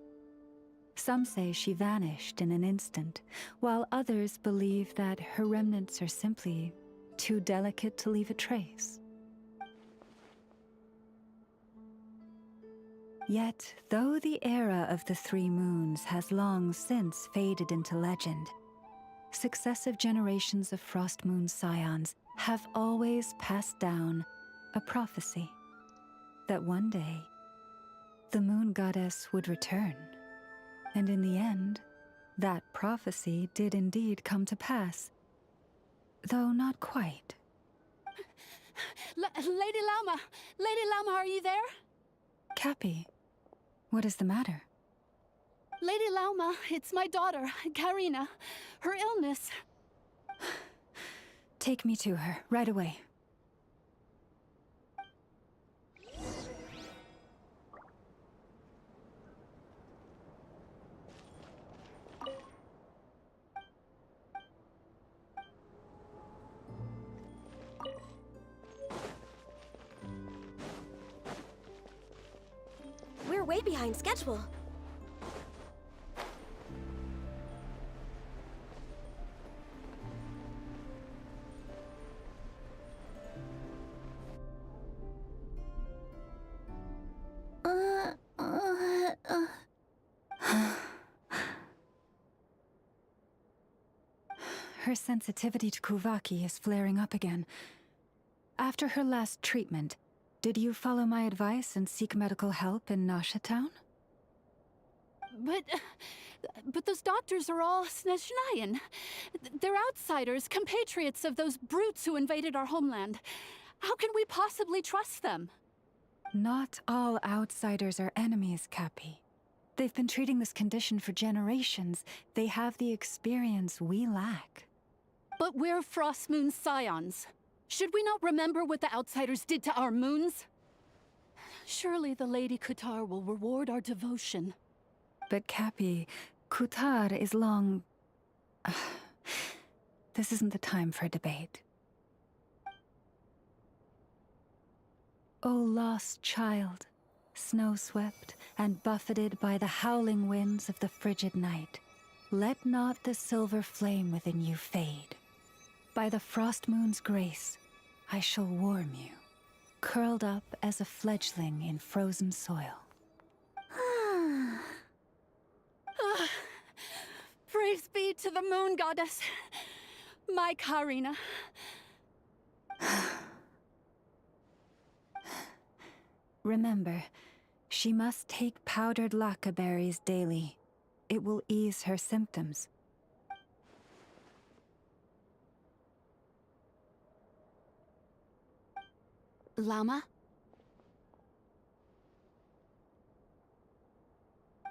S14: Some say she vanished in an instant, while others believe that her remnants are simply too delicate to leave a trace. Yet, though the era of the Three Moons has long since faded into legend, successive generations of Frost Moon scions have always passed down a prophecy that one day the Moon Goddess would return. And in the end, that prophecy did indeed come to pass, though not quite.
S6: Lady Lauma! Lady Lauma, are you there?
S14: Cappy, what is the matter?
S6: Lady Lauma, it's my daughter, Karina. Her illness.
S14: Take me to her, right away.
S19: We're way behind schedule.
S14: Her sensitivity to Kuvaki is flaring up again. After her last treatment, did you follow my advice and seek medical help in Nasha Town?
S6: But those doctors are all Snezhnayan. They're outsiders, compatriots of those brutes who invaded our homeland. How can we possibly trust them?
S14: Not all outsiders are enemies, Cappy. They've been treating this condition for generations. They have the experience we lack.
S6: But we're Frost Moon scions. Should we not remember what the outsiders did to our moons? Surely the Lady Kutar will reward our devotion.
S14: But Cappy, Kutar is long... This isn't the time for a debate. O lost child, snow-swept and buffeted by the howling winds of the frigid night, let not the silver flame within you fade. By the frost moon's grace, I shall warm you, curled up as a fledgling in frozen soil.
S6: Praise be to the Moon Goddess, my Karina.
S14: Remember, she must take powdered laka berries daily. It will ease her symptoms.
S17: Llama?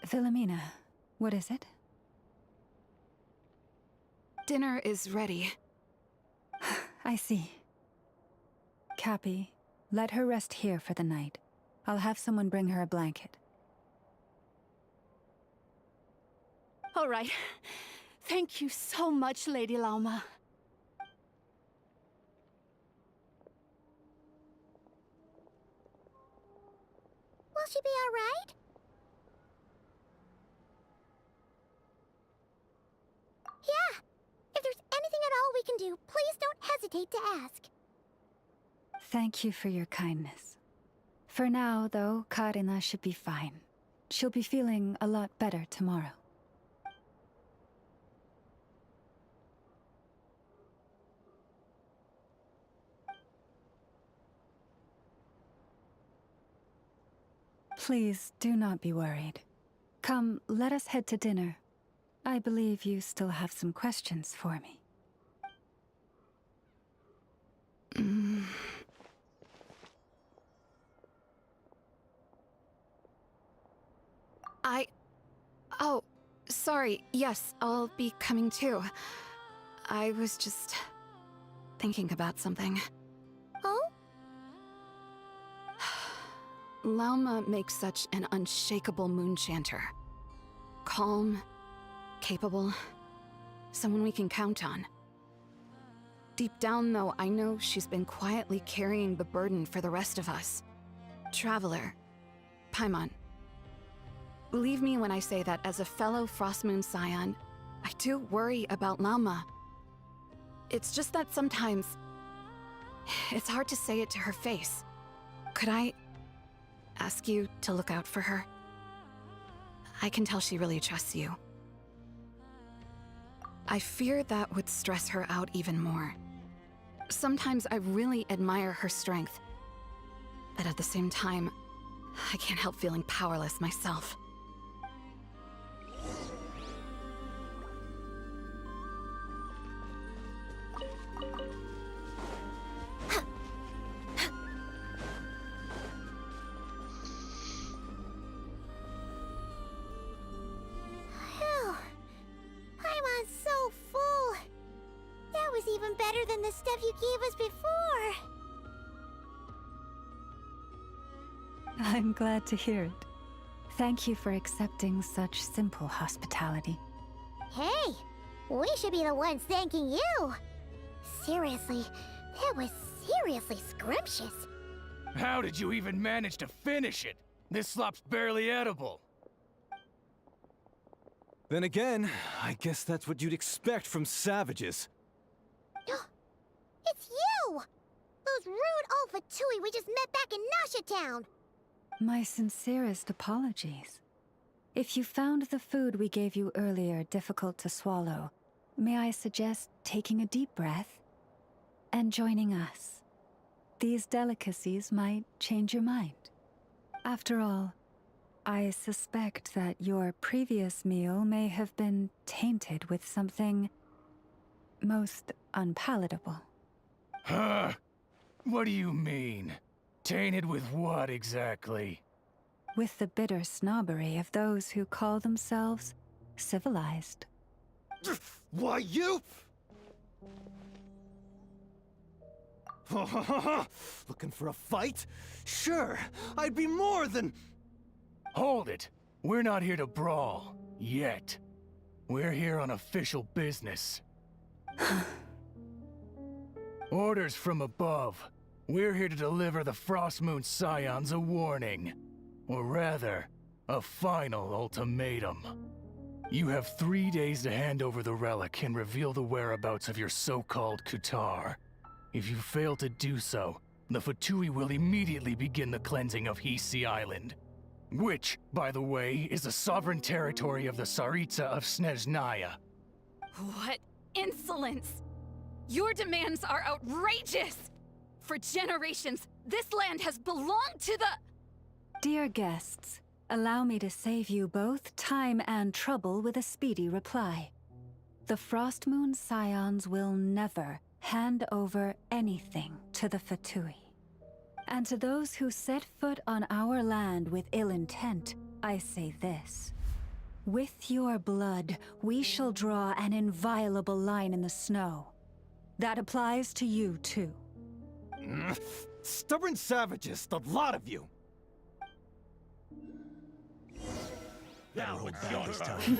S14: Philomena, what is it?
S17: Dinner is ready.
S14: I see. Cappy, let her rest here for the night. I'll have someone bring her a blanket.
S6: All right. Thank you so much, Lady Lauma.
S2: Will she be all right? Yeah. If there's anything at all we can do, please don't hesitate to ask.
S14: Thank you for your kindness. For now, though, Karina should be fine. She'll be feeling a lot better tomorrow. Please do not be worried. Come, let us head to dinner. I believe you still have some questions for me.
S17: Oh, sorry. Yes, I'll be coming too. I was just thinking about something.
S2: Oh?
S17: Lauma makes such an unshakable moon chanter. Calm, capable, someone we can count on. Deep down, though, I know she's been quietly carrying the burden for the rest of us. Traveler. Paimon. Believe me when I say that as a fellow Frostmoon Scion, I do worry about Mama. It's just that sometimes it's hard to say it to her face. Could I ask you to look out for her? I can tell she really trusts you. I fear that would stress her out even more. Sometimes I really admire her strength, but at the same time, I can't help feeling powerless myself.
S2: Phew. Paimon's so full. That was even better than the stuff you gave us before.
S14: I'm glad to hear it. Thank you for accepting such simple hospitality.
S2: Hey, we should be the ones thanking you. Seriously, that was seriously scrumptious.
S15: How did you even manage to finish it? This slop's barely edible.
S16: Then again, I guess that's what you'd expect from savages.
S2: It's you! Those rude old Fatui we just met back in Nasha Town.
S14: My sincerest apologies. If you found the food we gave you earlier difficult to swallow, may I suggest taking a deep breath and joining us? These delicacies might change your mind. After all, I suspect that your previous meal may have been tainted with something most unpalatable.
S15: Huh? What do you mean? Tainted with what exactly?
S14: With the bitter snobbery of those who call themselves civilized.
S16: Why, you? Looking for a fight? Sure, I'd be more than...
S15: Hold it! We're not here to brawl. Yet. We're here on official business. Orders from above. We're here to deliver the Frostmoon Scions a warning. Or rather, a final ultimatum. You have 3 days to hand over the relic and reveal the whereabouts of your so-called Kutar. If you fail to do so, the Fatui will immediately begin the cleansing of Hisi Island. Which, by the way, is the sovereign territory of the Tsaritsa of Snezhnaya.
S17: What insolence! Your demands are outrageous! For generations, this land has belonged to the...
S14: Dear guests, allow me to save you both time and trouble with a speedy reply. The Frostmoon Scions will never hand over anything to the Fatui. And to those who set foot on our land with ill intent, I say this. With your blood, we shall draw an inviolable line in the snow. That applies to you, too.
S16: Stubborn savages, the lot of you!
S7: Better hold back this time.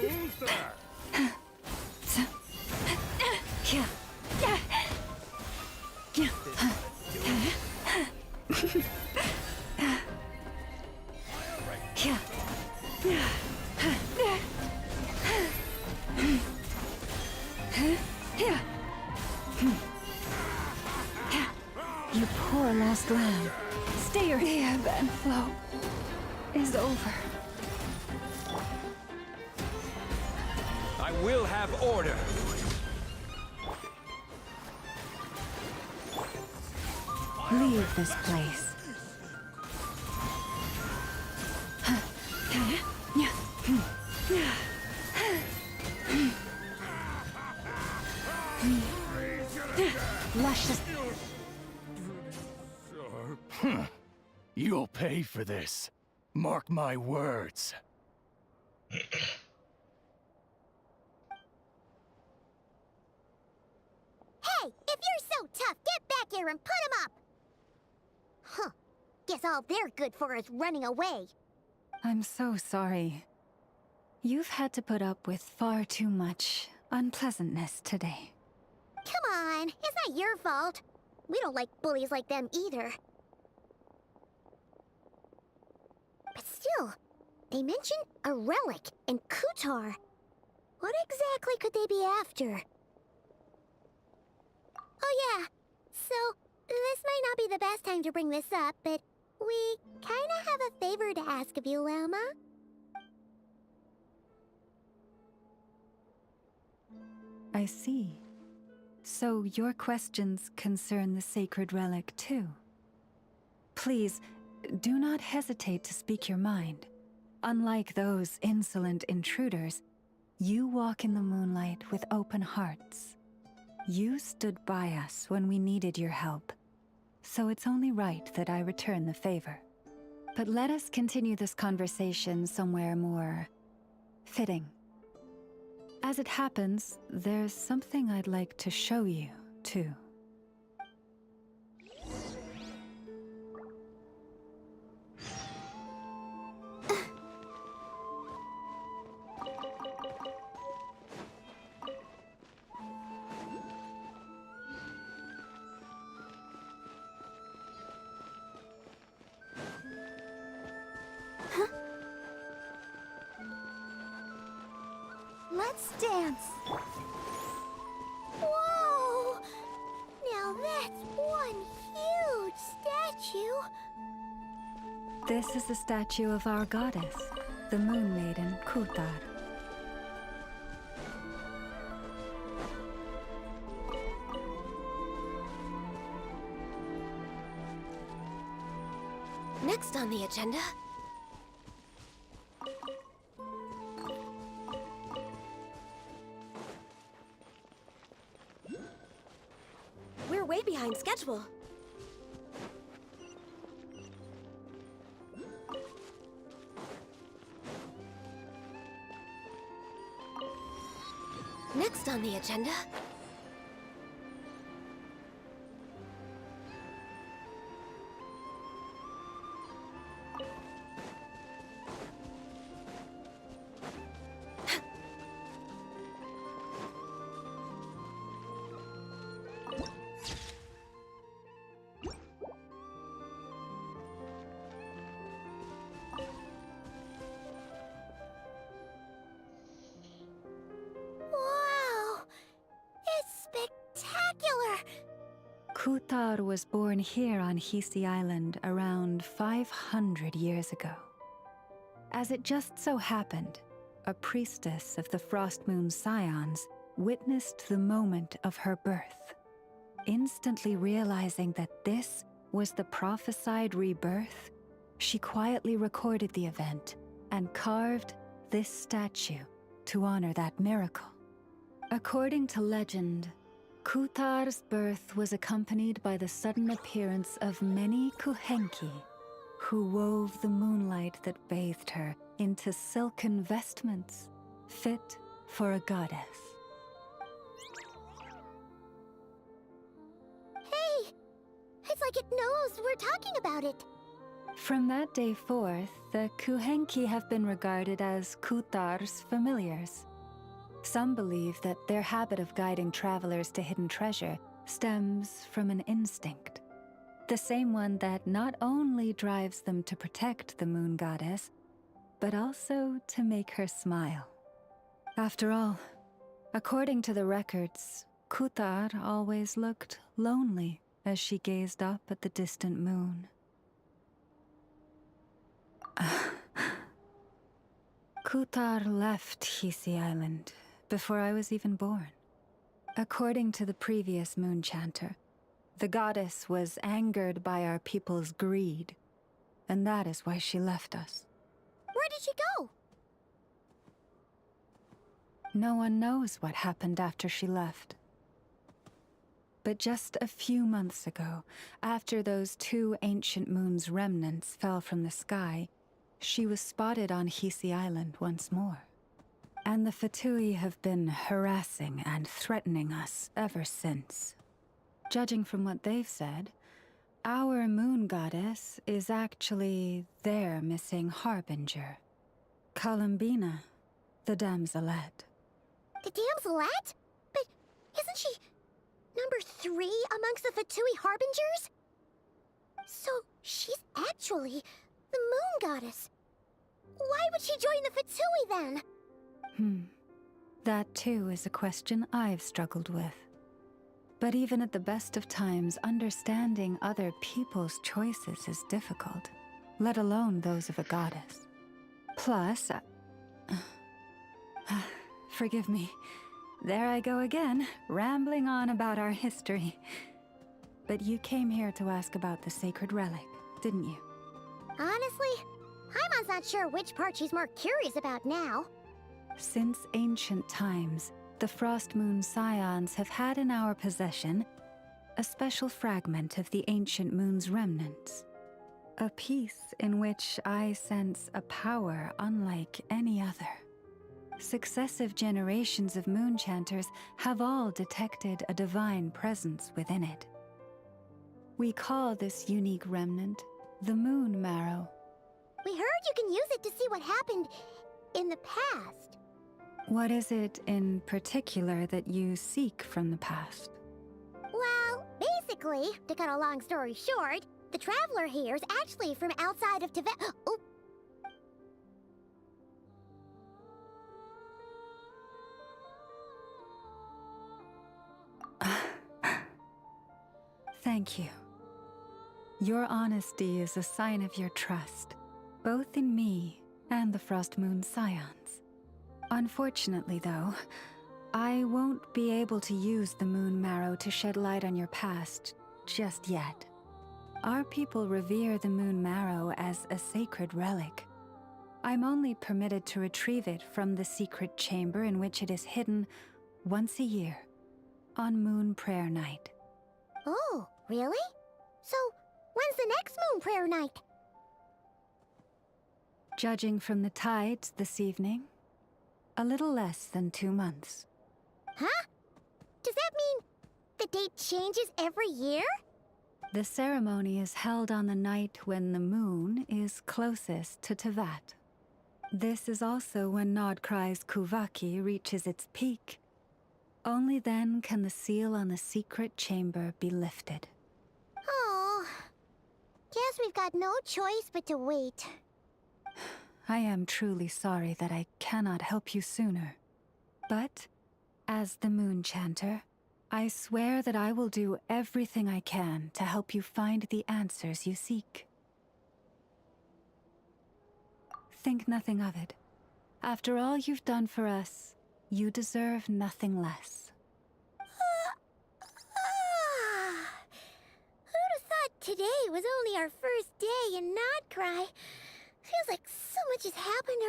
S14: Yeah. You poor lost lamb. Stay your ebb and flow is over.
S16: I will have order.
S14: Leave this place. Luscious.
S15: You'll pay for this. Mark my words.
S2: Hey, if you're so tough, get back here and put him up! Huh. Guess all they're good for is running away.
S14: I'm so sorry. You've had to put up with far too much unpleasantness today.
S2: Come on, it's not your fault. We don't like bullies like them either. They mentioned a relic in Kutar. What exactly could they be after? Oh yeah, so this might not be the best time to bring this up, but we kinda have a favor to ask of you, Lama.
S14: I see. So your questions concern the sacred relic too. Please, do not hesitate to speak your mind. Unlike those insolent intruders, you walk in the moonlight with open hearts. You stood by us when we needed your help, so it's only right that I return the favor. But let us continue this conversation somewhere more fitting. As it happens, there's something I'd like to show you, too.
S2: Let's dance. Whoa! Now that's one huge statue.
S14: This is the statue of our goddess, the Moon Maiden Kutar.
S19: Next on the agenda... We're way behind schedule. Next on the agenda...
S2: Wow! It's spectacular!
S14: Kutar was born here on Hisi Island around 500 years ago. As it just so happened, a priestess of the Frost Moon Scions witnessed the moment of her birth. Instantly realizing that this was the prophesied rebirth, she quietly recorded the event and carved this statue to honor that miracle. According to legend, Kutar's birth was accompanied by the sudden appearance of many Kuhenki, who wove the moonlight that bathed her into silken vestments fit for a goddess.
S2: Hey! It's like it knows we're talking about it.
S14: From that day forth, the Kuhenki have been regarded as Kutar's familiars. Some believe that their habit of guiding travelers to hidden treasure stems from an instinct. The same one that not only drives them to protect the moon goddess, but also to make her smile. After all, according to the records, Kutar always looked lonely as she gazed up at the distant moon. Kutar left Hisi Island before I was even born. According to the previous moon chanter, the goddess was angered by our people's greed, and that is why she left us.
S2: Where did she go?
S14: No one knows what happened after she left. But just a few months ago, after those two ancient moons' remnants fell from the sky, she was spotted on Hisi Island once more. And the Fatui have been harassing and threatening us ever since. Judging from what they've said, our moon goddess is actually their missing harbinger, Columbina, the damselette.
S2: The damselette? But isn't she number 3 amongst the Fatui harbingers? So she's actually the moon goddess.
S10: Why would she join the Fitsui then?
S14: That too is a question I've struggled with. But even at the best of times, understanding other people's choices is difficult, let alone those of a goddess. Plus, forgive me. There I go again, rambling on about our history. But you came here to ask about the sacred relic, didn't you?
S10: Honestly, Paimon's not sure which part she's more curious about now.
S14: Since ancient times, the Frost Moon Scions have had in our possession a special fragment of the ancient moon's remnants. A piece in which I sense a power unlike any other. Successive generations of moon chanters have all detected a divine presence within it. We call this unique remnant the Moon Marrow.
S10: We heard you can use it to see what happened in the past.
S14: What is it in particular that you seek from the past?
S10: Well, basically, to cut a long story short, the traveler here is actually from outside of Tibet. Oh.
S14: Thank you. Your honesty is a sign of your trust, both in me and the Frost Moon Scions. Unfortunately, though, I won't be able to use the Moon Marrow to shed light on your past just yet. Our people revere the Moon Marrow as a sacred relic. I'm only permitted to retrieve it from the secret chamber in which it is hidden once a year, on Moon Prayer Night.
S10: Oh, really? So, when's the next Moon Prayer Night?
S14: Judging from the tides this evening, a little less than 2 months.
S10: Huh? Does that mean the date changes every year?
S14: The ceremony is held on the night when the moon is closest to Tevat. This is also when Nodkrai's Kuvaki reaches its peak. Only then can the seal on the secret chamber be lifted.
S10: Oh, guess we've got no choice but to wait.
S14: I am truly sorry that I cannot help you sooner. But, as the Moon Chanter, I swear that I will do everything I can to help you find the answers you seek. Think nothing of it. After all you've done for us, you deserve nothing less.
S10: Who'd have thought today was only our first day in Nodcry? Feels like so much has happened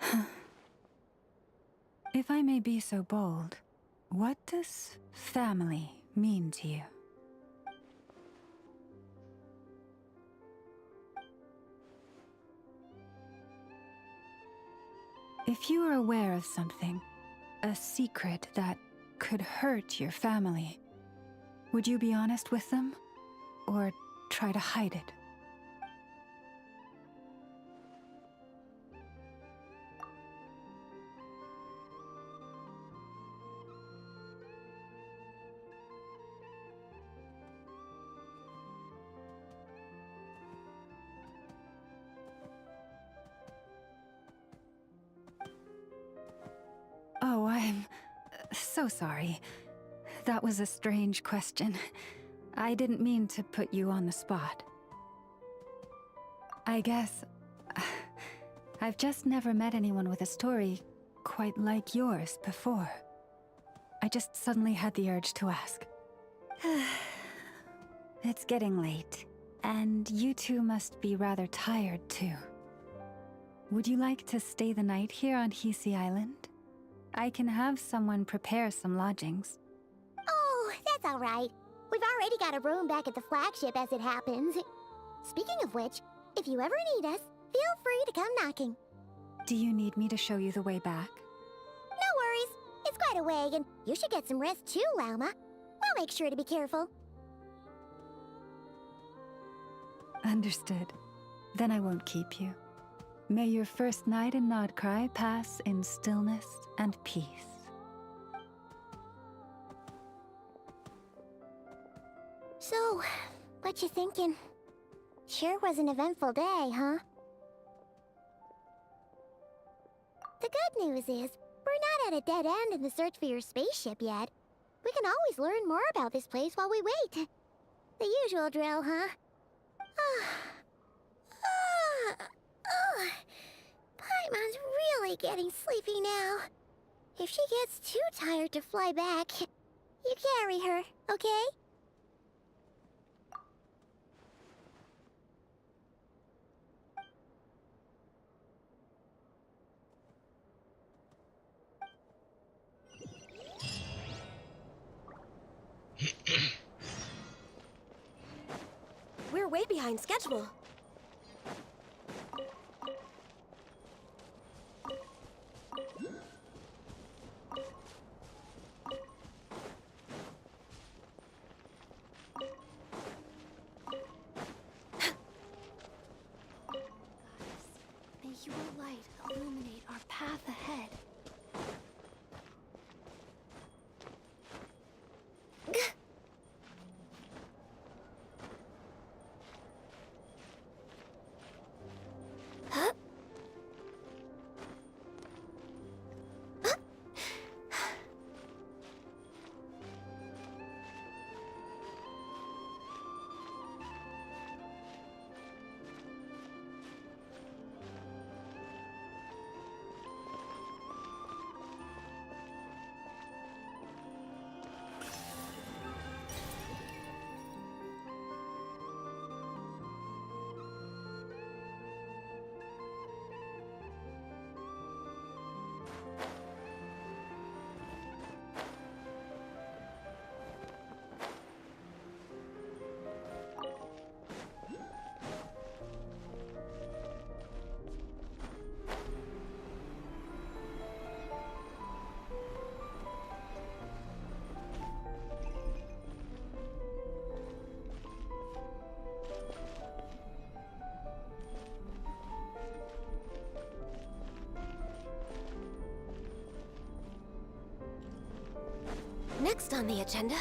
S10: already.
S14: If I may be so bold, what does family mean to you? If you are aware of something, a secret that could hurt your family, would you be honest with them, or try to hide it? Oh, I'm so sorry. That was a strange question. I didn't mean to put you on the spot. I guess I've just never met anyone with a story quite like yours before. I just suddenly had the urge to ask. It's getting late, and you two must be rather tired too. Would you like to stay the night here on Hisi Island? I can have someone prepare some lodgings.
S10: Oh, that's all right. We've already got a room back at the flagship as it happens. Speaking of which, if you ever need us, feel free to come knocking.
S14: Do you need me to show you the way back?
S10: No worries. It's quite a way, and you should get some rest too, Lauma. We'll make sure to be careful.
S14: Understood. Then I won't keep you. May your first night in Nodcry pass in stillness and peace.
S10: So, what you thinking? Sure was an eventful day, huh?
S2: good news is, we're not at a dead end in the search for your spaceship yet. We can always learn more about this place while we wait. The usual drill, huh? Paimon's really getting sleepy now. If she gets too tired to fly back, you carry her, okay?
S19: We're way behind schedule.
S10: May your light illuminate our path ahead.
S19: Next on the agenda...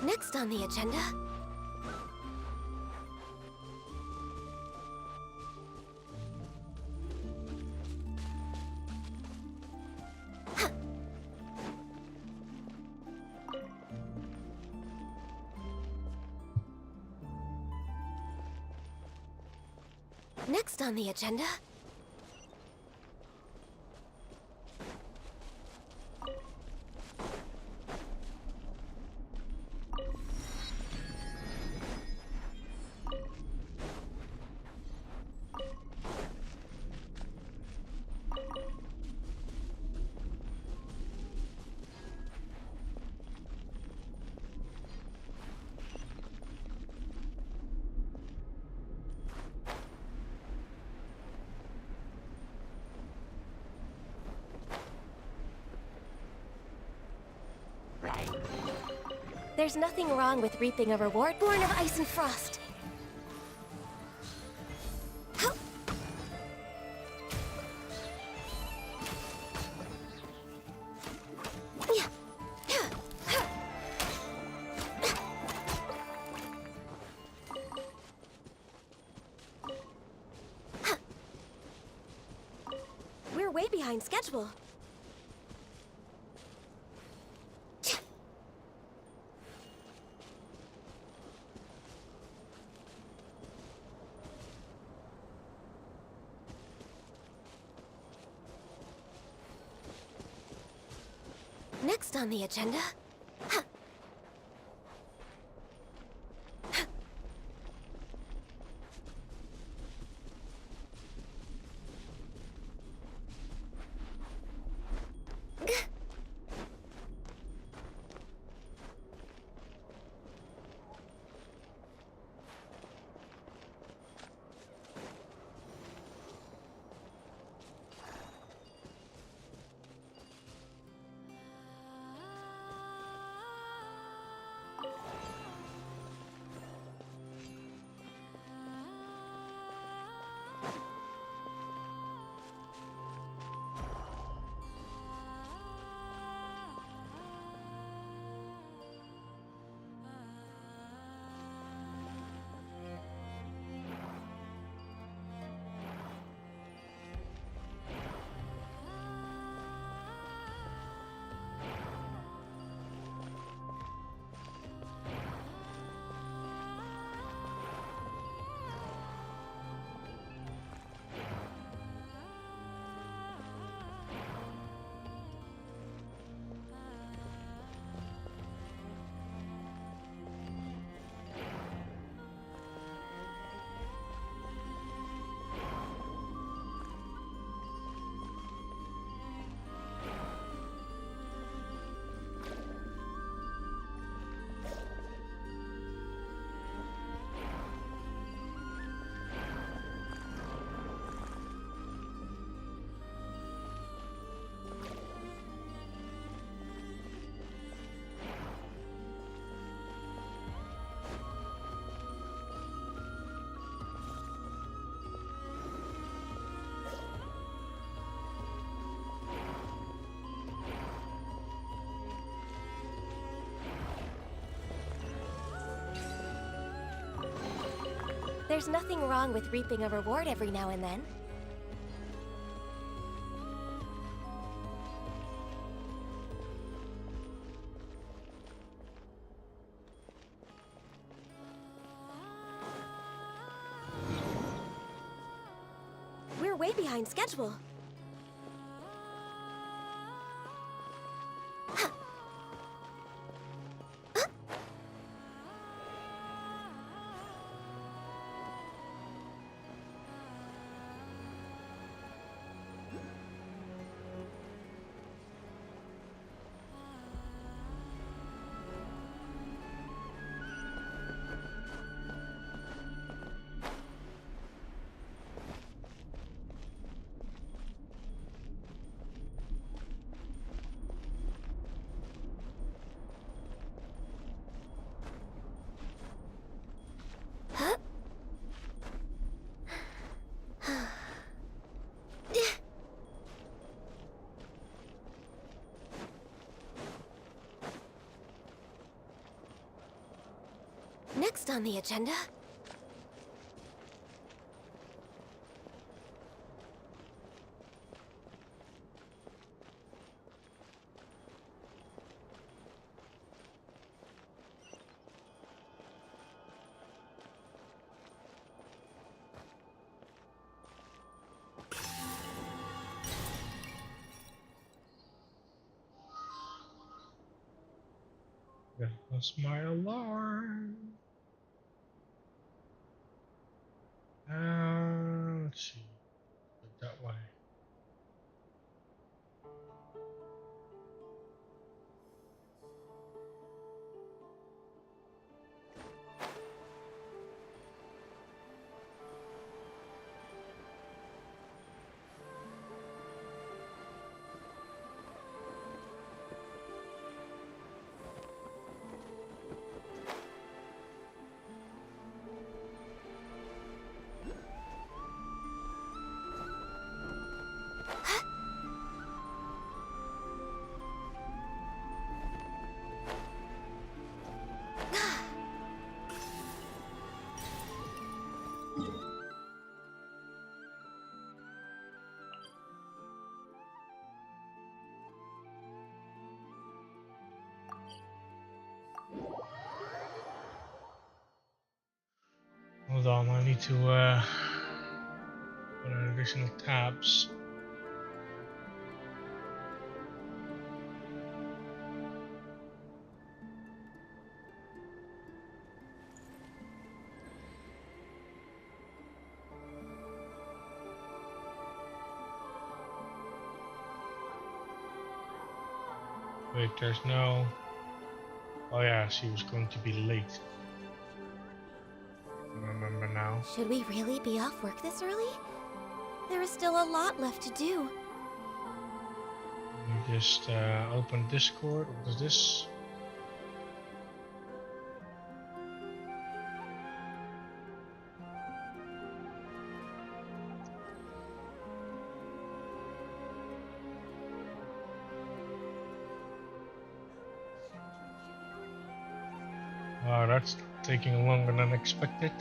S19: Next on the agenda... Next on the agenda... There's nothing wrong with reaping a reward born of ice and frost. We're way behind schedule. Next on the agenda... There's nothing wrong with reaping a reward every now and then. We're way behind schedule. Next on the agenda...
S1: That was my alarm. Let's see. Put that way. Hold on, I need to put on additional tabs. Wait, there's no... Oh yeah, she was going to be late. I remember now.
S19: Should we really be off work this early? There is still a lot left to do.
S1: Let me just open Discord. What is this? Wow, that's taking longer than expected.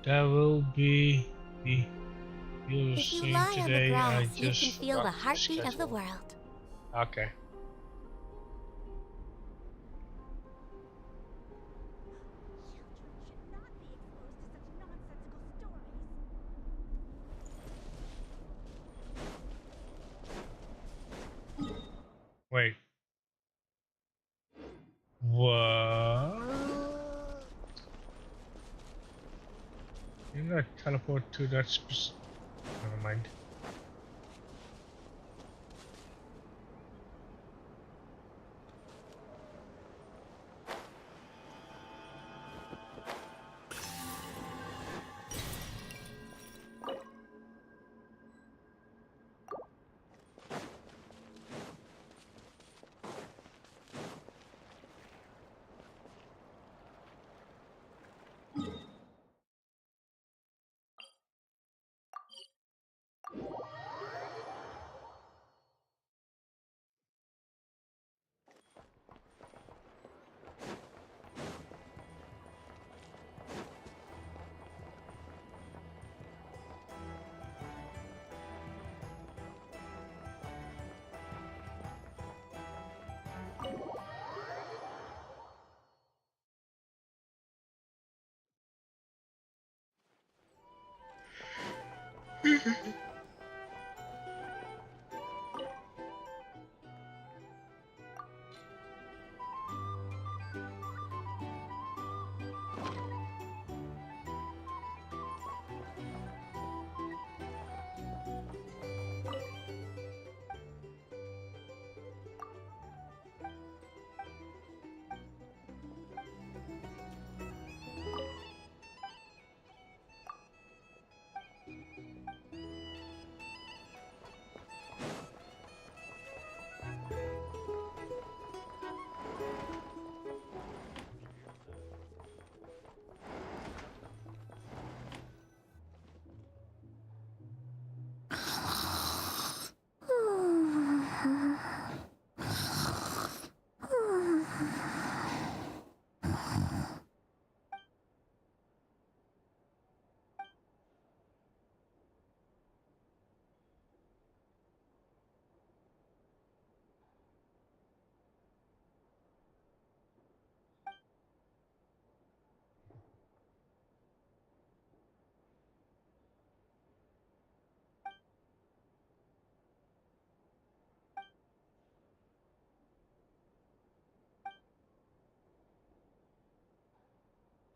S1: That will be the
S19: If you
S1: same
S19: lie on the
S1: today.
S19: grass,
S1: I
S19: you
S1: just
S19: can feel the
S1: forgot
S19: heartbeat of the
S1: schedule.
S19: world.
S1: Okay. Wait. What? Didn't I teleport to that Never mind.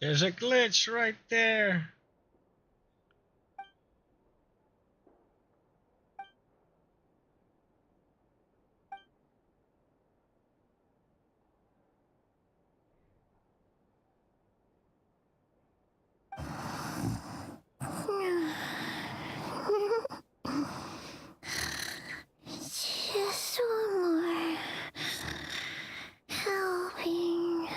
S1: There's a glitch right there.
S2: Just one more helping.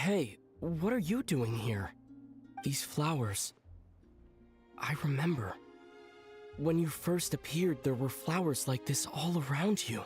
S8: Hey, what are you doing here? These flowers. I remember. When you first appeared, there were flowers like this all around you.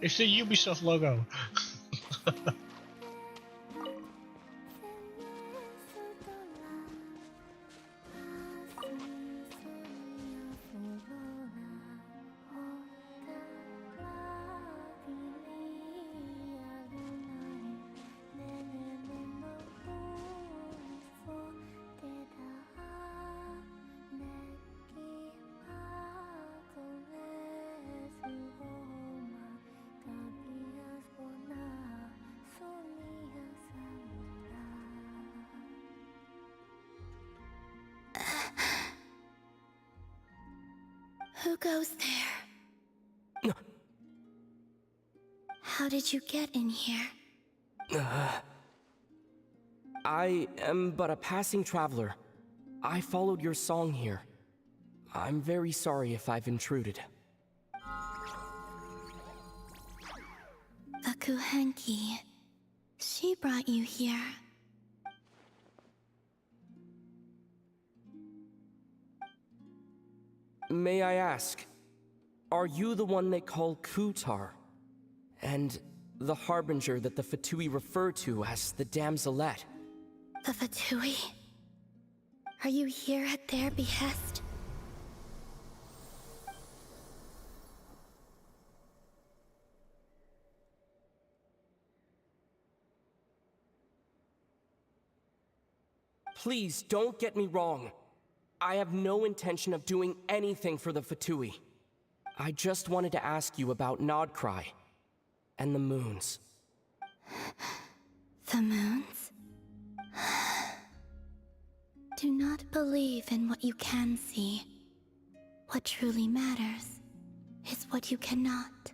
S1: It's the Ubisoft logo.
S10: Who goes there? How did you get in here?
S8: I am but a passing traveler. I followed your song here. I'm very sorry if I've intruded.
S10: The Kuhenki. She brought you here.
S8: May I ask, are you the one they call Kutar? And the harbinger that the Fatui refer to as the Damselette?
S10: The Fatui? Are you here at their behest?
S8: Please don't get me wrong. I have no intention of doing anything for the Fatui. I just wanted to ask you about Nodcry and the moons.
S10: The moons? Do not believe in what you can see. What truly matters is what you cannot.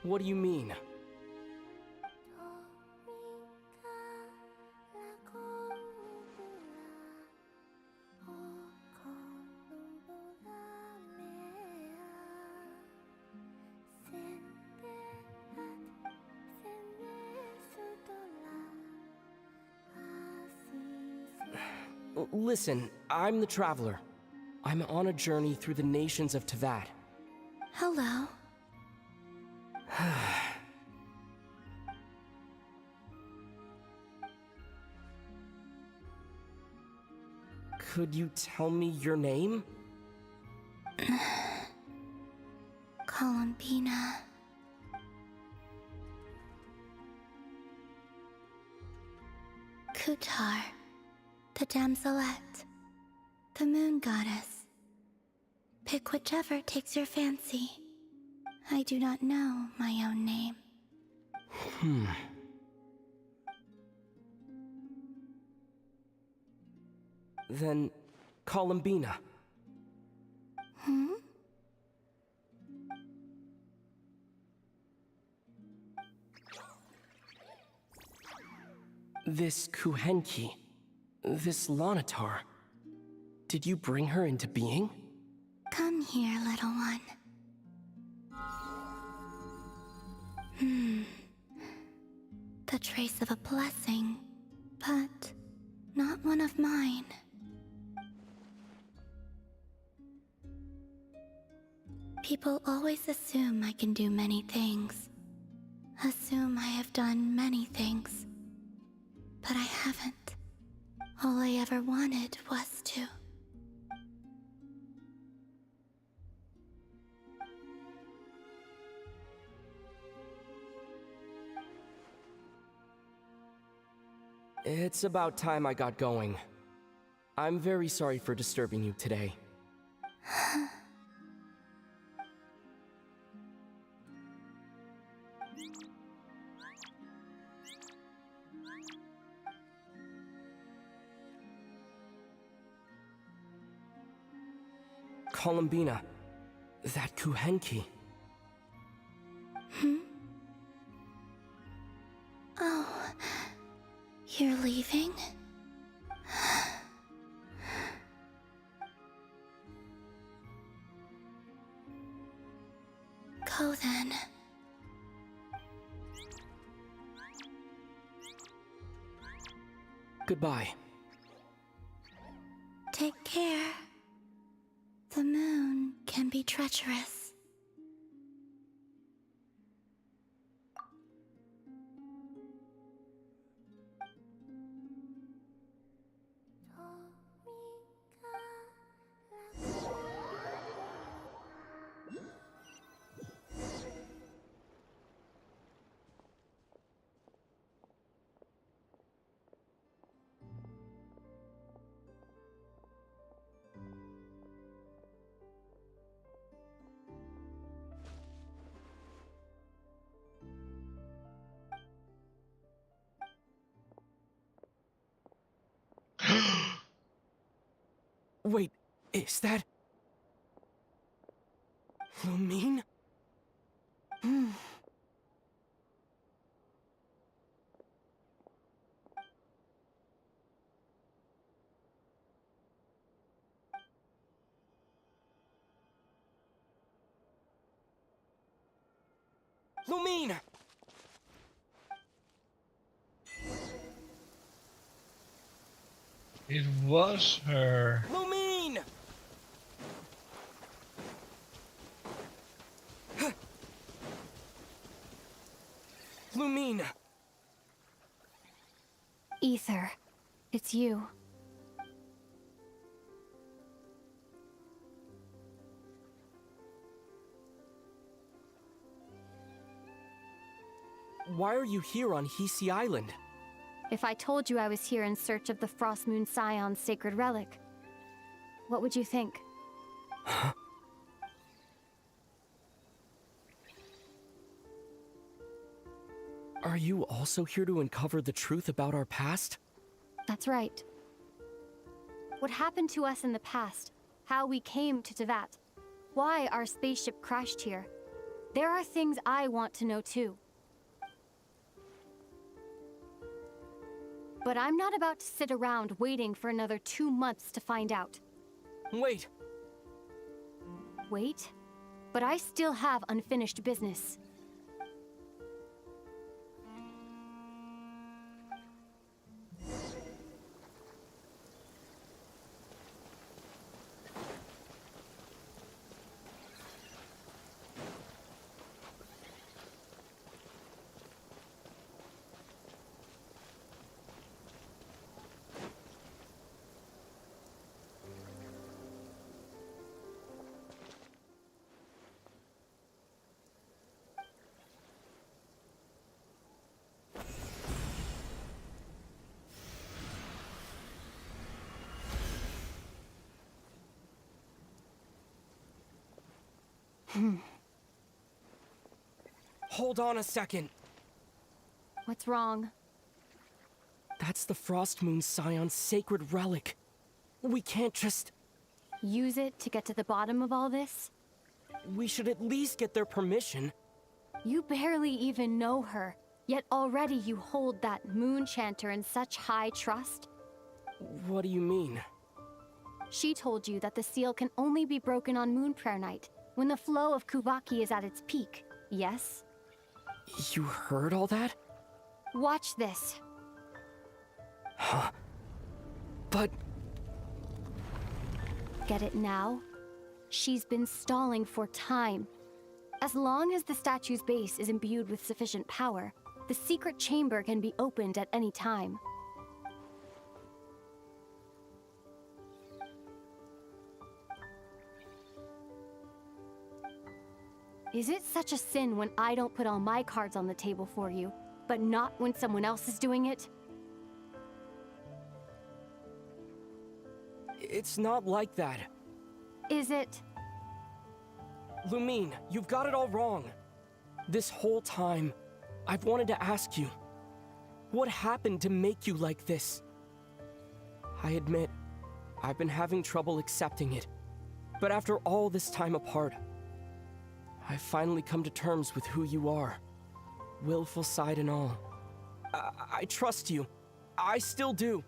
S8: What do you mean? Listen, I'm the Traveler. I'm on a journey through the nations of Teyvat.
S10: Hello.
S8: Could you tell me your name?
S2: Columbina. Kutar, the damselette, the moon goddess. Pick whichever takes your fancy. I do not know my own name.
S8: Then, Columbina.
S2: Hmm?
S8: This Kuhenki, this Lanatar, did you bring her into being?
S2: Come here, little one. The trace of a blessing, but not one of mine. People always assume I can do many things. Assume I have done many things. But I haven't. All I ever wanted was to.
S8: It's about time I got going. I'm very sorry for disturbing you today. Columbina, that Kuhenki.
S2: Oh, you're leaving? Go then.
S8: Goodbye.
S2: Take care. The moon can be treacherous.
S8: Wait, is that... Lumine? Lumine!
S1: It was her.
S8: Lumine! Lumine!
S4: Ether, it's you.
S8: Why are you here on Hisi Island?
S4: If I told you I was here in search of the Frost Moon Scion's sacred relic, what would you think?
S8: Are you also here to uncover the truth about our past?
S4: That's right. What happened to us in the past, how we came to Tevat, why our spaceship crashed here. There are things I want to know too. But I'm not about to sit around waiting for another 2 months to find out.
S8: Wait!
S4: Wait? But I still have unfinished business.
S8: Hold on a second.
S4: What's wrong?
S8: That's the Frost Moon Scion's sacred relic. We can't just...
S4: Use it to get to the bottom of all this?
S8: We should at least get their permission.
S4: You barely even know her, yet already you hold that moon chanter in such high trust?
S8: What do you mean?
S4: She told you that the seal can only be broken on Moon Prayer Night, when the flow of Kuvaki is at its peak, yes?
S8: You heard all that?
S4: Watch this.
S8: Huh? But...
S4: Get it now? She's been stalling for time. As long as the statue's base is imbued with sufficient power, the secret chamber can be opened at any time. Is it such a sin when I don't put all my cards on the table for you, but not when someone else is doing it?
S8: It's not like that.
S4: Is it?
S8: Lumine, you've got it all wrong. This whole time, I've wanted to ask you, what happened to make you like this? I admit, I've been having trouble accepting it. But after all this time apart, I've finally come to terms with who you are. Willful side and all. I trust you. I still do.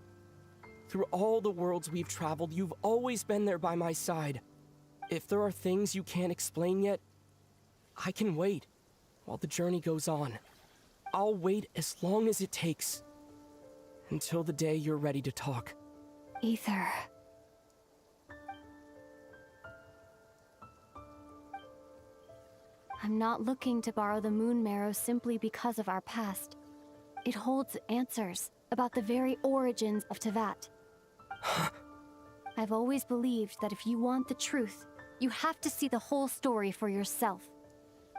S8: Through all the worlds we've traveled, you've always been there by my side. If there are things you can't explain yet, I can wait while the journey goes on. I'll wait as long as it takes. Until the day you're ready to talk.
S4: Ether. I'm not looking to borrow the Moon Marrow simply because of our past. It holds answers about the very origins of Tevat. I've always believed that if you want the truth, you have to see the whole story for yourself.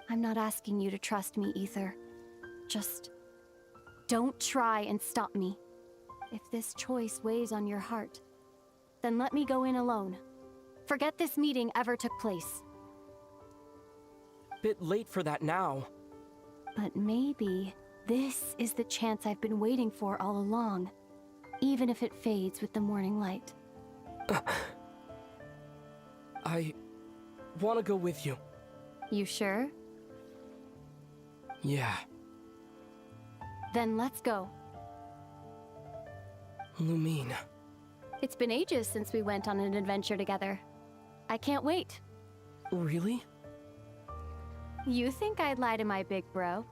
S4: I'm not asking you to trust me, Ether. Just don't try and stop me. If this choice weighs on your heart, then let me go in alone. Forget this meeting ever took place.
S8: Bit late for that now.
S4: But maybe this is the chance I've been waiting for all along, even if it fades with the morning light.
S8: I want to go with you.
S4: You sure?
S8: Yeah.
S4: Then let's go.
S8: Lumine.
S4: It's been ages since we went on an adventure together. I can't wait.
S8: Really?
S4: You think I'd lie to my big bro?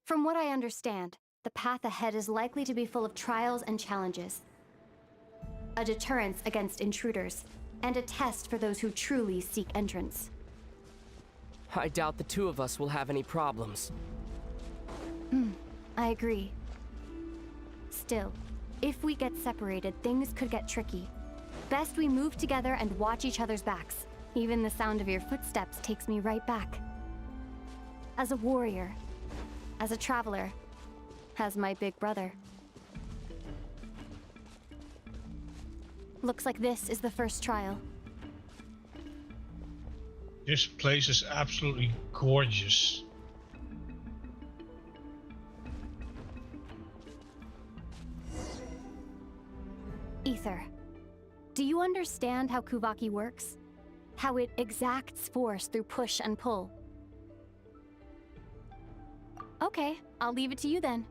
S4: From what I understand, the path ahead is likely to be full of trials and challenges. A deterrence against intruders, and a test for those who truly seek entrance.
S8: I doubt the two of us will have any problems.
S4: I agree. Still, if we get separated, things could get tricky. Best we move together and watch each other's backs. Even the sound of your footsteps takes me right back. As a warrior, as a traveler, as my big brother. Looks like this is the first trial.
S1: This place is absolutely gorgeous.
S4: Ether, do you understand how Kuvaki works? How it exacts force through push and pull? Okay, I'll leave it to you then.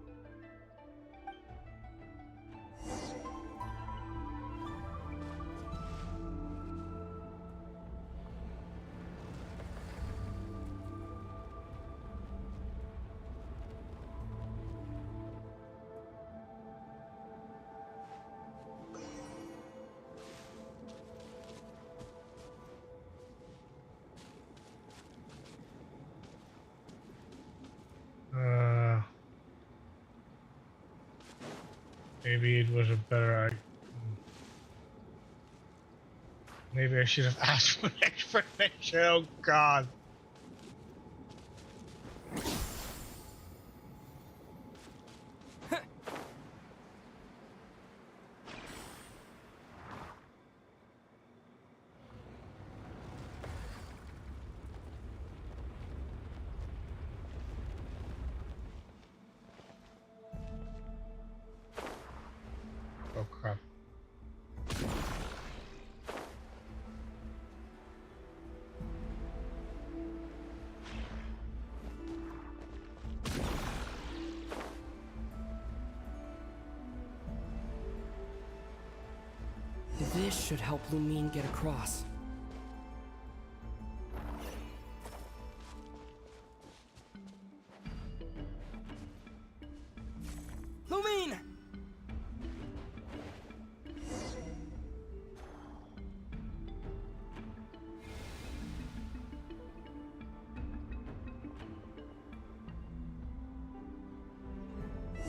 S1: Maybe it was a better. Maybe I should have asked for an explanation. Oh God.
S8: This should help Lumine get across. Lumine!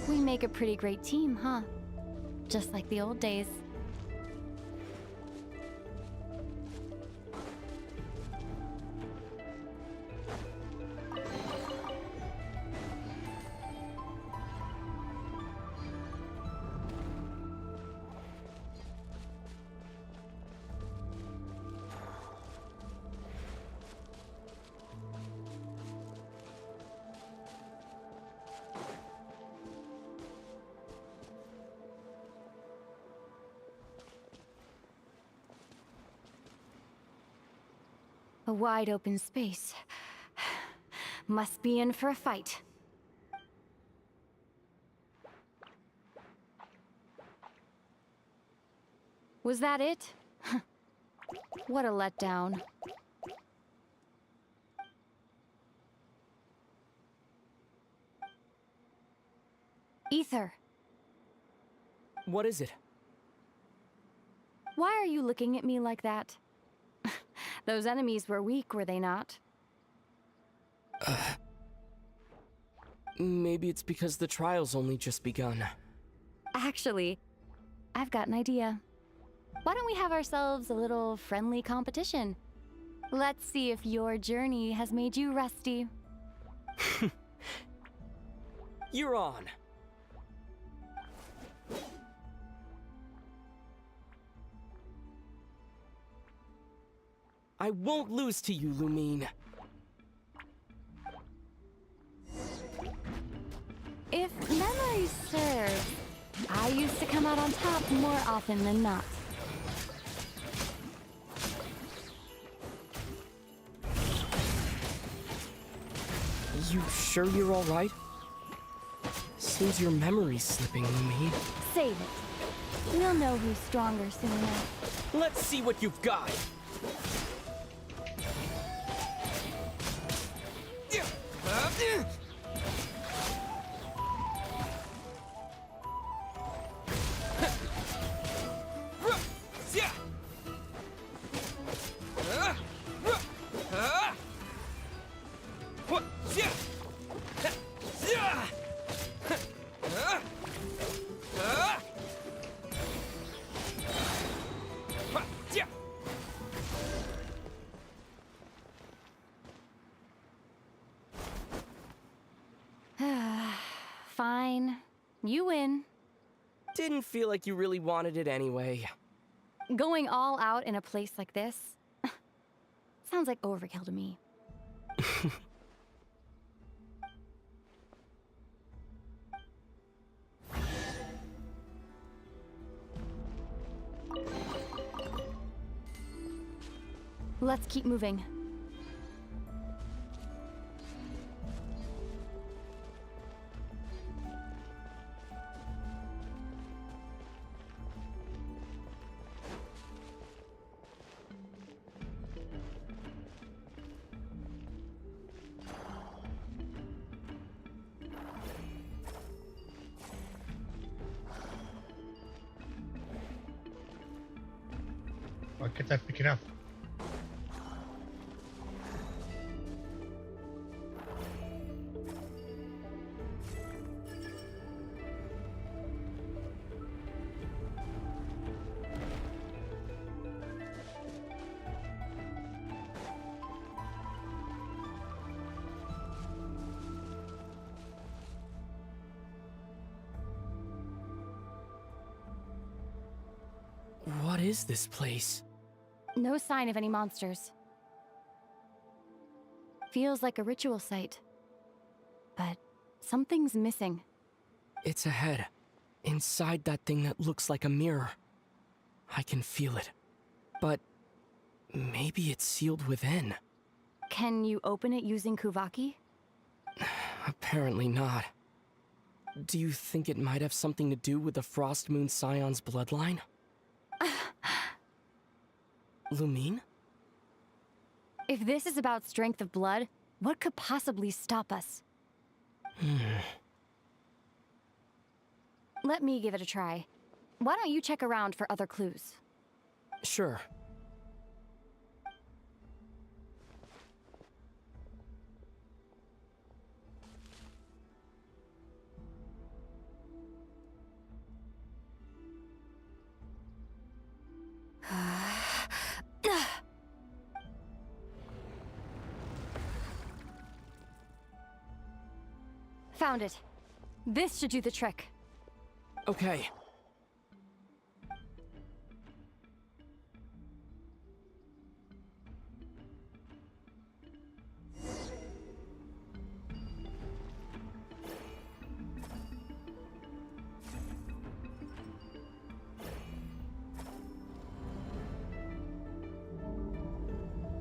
S4: We make a pretty great team, huh? Just like the old days. A wide open space. Must be in for a fight. Was that it? What a letdown. Ether,
S8: What is it?
S4: why are you looking at me like that? Those enemies were weak, were they not?
S8: Maybe it's because the trial's only just begun.
S4: Actually, I've got an idea. Why don't we have ourselves a little friendly competition? Let's see if your journey has made you rusty.
S8: You're on. I won't lose to you, Lumine.
S4: If memory serves, I used to come out on top more often than not.
S8: You sure you're all right? Seems your memory's slipping, Lumine.
S4: Save it. We'll know who's stronger soon enough.
S8: Let's see what you've got.
S4: Fine. You win.
S8: Didn't feel like you really wanted it anyway.
S4: Going all out in a place like this sounds like overkill to me. Let's keep moving.
S1: Why can't I pick it up?
S8: What is this place?
S4: No sign of any monsters. Feels like a ritual site. But something's missing.
S8: It's ahead. Inside that thing that looks like a mirror. I can feel it. But maybe it's sealed within.
S4: Can you open it using Kuvaki?
S8: Apparently not. Do you think it might have something to do with the Frost Moon Scion's bloodline? Lumine?
S9: If this is about strength of blood, what could possibly stop us? Let me give it a try. Why don't you check around for other clues?
S8: Sure.
S9: Found it. This should do the trick.
S8: Okay.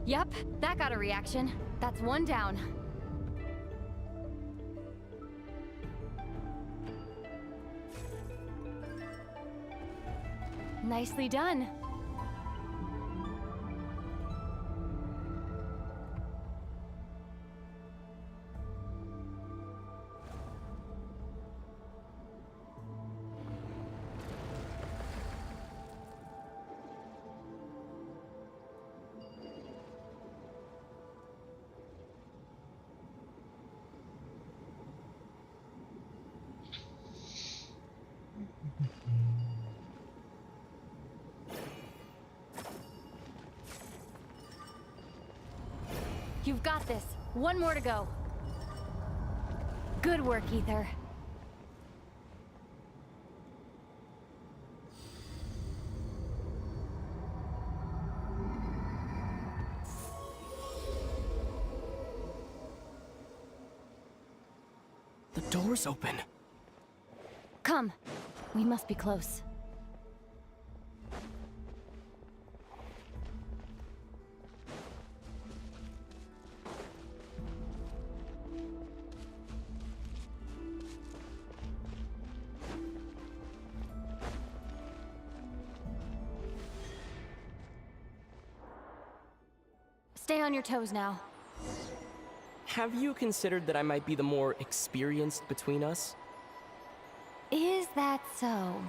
S9: Yep, that got a reaction. That's one down. Nicely done. You've got this. One more to go. Good work, Ether.
S8: The door's open.
S9: Come. We must be close. Stay on your toes now.
S8: Have you considered that I might be the more experienced between us?
S9: Is that so?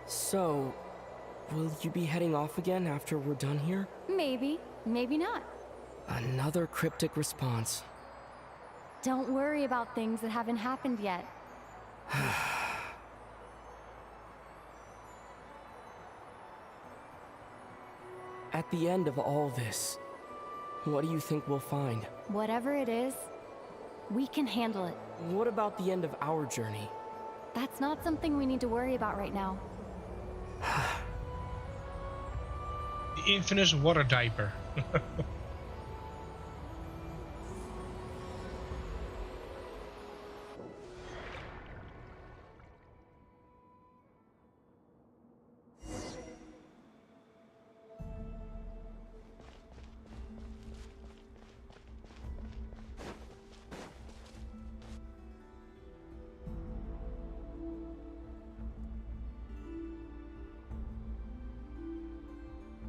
S8: So, will you be heading off again after we're done here?
S9: Maybe, maybe not.
S8: Another cryptic response.
S9: Don't worry about things that haven't happened yet.
S8: At the end of all this, what do you think we'll find?
S9: Whatever it is, we can handle it.
S8: What about the end of our journey?
S9: That's not something we need to worry about right now.
S1: The infamous water diaper.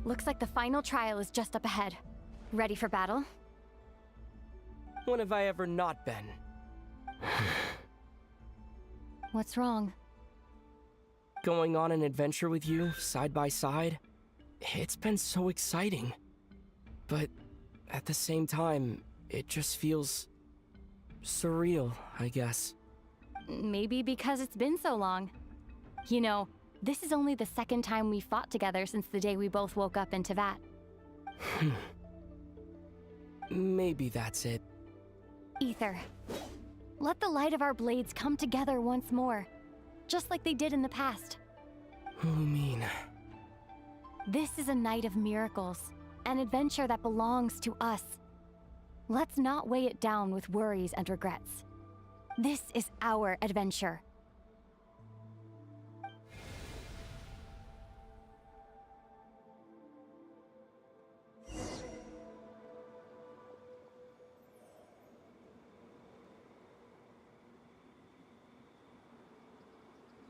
S9: Looks like the final trial is just up ahead. Ready for battle?
S8: When have I ever not been?
S9: What's wrong?
S8: Going on an adventure with you, side by side, it's been so exciting. But at the same time, it just feels surreal, I guess.
S9: Maybe because it's been so long. You know, this is only the second time we fought together since the day we both woke up in Tevat.
S8: Maybe that's it.
S9: Ether, let the light of our blades come together once more, just like they did in the past.
S8: Lumine.
S9: This is a night of miracles, an adventure that belongs to us. Let's not weigh it down with worries and regrets. This is our adventure.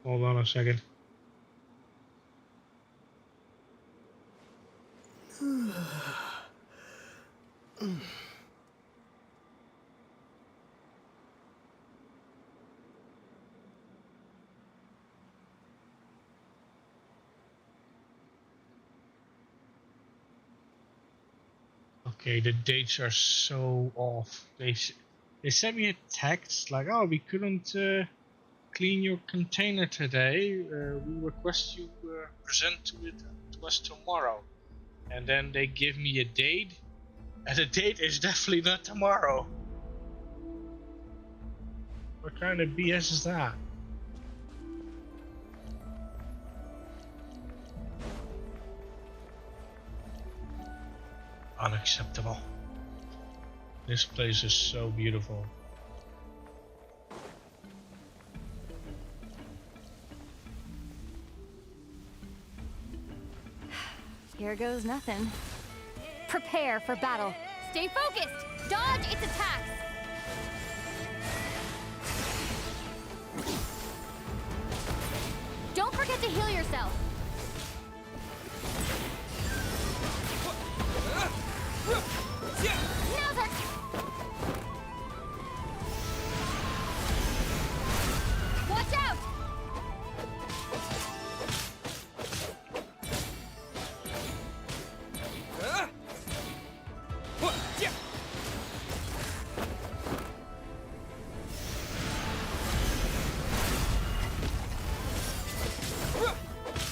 S1: Hold on a second. Okay, the dates are so off. They sent me a text like, "Oh, we couldn't clean your container today. We request you present it to us tomorrow." And then they give me a date, and the date is definitely not tomorrow. What kind of BS is that? Unacceptable. This place is so beautiful.
S9: Here goes nothing. Prepare for battle. Stay focused! Dodge its attacks! Don't forget to heal yourself! Now's our... Watch out!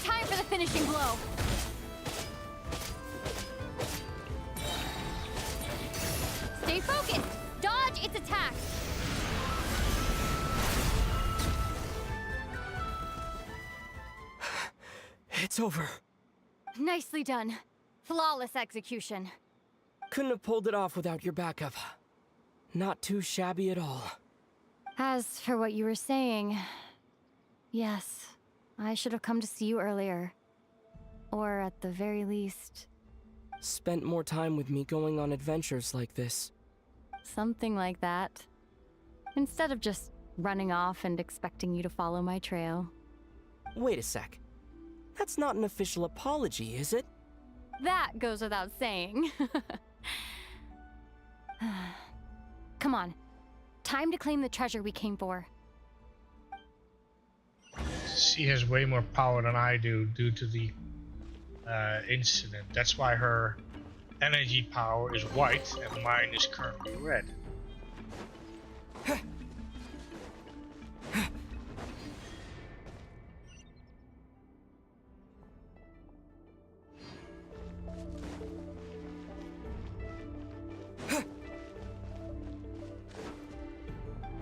S9: Time for the finishing blow. Stay focused! Dodge its attacks!
S8: It's over.
S9: Nicely done. Flawless execution.
S8: Couldn't have pulled it off without your backup. Not too shabby at all.
S9: As for what you were saying, yes, I should have come to see you earlier. Or at the very least...
S8: Spent more time with me going on adventures like this.
S9: something like that. Instead of just running off and expecting you to follow my trail.
S8: Wait a sec. That's not an official apology, is it?
S9: That goes without saying. Come on. Time to claim the treasure we came for.
S1: She has way more power than I do due to the incident. That's why her energy power is white and mine is currently red.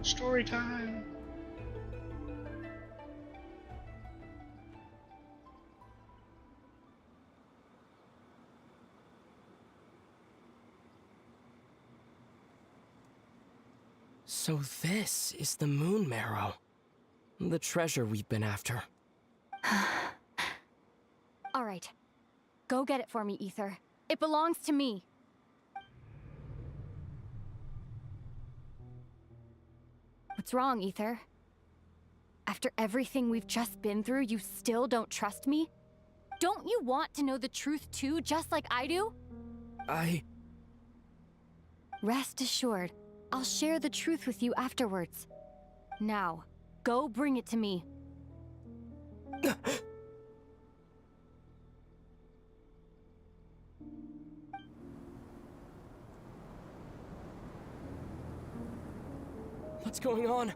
S1: Story time!
S8: So this is the moon marrow. The treasure we've been after.
S9: All right. Go get it for me, Ether. It belongs to me. What's wrong, Ether? After everything we've just been through, you still don't trust me? Don't you want to know the truth too, just like I do? Rest assured, I'll share the truth with you afterwards. Now, go bring it to me.
S8: What's going on?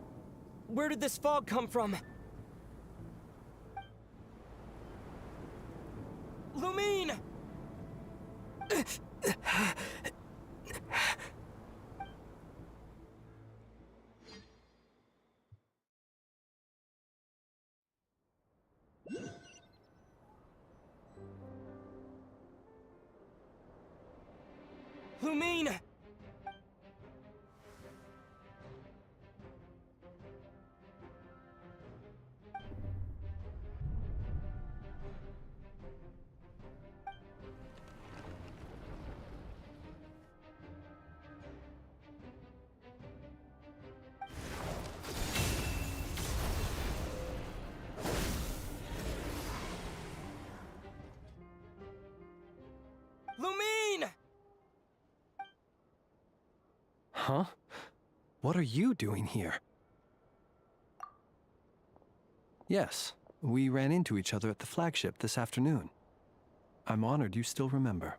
S8: Where did this fog come from? Lumine! Lumine!
S13: Huh? What are you doing here? Yes, we ran into each other at the flagship this afternoon. I'm honored you still remember.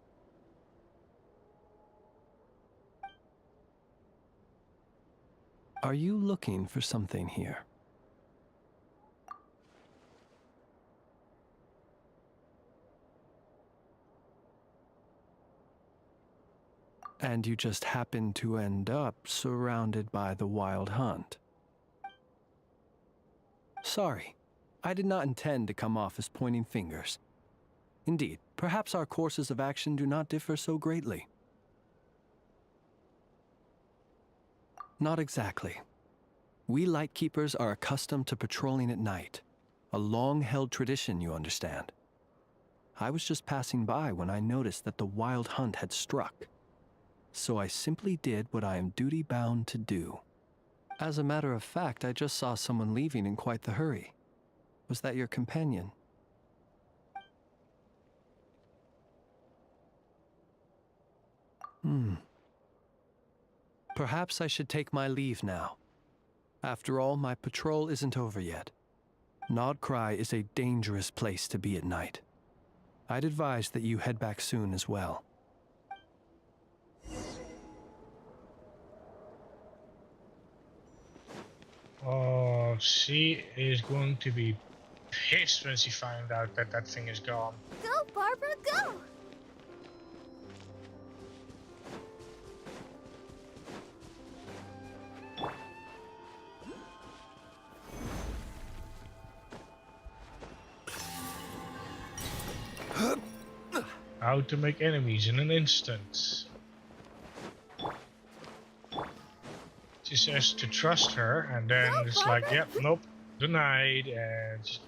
S13: Are you looking for something here? And you just happen to end up surrounded by the Wild Hunt. Sorry, I did not intend to come off as pointing fingers. Indeed, perhaps our courses of action do not differ so greatly. Not exactly. We Lightkeepers are accustomed to patrolling at night. A long-held tradition, you understand. I was just passing by when I noticed that the Wild Hunt had struck. So I simply did what I am duty-bound to do. As a matter of fact, I just saw someone leaving in quite the hurry. Was that your companion? Perhaps I should take my leave now. After all, my patrol isn't over yet. Nodcry is a dangerous place to be at night. I'd advise that you head back soon as well.
S1: Oh, she is going to be pissed when she finds out that that thing is gone.
S2: Go, Barbara, go!
S1: How to make enemies in an instant. She says to trust her, and then it's like, yep, nope, denied, and just...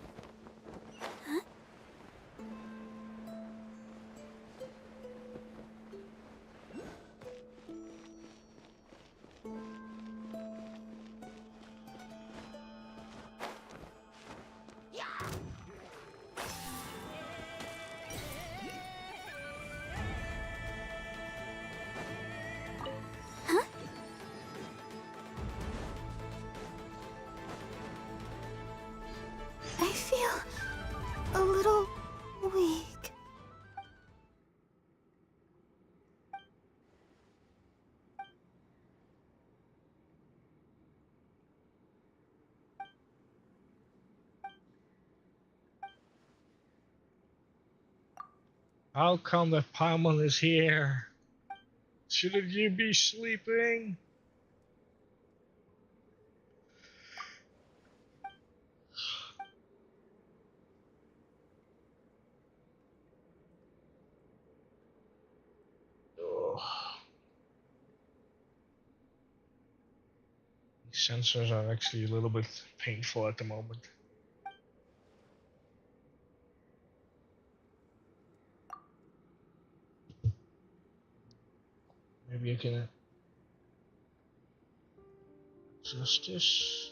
S2: I feel a little weak.
S1: How come that Paimon is here? Shouldn't you be sleeping? Ugh. These sensors are actually a little bit painful at the moment. Maybe I can adjust this.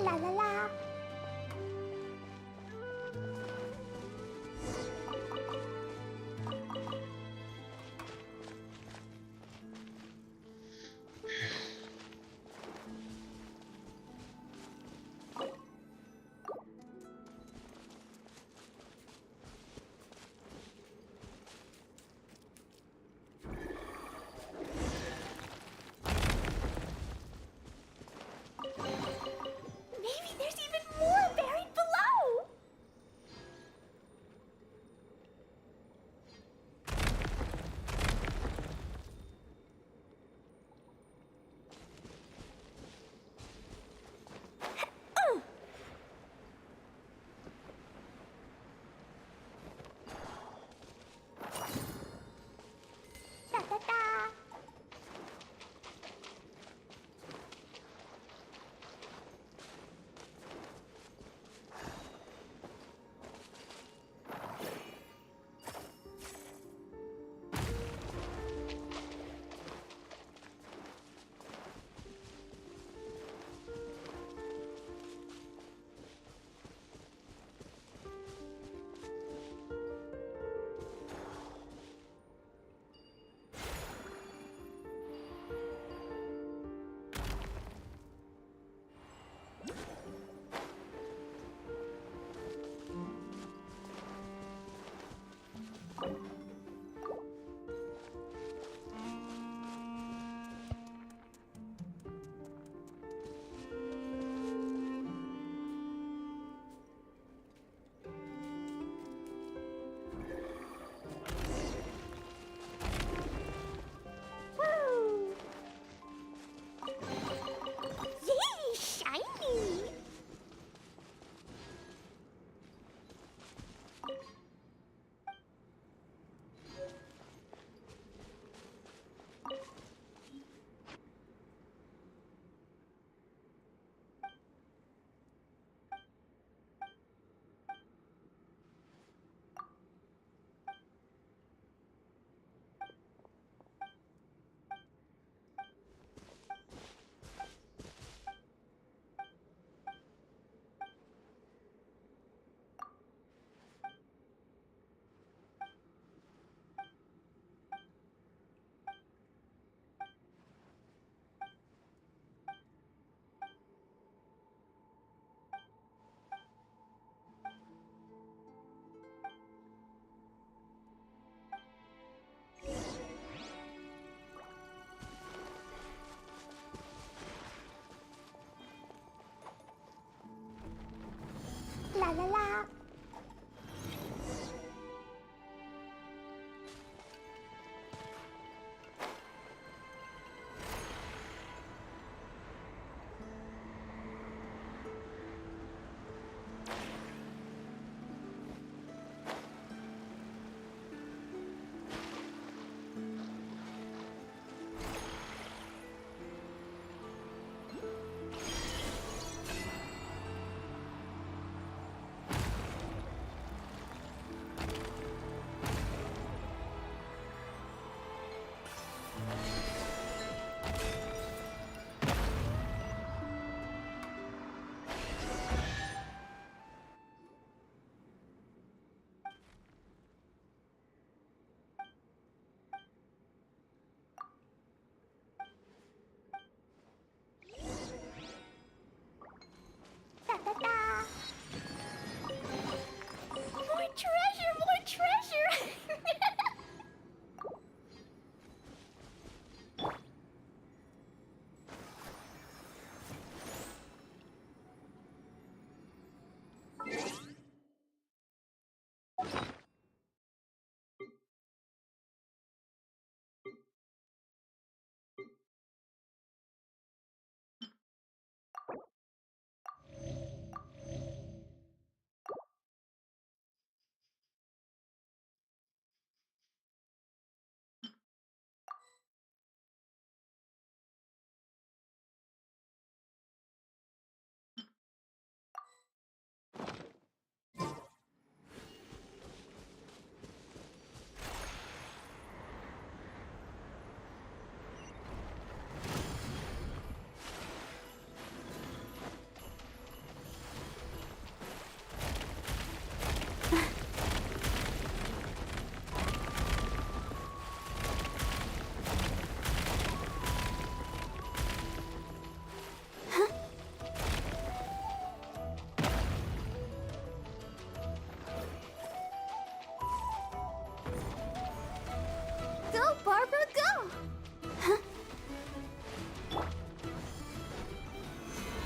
S10: La la la.
S2: Maybe there's even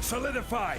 S11: Solidify!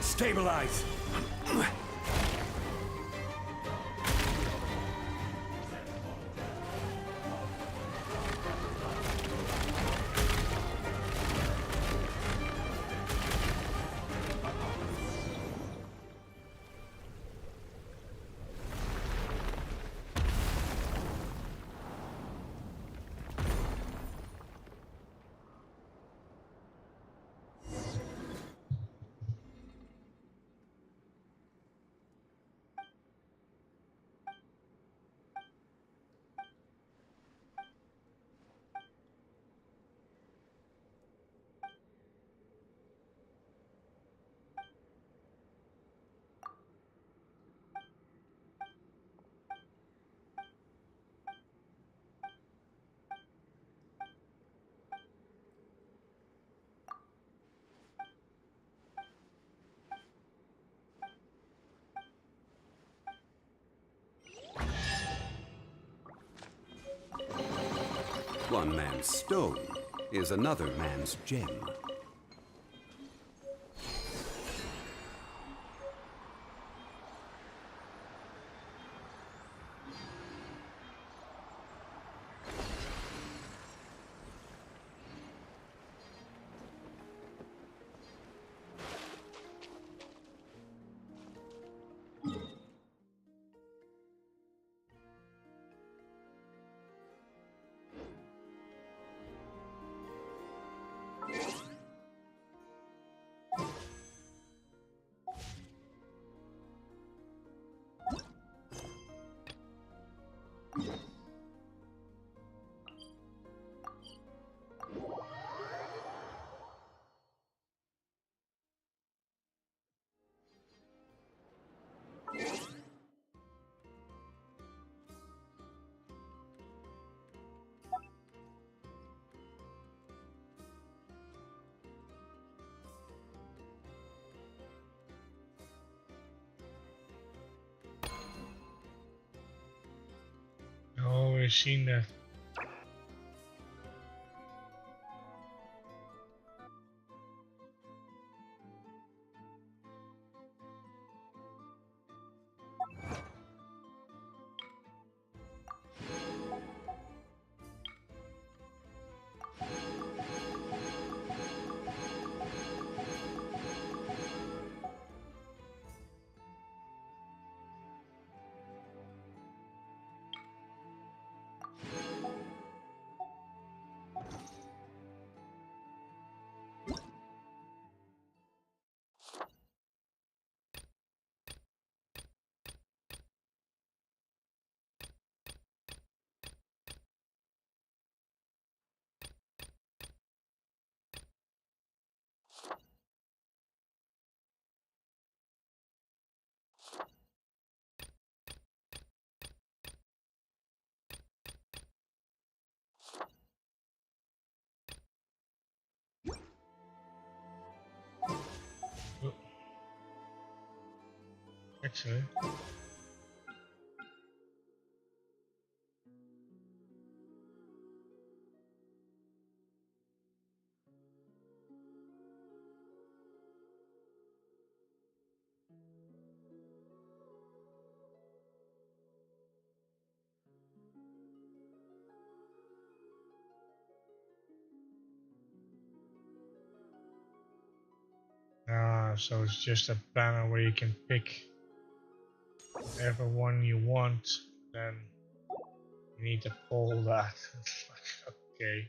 S11: Stabilize!
S12: One man's stone is another man's gem.
S1: Oh, we've seen that. actually. So it's just a banner where you can pick whatever one you want, then you need to pull that. Okay.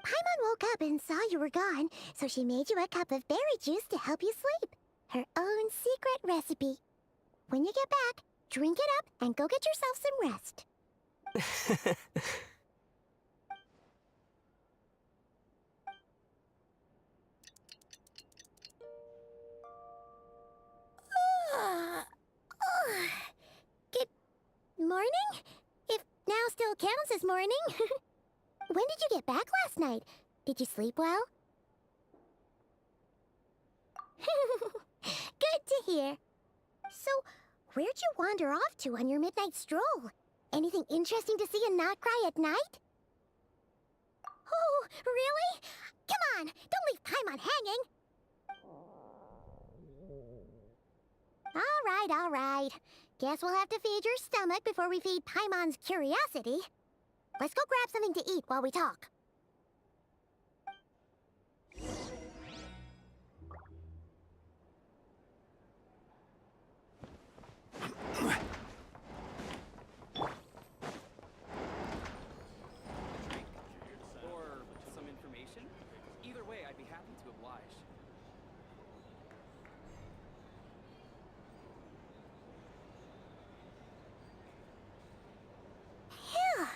S2: Paimon woke up and saw you were gone, so she made you a cup of berry juice to help you sleep. Her own secret recipe. When you get back, drink it up and go get yourself some rest. Good morning? If now still counts as morning. When did you get back last night? Did you sleep well? Good to hear. So, where'd you wander off to on your midnight stroll? Anything interesting to see in Not Cry at night? Oh, really? Come on, don't leave Paimon hanging. All right. Guess we'll have to feed your stomach before we feed Paimon's curiosity. Let's go grab something to eat while we talk.
S20: Or some information? Either way, I'd be happy to oblige.
S2: Phew!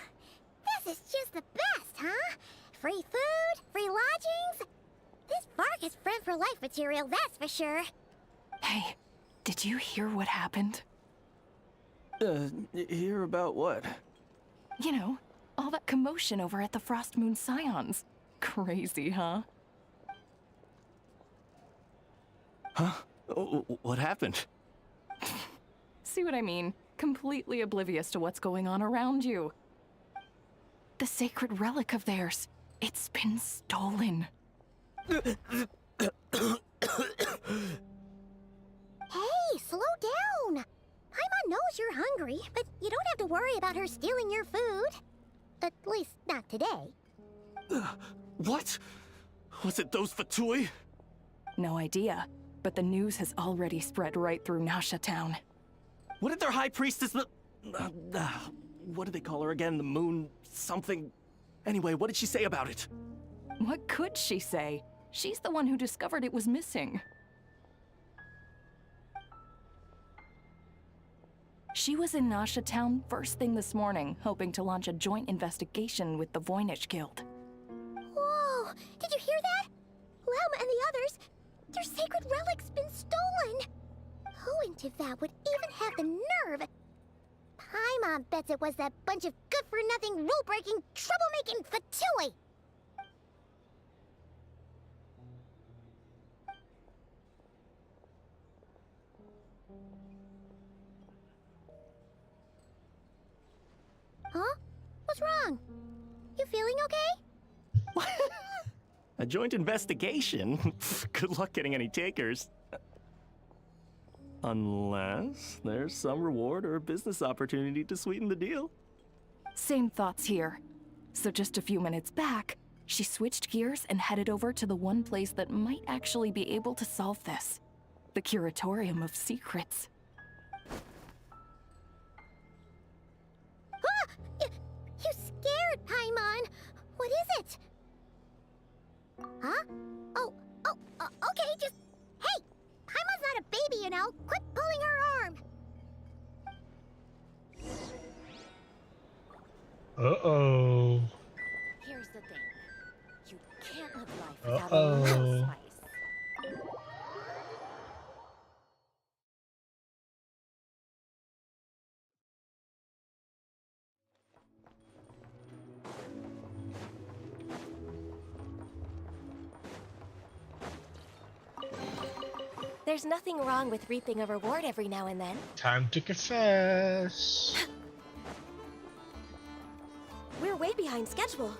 S2: This is just the best, huh? Free food, free lodgings. This bark is bred for life material, that's for sure.
S3: Hey, did you hear what happened?
S8: Hear about what?
S3: You know, all that commotion over at the Frost Moon Scions. Crazy, huh?
S8: Huh? What happened?
S3: See what I mean? Completely oblivious to what's going on around you. The sacred relic of theirs. It's been stolen.
S2: Hey, slow down. Paimon knows you're hungry, but you don't have to worry about her stealing your food. At least, not today.
S8: What? Was it those Fatui?
S3: No idea, but the news has already spread right through Nasha Town.
S8: What did their high priestess... what did they call her again? The moon... something... Anyway, what did she say about it?
S3: What could she say? She's the one who discovered it was missing. She was in Nasha Town first thing this morning, hoping to launch a joint investigation with the Voynich Guild.
S2: Whoa! Did you hear that? Lama and the others, their sacred relic's been stolen! Who in Tivab would even have the nerve? Paimon bets it was that bunch of good-for-nothing, rule-breaking, troublemaking Fatui! okay?
S18: A joint investigation? Good luck getting any takers. Unless there's some reward or business opportunity to sweeten the deal.
S3: Same thoughts here. So just a few minutes back, she switched gears and headed over to the one place that might actually be able to solve this. The Curatorium of Secrets.
S2: Ah! You scared, Paimon! What is it? Huh? Okay, just... Hey! Paimon's not a baby, you know! Quit pulling her arm!
S1: Uh-oh.
S19: Here's the thing. You can't live life without a little spice.
S21: There's nothing wrong with reaping a reward every now and then.
S1: Time to confess.
S21: We're way behind schedule.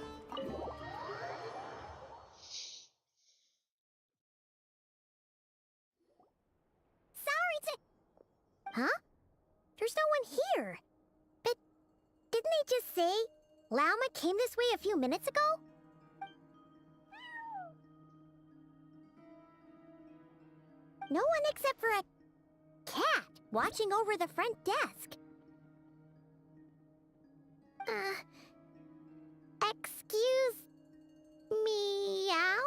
S2: Sorry to... Huh? There's no one here. But didn't they just say Lauma came this way a few minutes ago? No one except for a cat watching over the front desk. Excuse... meow?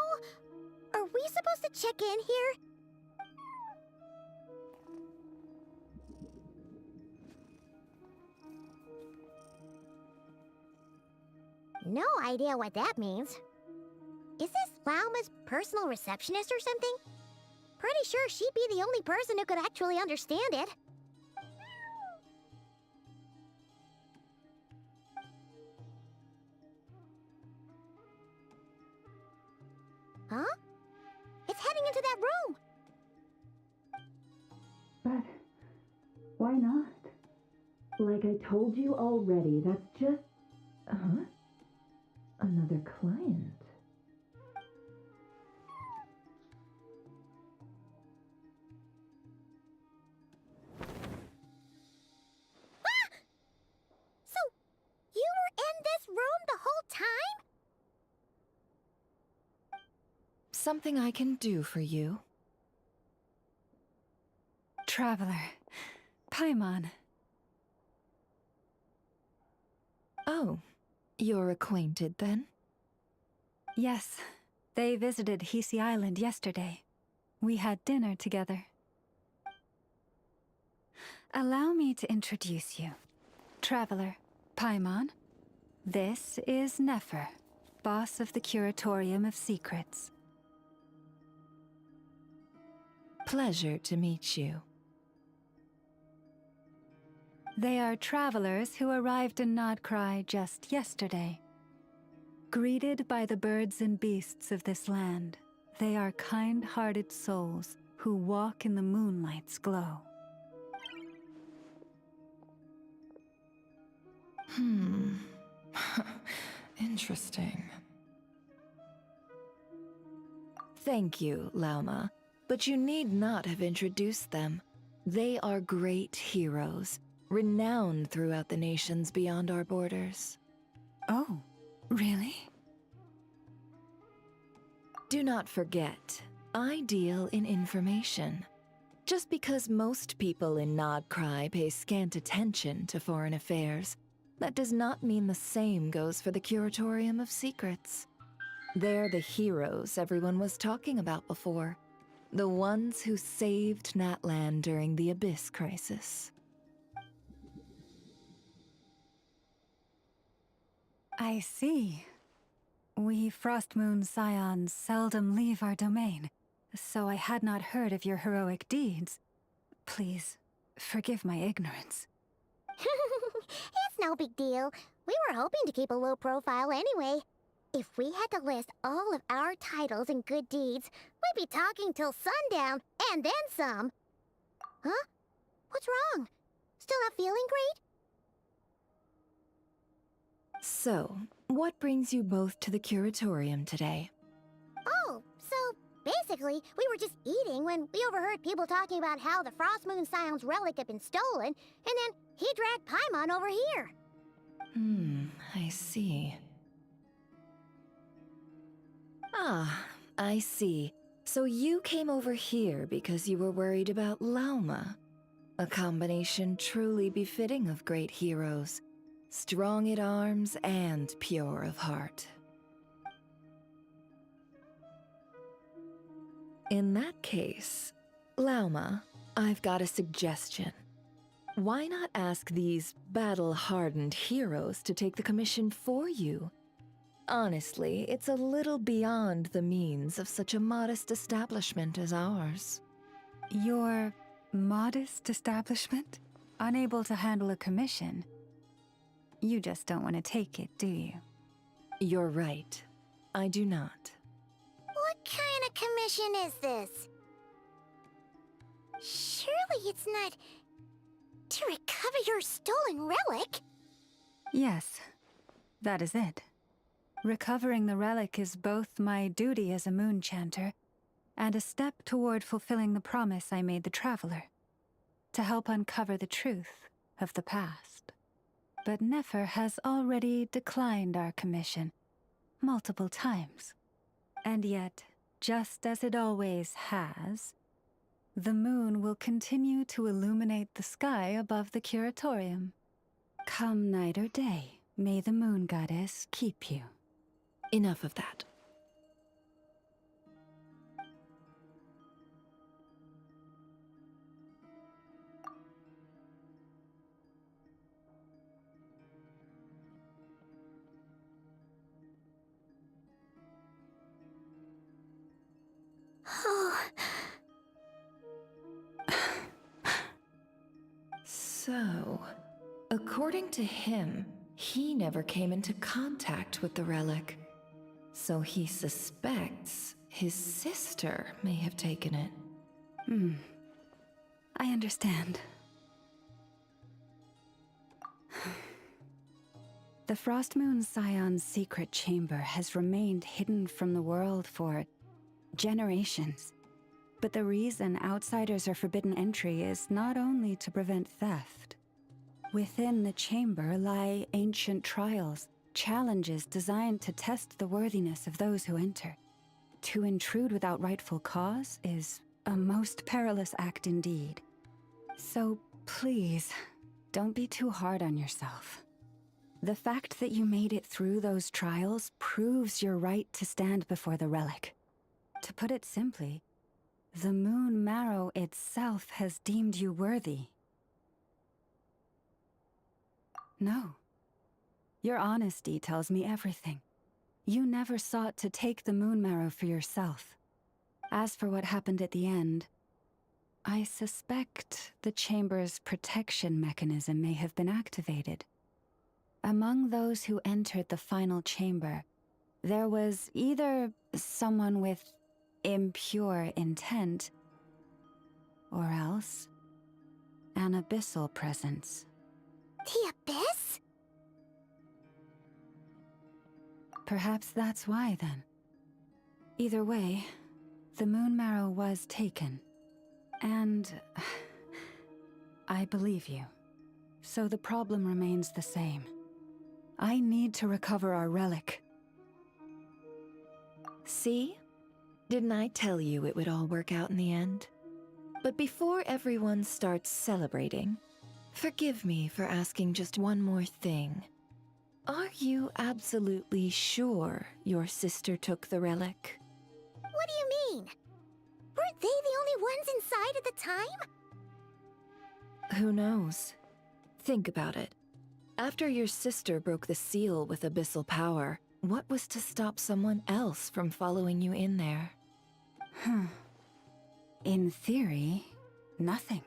S2: Are we supposed to check in here? No idea what that means. Is this Lauma's personal receptionist or something? Pretty sure she'd be the only person who could actually understand it. Huh? It's heading into that room!
S22: But why not? Like I told you already, that's just... Huh? Another client.
S2: Ah! So, you were in this room the whole time?
S23: Something I can do for you?
S14: Traveler. Paimon.
S23: Oh, you're acquainted then?
S14: Yes, they visited Hisi Island yesterday. We had dinner together. Allow me to introduce you. Traveler, Paimon. This is Nefer, boss of the Curatorium of Secrets.
S23: Pleasure to meet you.
S14: They are travelers who arrived in Nodcry just yesterday. Greeted by the birds and beasts of this land, they are kind-hearted souls who walk in the moonlight's glow.
S23: Interesting. Thank you, Lauma, but you need not have introduced them. They are great heroes, renowned throughout the nations beyond our borders.
S14: Oh, really?
S23: Do not forget, I deal in information. Just because most people in Nodcry pay scant attention to foreign affairs, that does not mean the same goes for the Curatorium of Secrets. They're the heroes everyone was talking about before. The ones who saved Natlan during the Abyss crisis.
S14: I see. We Frostmoon Scions seldom leave our domain, so I had not heard of your heroic deeds. Please, forgive my ignorance.
S2: It's no big deal. We were hoping to keep a low profile anyway. If we had to list all of our titles and good deeds, we'd be talking till sundown, and then some. Huh? What's wrong? Still not feeling great?
S23: So, What brings you both to the curatorium today?
S2: Oh, so basically, we were just eating when we overheard people talking about how the Frost Moon Scion's relic had been stolen, and then he dragged Paimon over here.
S23: I see. Ah, I see. So you came over here because you were worried about Lauma. A combination truly befitting of great heroes. Strong at arms and pure of heart. In that case, Lauma, I've got a suggestion. Why not ask these battle-hardened heroes to take the commission for you? Honestly, it's a little beyond the means of such a modest establishment as ours.
S14: Your modest establishment? Unable to handle a commission? You just don't want to take it, do you?
S23: You're right. I do not.
S2: What kind of commission is this? Surely it's not to recover your stolen relic?
S14: Yes, that is it. Recovering the relic is both my duty as a moon chanter and a step toward fulfilling the promise I made the Traveler, to help uncover the truth of the past. But Nefer has already declined our commission multiple times. And yet, just as it always has, the moon will continue to illuminate the sky above the curatorium. Come night or day, may the moon goddess keep you.
S23: Enough of that. So, according to him, he never came into contact with the relic. So he suspects his sister may have taken it.
S14: I understand. The Frost Moon Scion's secret chamber has remained hidden from the world for generations. But the reason outsiders are forbidden entry is not only to prevent theft. Within the chamber lie ancient trials, challenges designed to test the worthiness of those who enter. To intrude without rightful cause is a most perilous act indeed. So please, don't be too hard on yourself. The fact that you made it through those trials proves your right to stand before the relic. To put it simply, the Moon Marrow itself has deemed you worthy. No. Your honesty tells me everything. You never sought to take the Moon Marrow for yourself. As for what happened at the end, I suspect the Chamber's protection mechanism may have been activated. Among those who entered the final chamber, there was either someone with impure intent, or else an abyssal presence.
S2: The Abyss?
S14: Perhaps that's why, then. Either way, the Moon Marrow was taken. And I believe you. So the problem remains the same. I need to recover our relic.
S23: See? Didn't I tell you it would all work out in the end? But before everyone starts celebrating, forgive me for asking just one more thing. Are you absolutely sure your sister took the relic?
S2: What do you mean? Weren't they the only ones inside at the time?
S23: Who knows? Think about it. After your sister broke the seal with abyssal power, what was to stop someone else from following you in there?
S14: In theory, nothing.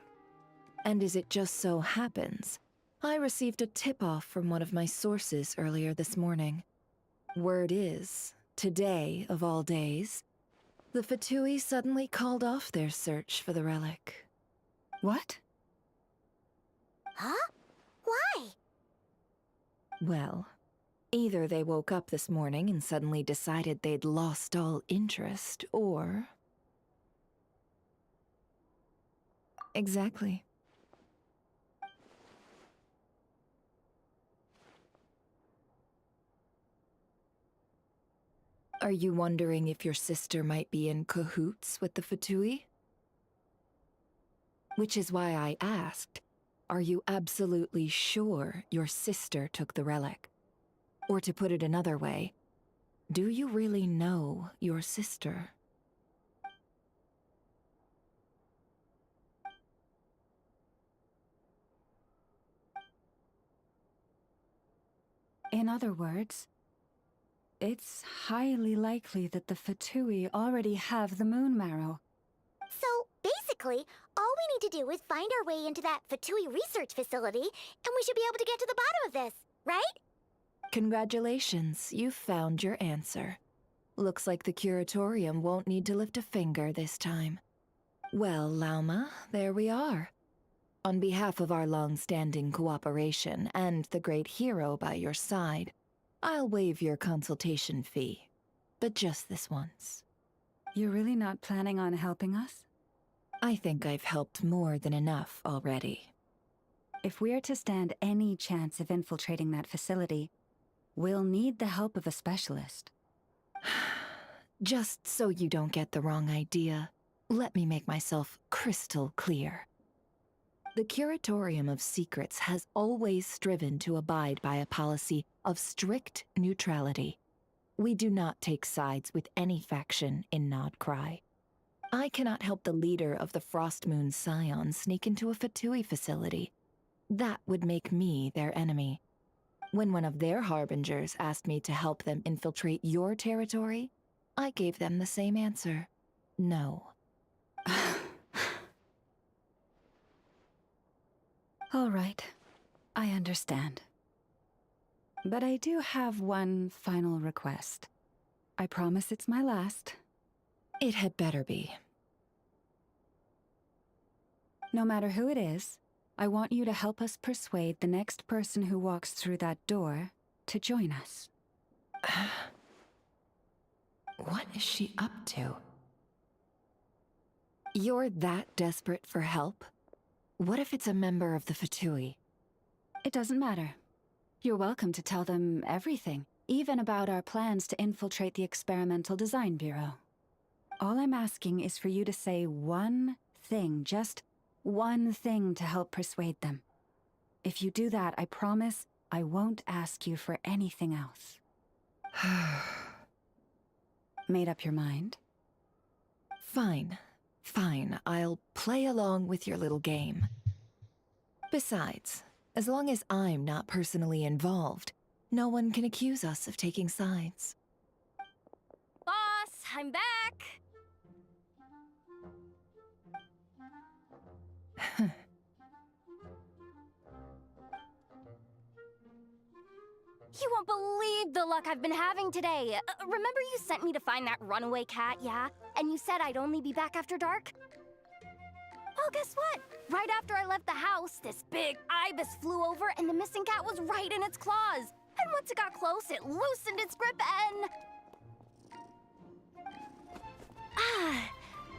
S23: And as it just so happens, I received a tip-off from one of my sources earlier this morning. Word is, today of all days, the Fatui suddenly called off their search for the relic.
S14: What?
S2: Huh? Why?
S23: Well, Either they woke up this morning and suddenly decided they'd lost all interest, or... Exactly. Are you wondering if your sister might be in cahoots with the Fatui? Which is why I asked, are you absolutely sure your sister took the relic? Or to put it another way, do you really know your sister?
S14: In other words, it's highly likely that the Fatui already have the moon marrow.
S10: So, basically, all we need to do is find our way into that Fatui research facility, and we should be able to get to the bottom of this, right?
S23: Congratulations, you've found your answer. Looks like the curatorium won't need to lift a finger this time. Well, Lauma, there we are. On behalf of our long-standing cooperation and the great hero by your side, I'll waive your consultation fee. But just this once.
S14: You're really not planning on helping us?
S23: I think I've helped more than enough already.
S14: If we're to stand any chance of infiltrating that facility, we'll need the help of a specialist.
S23: Just so you don't get the wrong idea, let me make myself crystal clear. The Curatorium of Secrets has always striven to abide by a policy of strict neutrality. We do not take sides with any faction in Nodcry. I cannot help the leader of the Frostmoon Scions sneak into a Fatui facility. That would make me their enemy. When one of their harbingers asked me to help them infiltrate your territory, I gave them the same answer. No.
S14: All right, I understand. But I do have one final request. I promise it's my last.
S23: It had better be.
S14: No matter who it is, I want you to help us persuade the next person who walks through that door to join us.
S23: What is she up to? You're that desperate for help? What if it's a member of the Fatui?
S14: It doesn't matter. You're welcome to tell them everything, even about our plans to infiltrate the Experimental Design Bureau. All I'm asking is for you to say one thing, just one thing to help persuade them. If you do that, I promise I won't ask you for anything else. Made up your mind?
S23: Fine. Fine, I'll play along with your little game. Besides, as long as I'm not personally involved, no one can accuse us of taking sides.
S9: Boss, I'm back! You won't believe the luck I've been having today. Remember you sent me to find that runaway cat, yeah? And you said I'd only be back after dark? Well, guess what? Right after I left the house, this big ibis flew over and the missing cat was right in its claws. And once it got close, it loosened its grip and... Ah,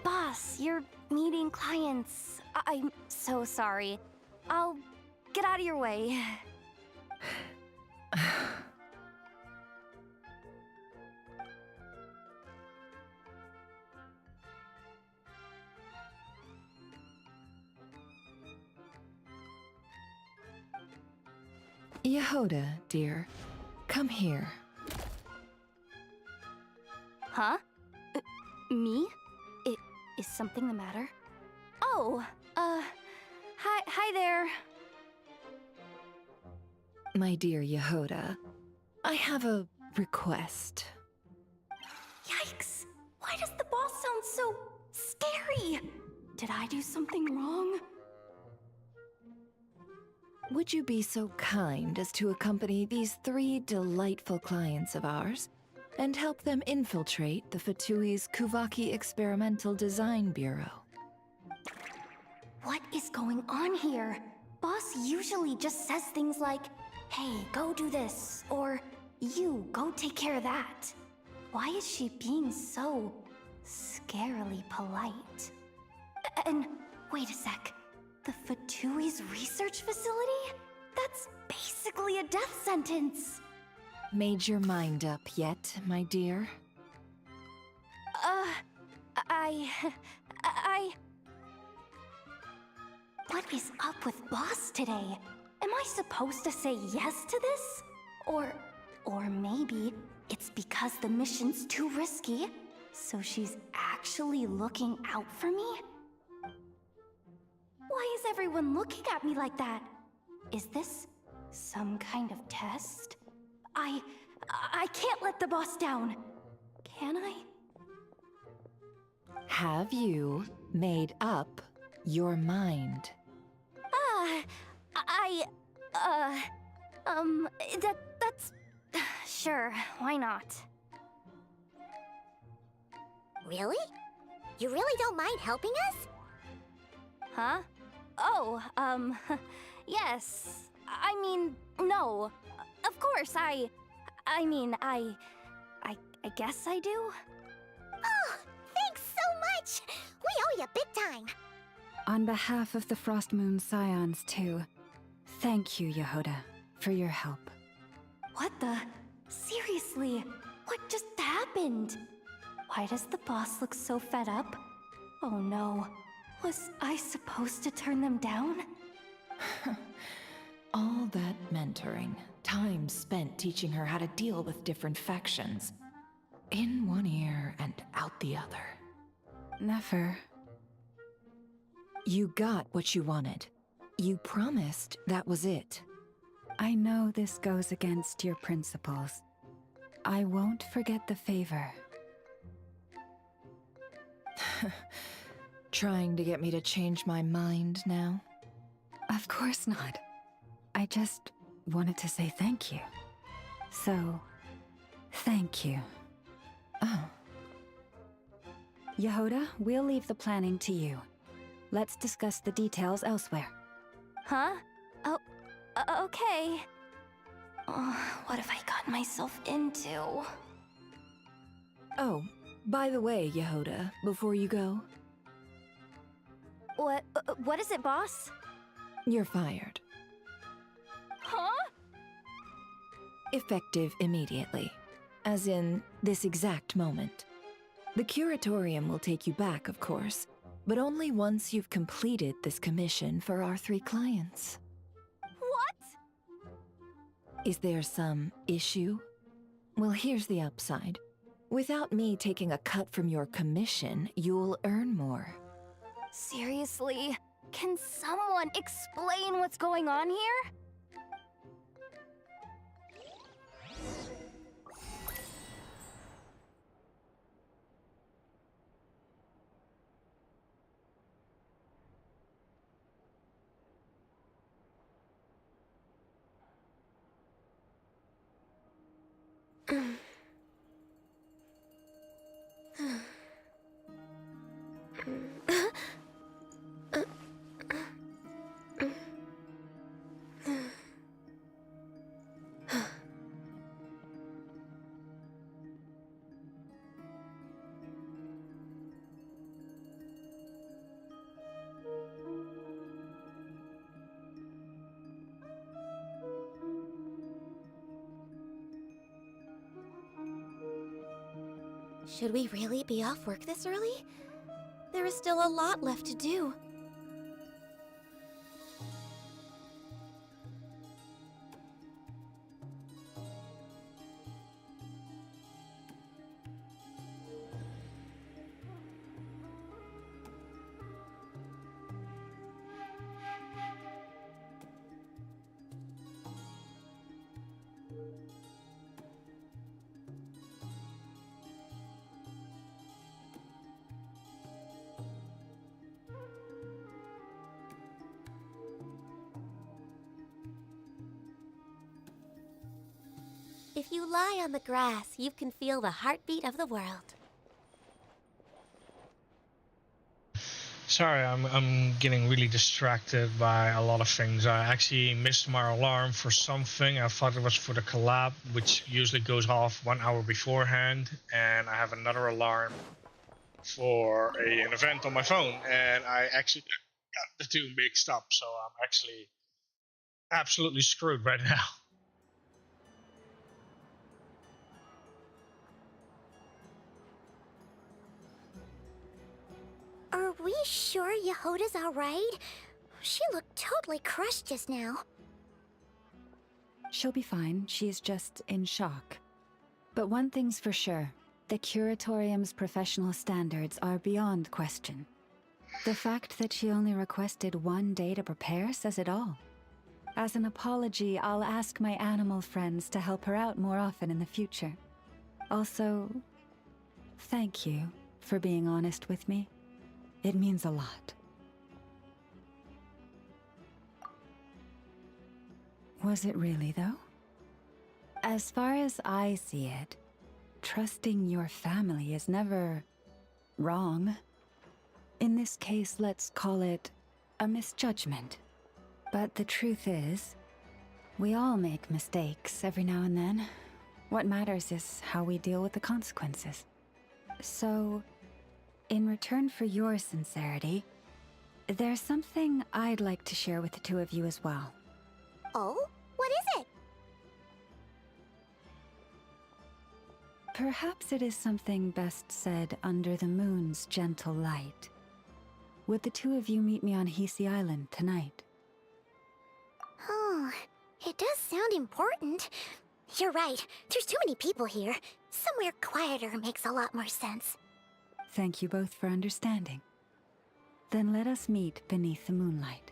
S9: boss, you're meeting clients. I'm so sorry. I'll get out of your way.
S23: Yehoda, dear, come here.
S9: Huh? Me? Is something the matter? Oh, hi there.
S23: My dear Yehoda, I have a request.
S9: Yikes! Why does the boss sound so scary? Did I do something wrong?
S23: Would you be so kind as to accompany these 3 delightful clients of ours and help them infiltrate the Fatui's Kuvaki Experimental Design Bureau?
S9: What is going on here? Boss usually just says things like, hey, go do this, or
S10: You go take care of that. Why is she being so scarily polite? And wait a sec. The Fatui's research facility? That's basically a death sentence.
S23: Made your mind up yet, my dear?
S10: What is up with Boss today? Am I supposed to say yes to this? Or maybe it's because the mission's too risky, so she's actually looking out for me? Why is everyone looking at me like that? Is this some kind of test? I can't let the boss down. Can I?
S23: Have you made up your mind?
S10: That's... Sure, why not?
S2: Really? You really don't mind helping us?
S10: Huh? Oh, yes. I mean, no. Of course, I guess I do.
S2: Oh, thanks so much! We owe you big time!
S14: On behalf of the Frost Moon Scions, too, thank you, Yehoda, for your help.
S10: What the? Seriously, what just happened? Why does the boss look so fed up? Oh no, was I supposed to turn them down?
S23: All that mentoring, time spent teaching her how to deal with different factions. In one ear and out the other.
S14: Never.
S23: You got what you wanted. You promised that was it.
S14: I know this goes against your principles. I won't forget the favor.
S23: Trying to get me to change my mind now?
S14: Of course not. I just wanted to say thank you. So, thank you.
S23: Oh.
S14: Yehoda, we'll leave the planning to you. Let's discuss the details elsewhere.
S10: Huh? Oh, okay. Oh, what have I gotten myself into?
S23: Oh, by the way, Yehoda, before you go...
S10: What is it, boss?
S23: You're fired.
S10: Huh?
S23: Effective immediately. As in, this exact moment. The curatorium will take you back, of course, but only once you've completed this commission for our 3 clients.
S10: What?
S23: Is there some issue? Well, here's the upside. Without me taking a cut from your commission, you'll earn more.
S10: Seriously? Can someone explain what's going on here?
S19: Should we really be off work this early? There is still a lot left to do. If you lie on the grass, you can feel the heartbeat of the world.
S1: Sorry, I'm getting really distracted by a lot of things. I actually missed my alarm for something. I thought it was for the collab, which usually goes off 1 hour beforehand, and I have another alarm for an event on my phone, and I actually got the two mixed up, so I'm actually absolutely screwed right now.
S2: Are we sure Yehoda's alright? She looked totally crushed just now.
S14: She'll be fine. She's just in shock. But one thing's for sure. The Curatorium's professional standards are beyond question. The fact that she only requested 1 day to prepare says it all. As an apology, I'll ask my animal friends to help her out more often in the future. Also, thank you for being honest with me. It means a lot. Was it really, though? As far as I see it, trusting your family is never wrong. In this case, let's call it a misjudgment. But the truth is, we all make mistakes every now and then. What matters is how we deal with the consequences. So, in return for your sincerity, there's something I'd like to share with the two of you as well.
S2: Oh? What is it?
S14: Perhaps it is something best said under the moon's gentle light. Would the two of you meet me on Hisi Island tonight?
S2: Oh, it does sound important. You're right, there's too many people here. Somewhere quieter makes a lot more sense.
S14: Thank you both for understanding. Then let us meet beneath the moonlight.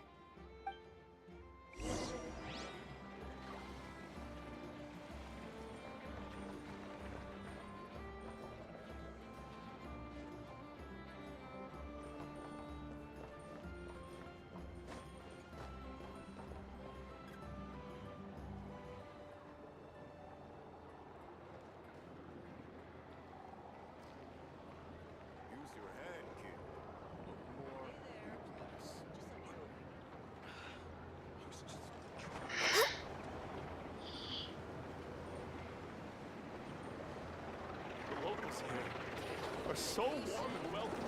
S7: Are so warm and welcoming.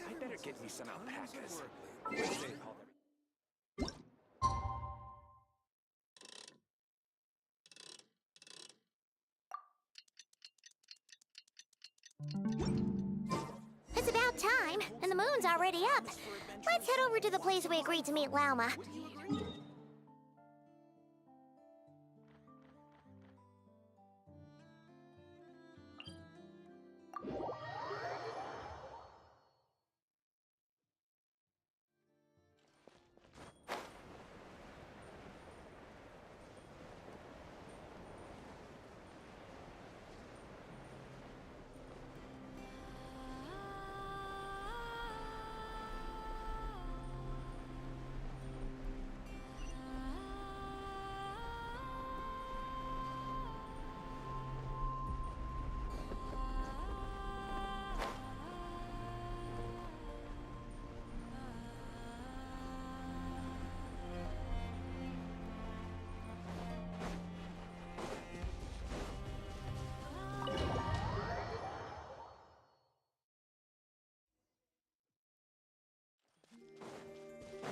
S16: I better get me some alpacas.
S2: It's about time, and the moon's already up. Let's head over to the place we agreed to meet Lauma.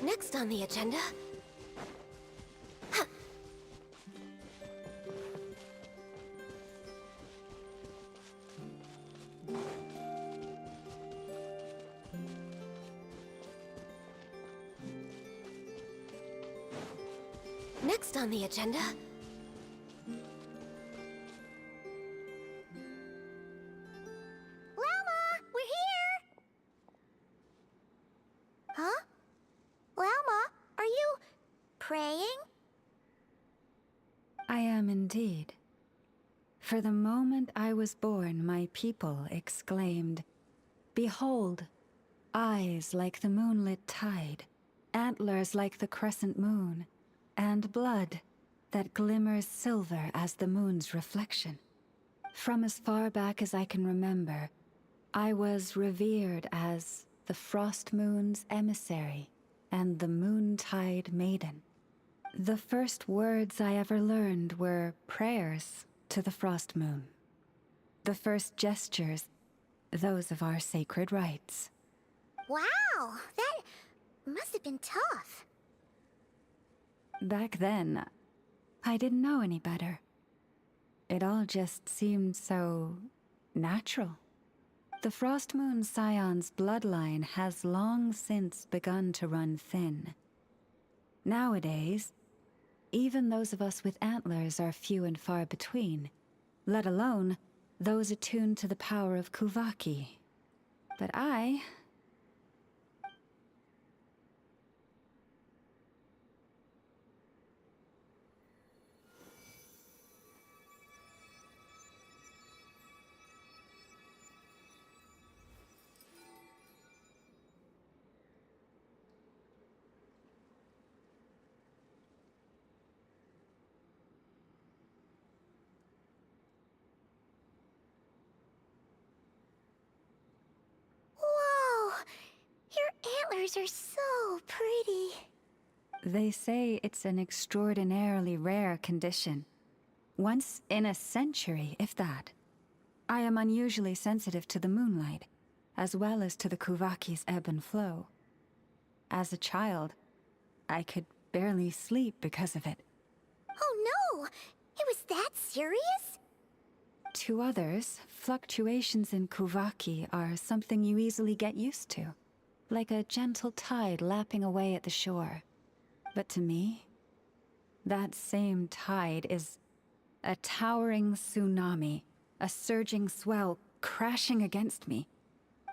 S19: Next on the agenda... Next on the agenda...
S2: Lauma, we're here! Huh? Lauma, are you praying?
S14: I am indeed. For the moment I was born, my people exclaimed, Behold, eyes like the moonlit tide, antlers like the crescent moon, and blood that glimmers silver as the moon's reflection. From as far back as I can remember, I was revered as the Frost Moon's emissary and the Moontide Maiden. The first words I ever learned were prayers to the Frost Moon. The first gestures, those of our sacred rites.
S2: Wow, that must have been tough.
S14: Back then, I didn't know any better. It all just seemed so natural. The Frost Moon Scion's bloodline has long since begun to run thin. Nowadays, even those of us with antlers are few and far between, let alone those attuned to the power of Kuvaki. But I...
S2: Whoa! Your antlers are so pretty.
S14: They say it's an extraordinarily rare condition. Once in a century, if that. I am unusually sensitive to the moonlight, as well as to the Kuvaki's ebb and flow. As a child, I could barely sleep because of it.
S2: Oh no! It was that serious?
S14: To others, fluctuations in Kuvaki are something you easily get used to, like a gentle tide lapping away at the shore. But to me, that same tide is a towering tsunami, a surging swell crashing against me.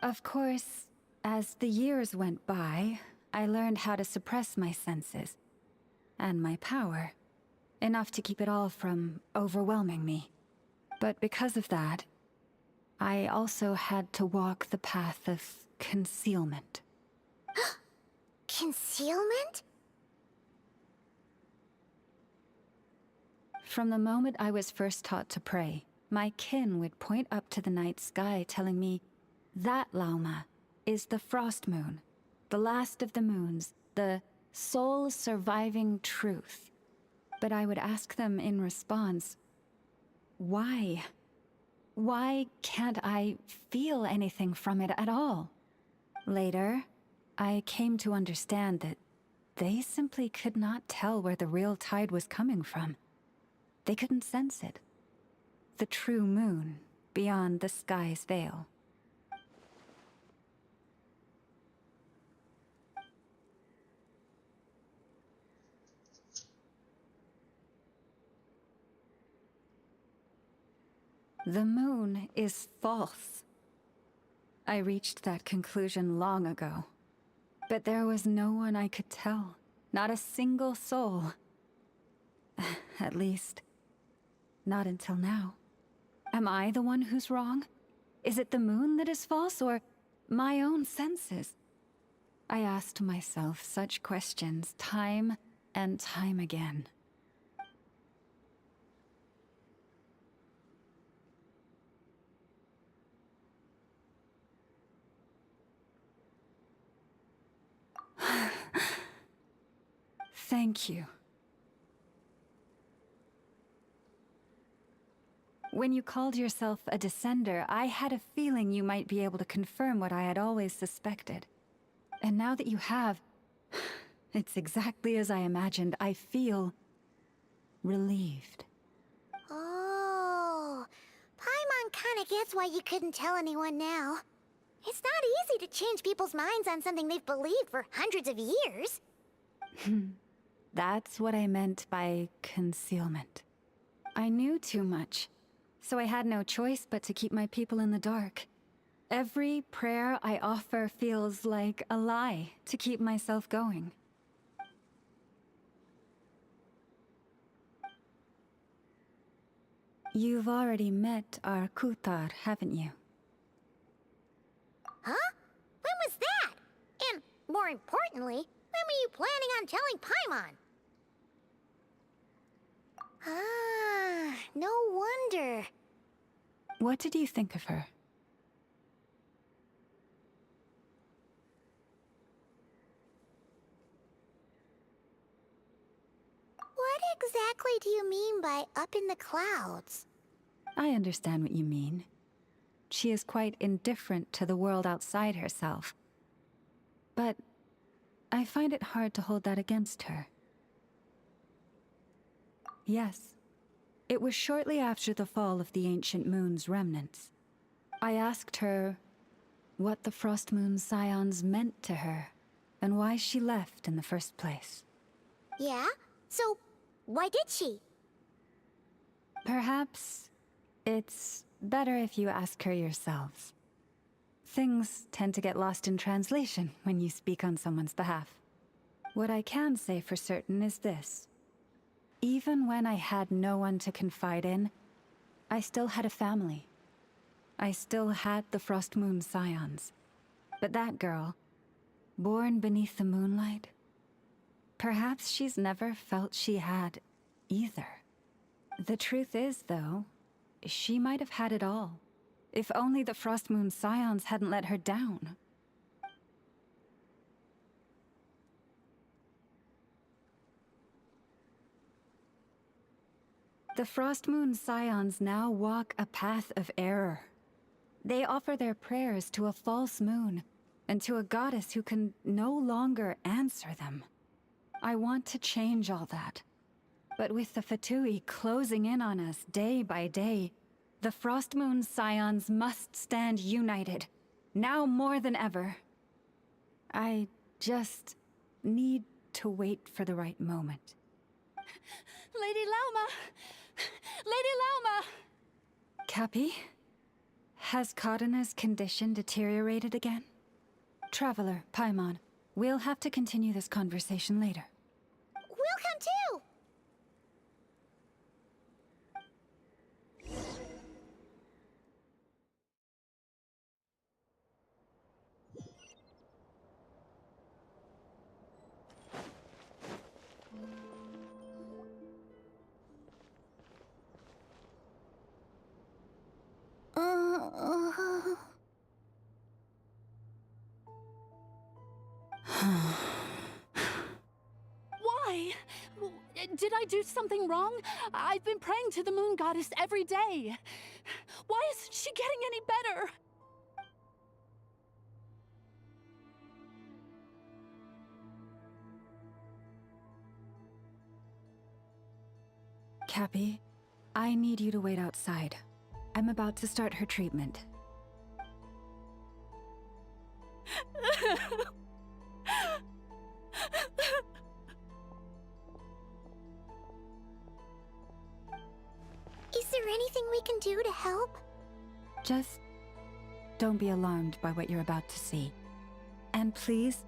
S14: Of course, as the years went by, I learned how to suppress my senses and my power, enough to keep it all from overwhelming me. But because of that, I also had to walk the path of concealment.
S2: Concealment?
S14: From the moment I was first taught to pray, my kin would point up to the night sky telling me, "That, Lauma, is the Frost Moon, the last of the moons, the sole surviving truth." But I would ask them in response, why? Why can't I feel anything from it at all? Later, I came to understand that they simply could not tell where the real tide was coming from. They couldn't sense it. The true moon beyond the sky's veil. The moon is false. I reached that conclusion long ago. But there was no one I could tell. Not a single soul. At least, not until now. Am I the one who's wrong? Is it the moon that is false, or my own senses? I asked myself such questions time and time again. Thank you. When you called yourself a descender, I had a feeling you might be able to confirm what I had always suspected. And now that you have, it's exactly as I imagined. I feel relieved.
S2: Oh, Paimon kinda gets why you couldn't tell anyone now. It's not easy to change people's minds on something they've believed for hundreds of years.
S14: That's what I meant by concealment. I knew too much, so I had no choice but to keep my people in the dark. Every prayer I offer feels like a lie to keep myself going. You've already met our Kutar, haven't you?
S2: Huh? When was that? And more importantly, when were you planning on telling Paimon? Ah, no wonder.
S14: What did you think of her?
S2: What exactly do you mean by up in the clouds?
S14: I understand what you mean. She is quite indifferent to the world outside herself. But I find it hard to hold that against her. Yes, it was shortly after the fall of the ancient moon's remnants. I asked her what the Frost Moon Scions meant to her, and why she left in the first place.
S2: Yeah? So, why did she?
S14: Perhaps it's better if you ask her yourselves. Things tend to get lost in translation when you speak on someone's behalf. What I can say for certain is this. Even when I had no one to confide in, I still had a family. I still had the Frost Moon Scions. But that girl, born beneath the moonlight, perhaps she's never felt she had either. The truth is, though, she might have had it all. If only the Frost Moon Scions hadn't let her down. The Frost Moon Scions now walk a path of error. They offer their prayers to a false moon, and to a goddess who can no longer answer them. I want to change all that. But with the Fatui closing in on us day by day, the Frost Moon Scions must stand united, now more than ever. I just need to wait for the right moment.
S21: Lady Lauma! Lady Lauma!
S14: Cappy? Has Cardina's condition deteriorated again? Traveler, Paimon, we'll have to continue this conversation later.
S2: We'll come too!
S21: Why? Did I do something wrong? I've been praying to the moon goddess every day. Why isn't she getting any better?
S14: Cappy, I need you to wait outside. I'm about to start her treatment.
S2: Is there anything we can do to help?
S14: Just don't be alarmed by what you're about to see. And please,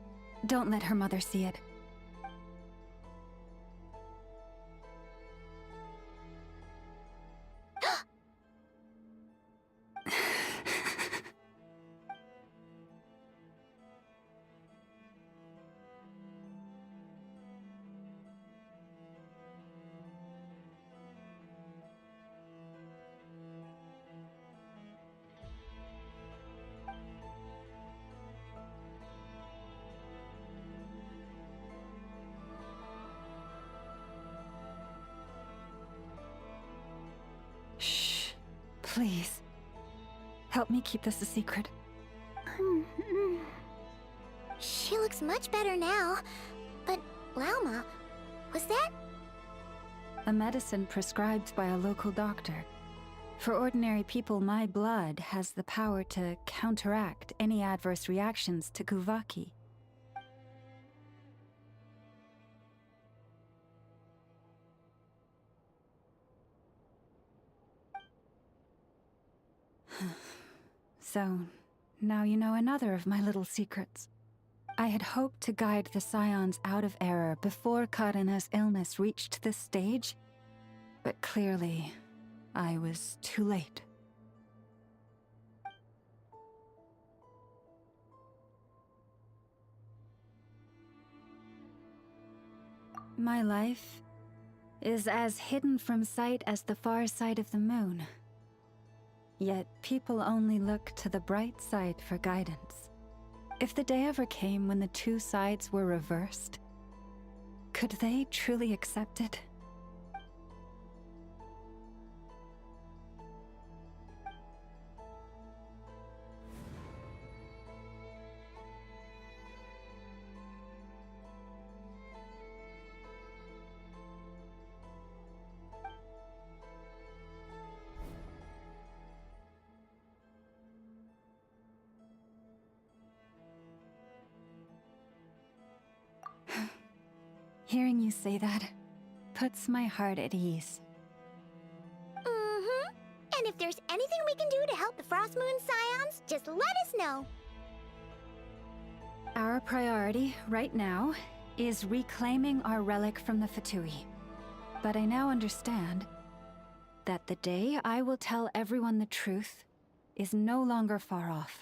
S14: don't let her mother see it. Shh. Please. Help me keep this a secret.
S2: She looks much better now. But, Lauma, was that?
S14: A medicine prescribed by a local doctor. For ordinary people, my blood has the power to counteract any adverse reactions to Kuvaki. So, now you know another of my little secrets. I had hoped to guide the Scions out of error before Karina's illness reached this stage, but clearly, I was too late. My life is as hidden from sight as the far side of the moon. Yet people only look to the bright side for guidance. If the day ever came when the two sides were reversed, could they truly accept it? Hearing you say that puts my heart at ease.
S2: Mm-hmm. And if there's anything we can do to help the Frost Moon Scions, just let us know.
S14: Our priority right now is reclaiming our relic from the Fatui. But I now understand that the day I will tell everyone the truth is no longer far off.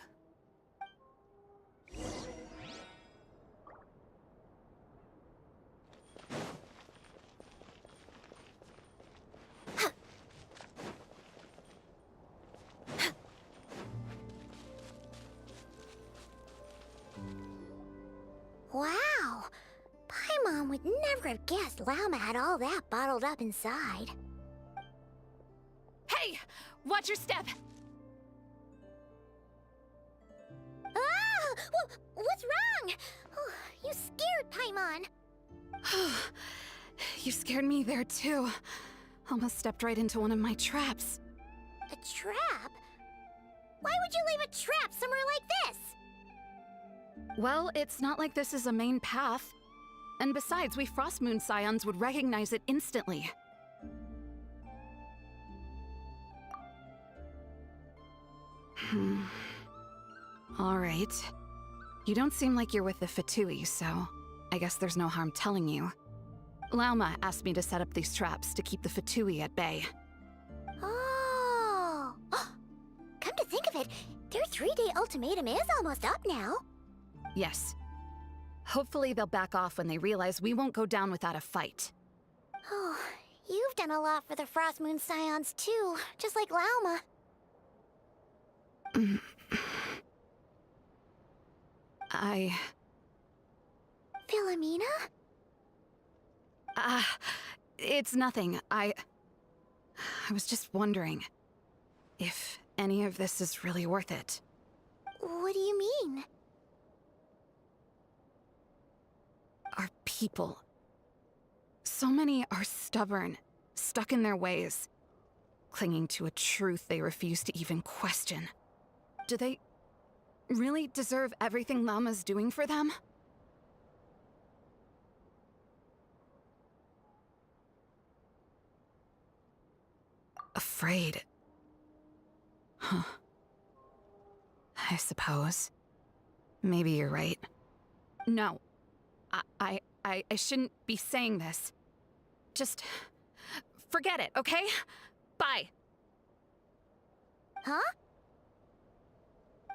S2: Wow! Paimon would never have guessed Lauma had all that bottled up inside.
S21: Hey! Watch your step!
S2: Ah! What's wrong? Oh, you scared Paimon.
S21: You scared me there too. Almost stepped right into one of my traps.
S2: A trap? Why would you leave a trap somewhere like this?
S21: Well, it's not like this is a main path. And besides, we Frost Moon Scions would recognize it instantly. Alright. You don't seem like you're with the Fatui, so I guess there's no harm telling you. Lauma asked me to set up these traps to keep the Fatui at bay.
S2: Oh! Come to think of it, their 3-day ultimatum is almost up now.
S21: Yes. Hopefully they'll back off when they realize we won't go down without a fight.
S2: Oh, you've done a lot for the Frost Moon Scions too, just like Lauma. Philomena?
S21: It's nothing. I was just wondering if any of this is really worth it.
S2: What do you mean?
S21: Our people. So many are stubborn, stuck in their ways, clinging to a truth they refuse to even question. Do they really deserve everything Lauma's doing for them? Afraid. Huh. I suppose. Maybe you're right. No. I shouldn't be saying this. Just forget it, okay? Bye.
S2: Huh?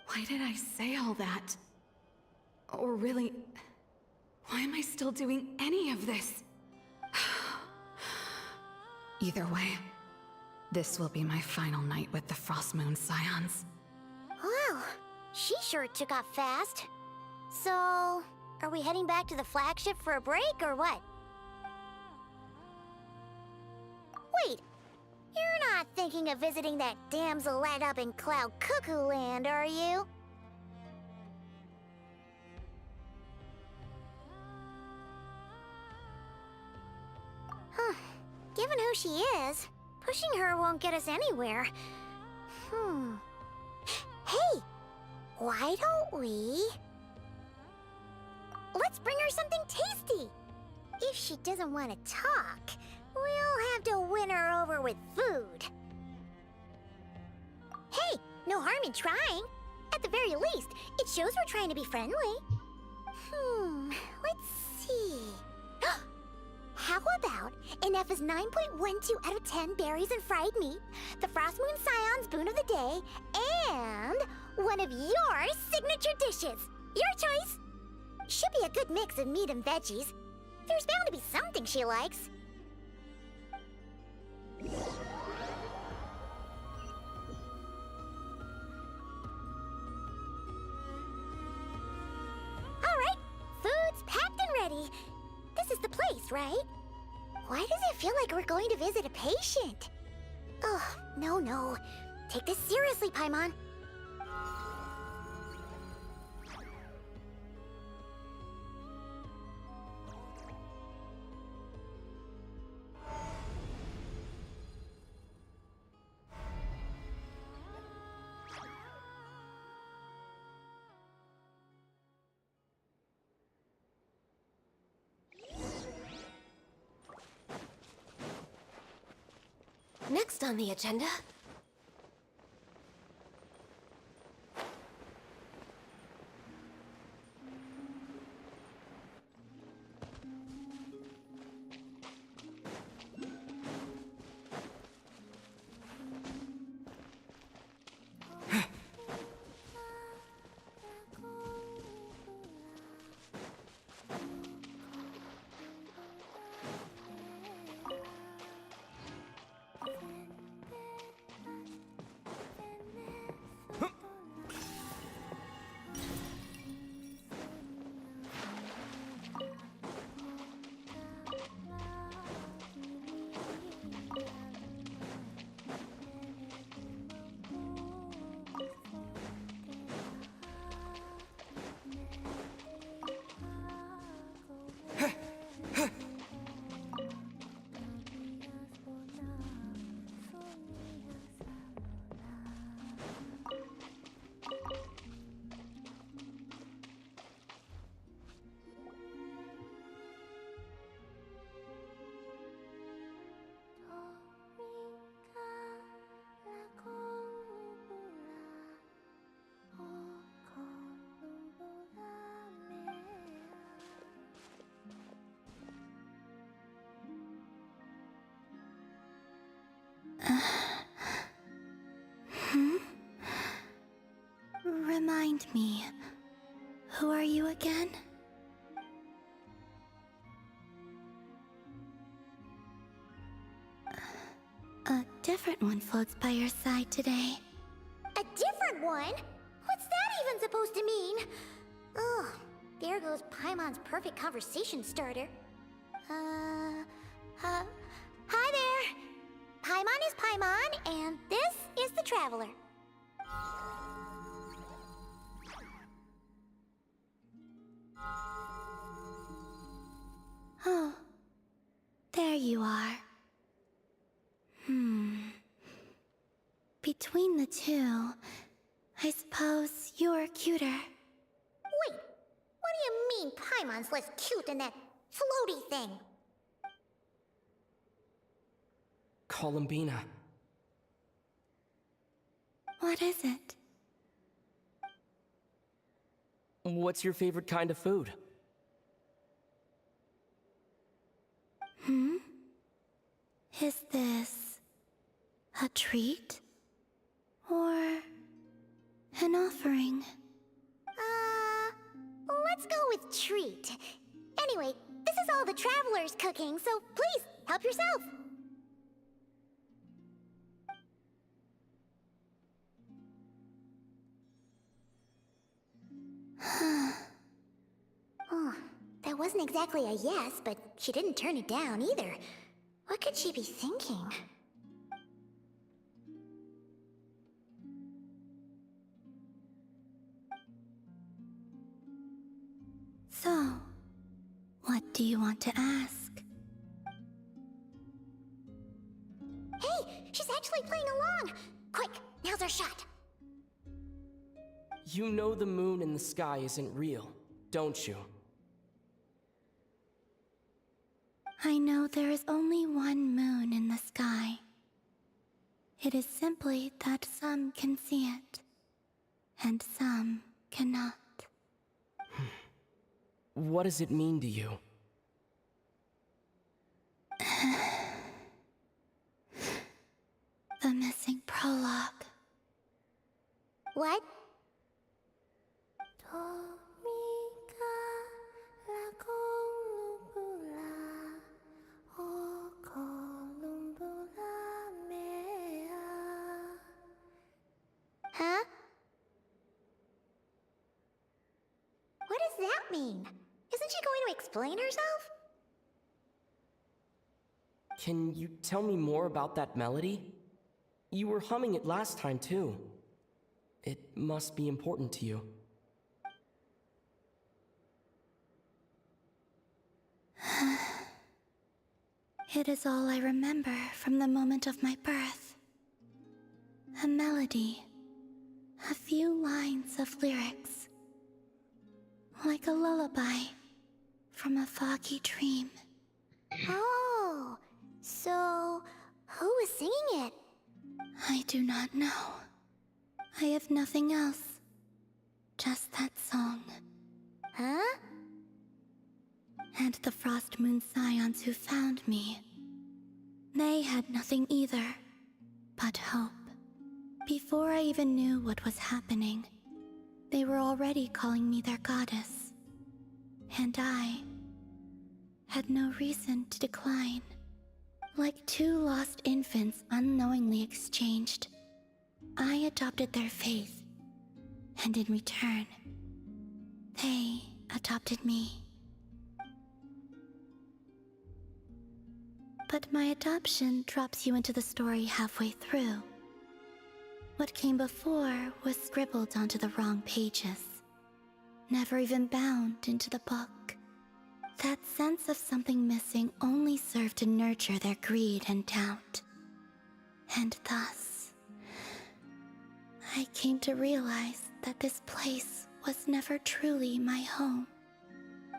S21: Why did I say all that? Or really, why am I still doing any of this? Either way, this will be my final night with the Frost Moon Scions.
S2: Wow, she sure took off fast. So, are we heading back to the flagship for a break, or what? Wait, you're not thinking of visiting that damselette up in Cloud Cuckoo Land, are you? Huh, given who she is, pushing her won't get us anywhere. Hey, why don't we... Let's bring her something tasty! If she doesn't want to talk, we'll have to win her over with food. Hey, no harm in trying. At the very least, it shows we're trying to be friendly. Let's see. How about Inef's 9.12 out of 10 berries and fried meat, the Frost Moon Scion's boon of the day, and one of your signature dishes. Your choice. Should be a good mix of meat and veggies. There's bound to be something she likes. Alright, food's packed and ready. This is the place, right? Why does it feel like we're going to visit a patient? Oh, no. Take this seriously, Paimon.
S19: Next on the agenda.
S2: Remind me, who are you again? A different one floats by your side today. A different one? What's that even supposed to mean? Ugh, there goes Paimon's perfect conversation starter. Hi there! Paimon is Paimon, and this is the Traveler. Oh, there you are. Between the two, I suppose you're cuter. Wait, what do you mean Paimon's less cute than that floaty thing?
S8: Columbina.
S2: What is it?
S8: What's your favorite kind of food?
S2: Is this a treat? Or an offering? Let's go with treat. Anyway, this is all the Traveler's cooking, so please, help yourself. Oh, that wasn't exactly a yes, but she didn't turn it down either. What could she be thinking? So, what do you want to ask? Hey, she's actually playing along! Quick, now's our shot!
S8: You know the moon in the sky isn't real, don't you?
S2: I know there is only one moon in the sky. It is simply that some can see it, and some cannot.
S8: What does it mean to you?
S2: The missing prologue. What? Huh? What does that mean? Isn't she going to explain herself?
S8: Can you tell me more about that melody? You were humming it last time, too. It must be important to you.
S10: It is all I remember from the moment of my birth. A melody. A few lines of lyrics. Like a lullaby from a foggy dream.
S2: Oh, so who was singing it?
S10: I do not know. I have nothing else. Just that song.
S2: Huh?
S10: And the Frost Moon Scions who found me. They had nothing either, but hope. Before I even knew what was happening, they were already calling me their goddess. And I had no reason to decline. Like two lost infants unknowingly exchanged, I adopted their faith. And in return, they adopted me. But my adoption drops you into the story halfway through. What came before was scribbled onto the wrong pages, never even bound into the book. That sense of something missing only served to nurture their greed and doubt. And thus, I came to realize that this place was never truly my home.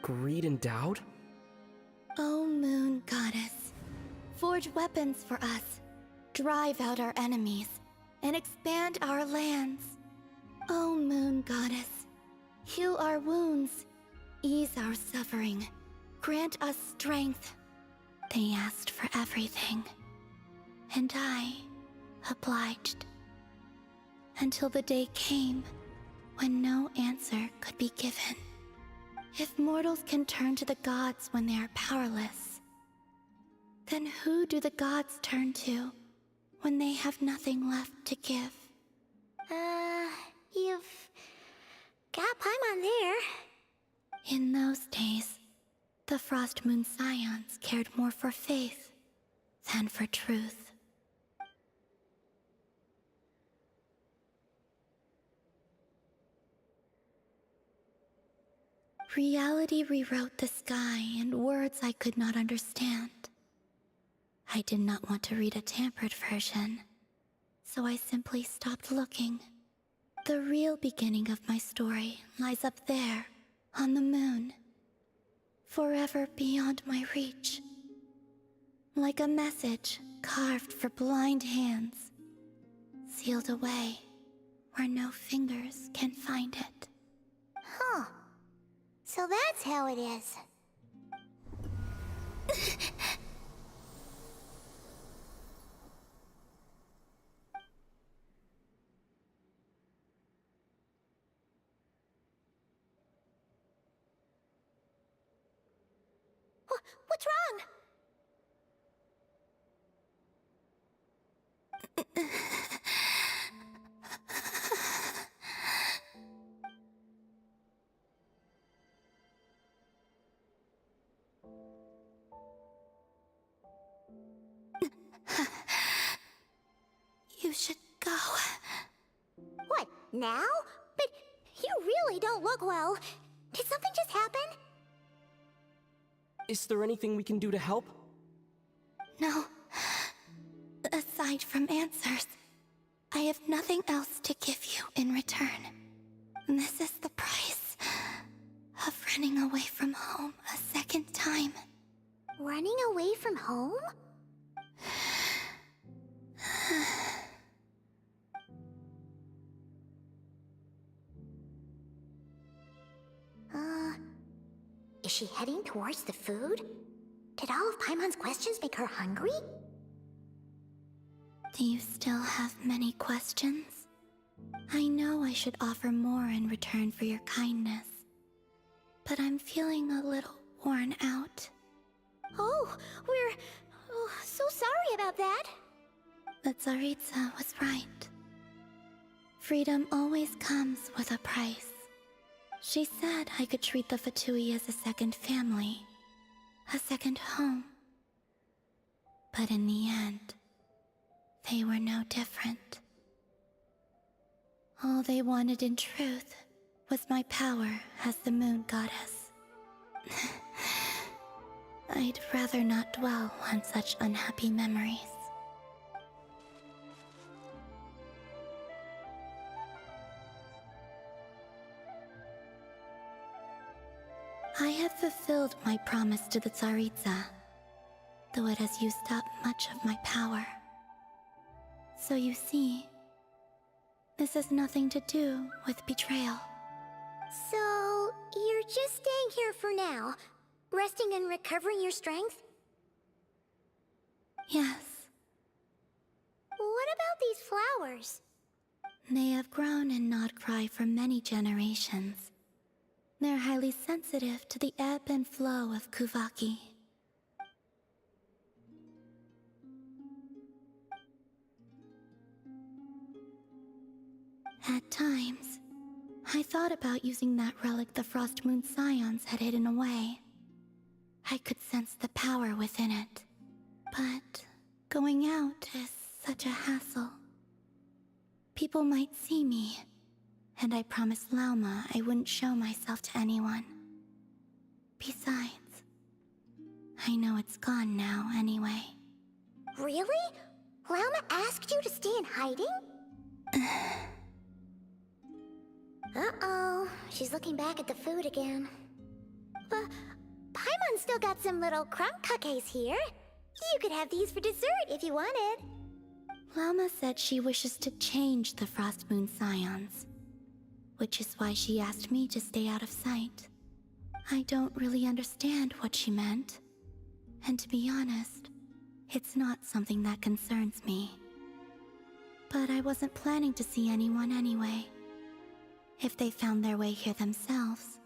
S8: Greed and doubt?
S10: O Moon Goddess, forge weapons for us, drive out our enemies, and expand our lands. O Moon Goddess, heal our wounds, ease our suffering, grant us strength. They asked for everything, and I obliged. Until the day came when no answer could be given. If mortals can turn to the gods when they are powerless, then who do the gods turn to when they have nothing left to give?
S2: You've got Paimon there.
S10: In those days, the Frost Moon Scions cared more for faith than for truth. Reality rewrote the sky in words I could not understand. I did not want to read a tampered version, so I simply stopped looking. The real beginning of my story lies up there, on the moon, forever beyond my reach. Like a message carved for blind hands, sealed away where no fingers can find it.
S2: Huh. So that's how it is. What's wrong?
S10: You should go.
S2: What, now? But you really don't look well. Did something just happen?
S8: Is there anything we can do to help?
S10: No. Aside from answers, I have nothing else to give you in return. This is the price of running away from home a second time.
S2: Running away from home? Is she heading towards the food? Did all of Paimon's questions make her hungry?
S10: Do you still have many questions? I know I should offer more in return for your kindness, but I'm feeling a little worn out.
S2: Oh, we're so sorry about that.
S10: But Tsaritsa was right.
S2: Freedom always comes with a price. She said I could treat the Fatui as a second family, a second home. But in the end, they were no different. All they wanted in truth was my power as the moon goddess. I'd rather not dwell on such unhappy memories. I have fulfilled my promise to the Tsaritsa, though it has used up much of my power. So you see, this has nothing to do with betrayal.
S10: So, you're just staying here for now, resting and recovering your strength?
S2: Yes.
S10: What about these flowers?
S2: They have grown in Nodcry for many generations. They're highly sensitive to the ebb and flow of Kuvaki. At times, I thought about using that relic the Frost Moon Scions had hidden away. I could sense the power within it. But going out is such a hassle. People might see me, and I promised Lauma I wouldn't show myself to anyone. Besides, I know it's gone now anyway.
S10: Really? Lauma asked you to stay in hiding? Uh-oh, she's looking back at the food again. But Paimon still got some little crumb cookies here. You could have these for dessert if you wanted.
S2: Lauma said she wishes to change the Frost Moon Scions, which is why she asked me to stay out of sight. I don't really understand what she meant, and to be honest, it's not something that concerns me. But I wasn't planning to see anyone anyway. If they found their way here themselves,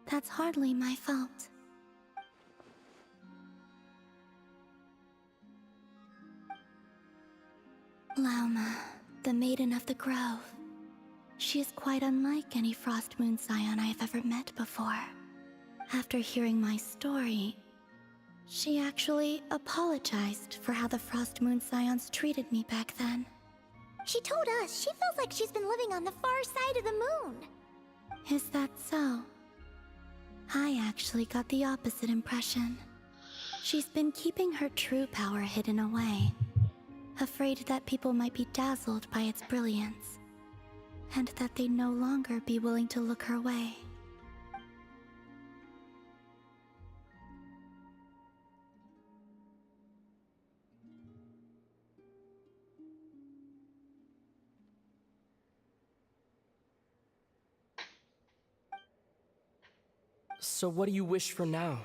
S2: that's hardly my fault. Lauma, the Maiden of the Grove. She is quite unlike any Frost Moon Scion I have ever met before. After hearing my story, she actually apologized for how the Frost Moon Scions treated me back then.
S10: She told us she feels like she's been living on the far side of the moon.
S2: Is that so? I actually got the opposite impression. She's been keeping her true power hidden away, afraid that people might be dazzled by its brilliance, and that they'd no longer be willing to look her way.
S8: So what do you wish for now?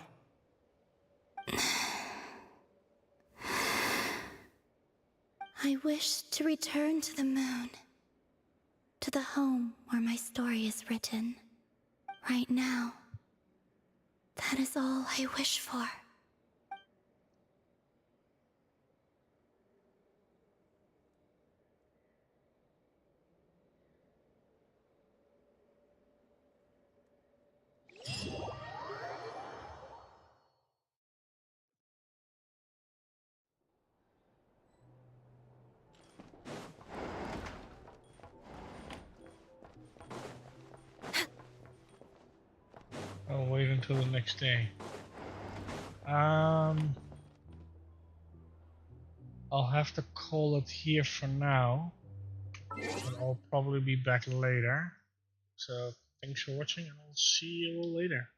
S2: I wish to return to the moon, to the home where my story is written. Right now, that is all I wish for.
S1: I'll wait until the next day. I'll have to call it here for now, and I'll probably be back later. So thanks for watching, and I'll see you all later.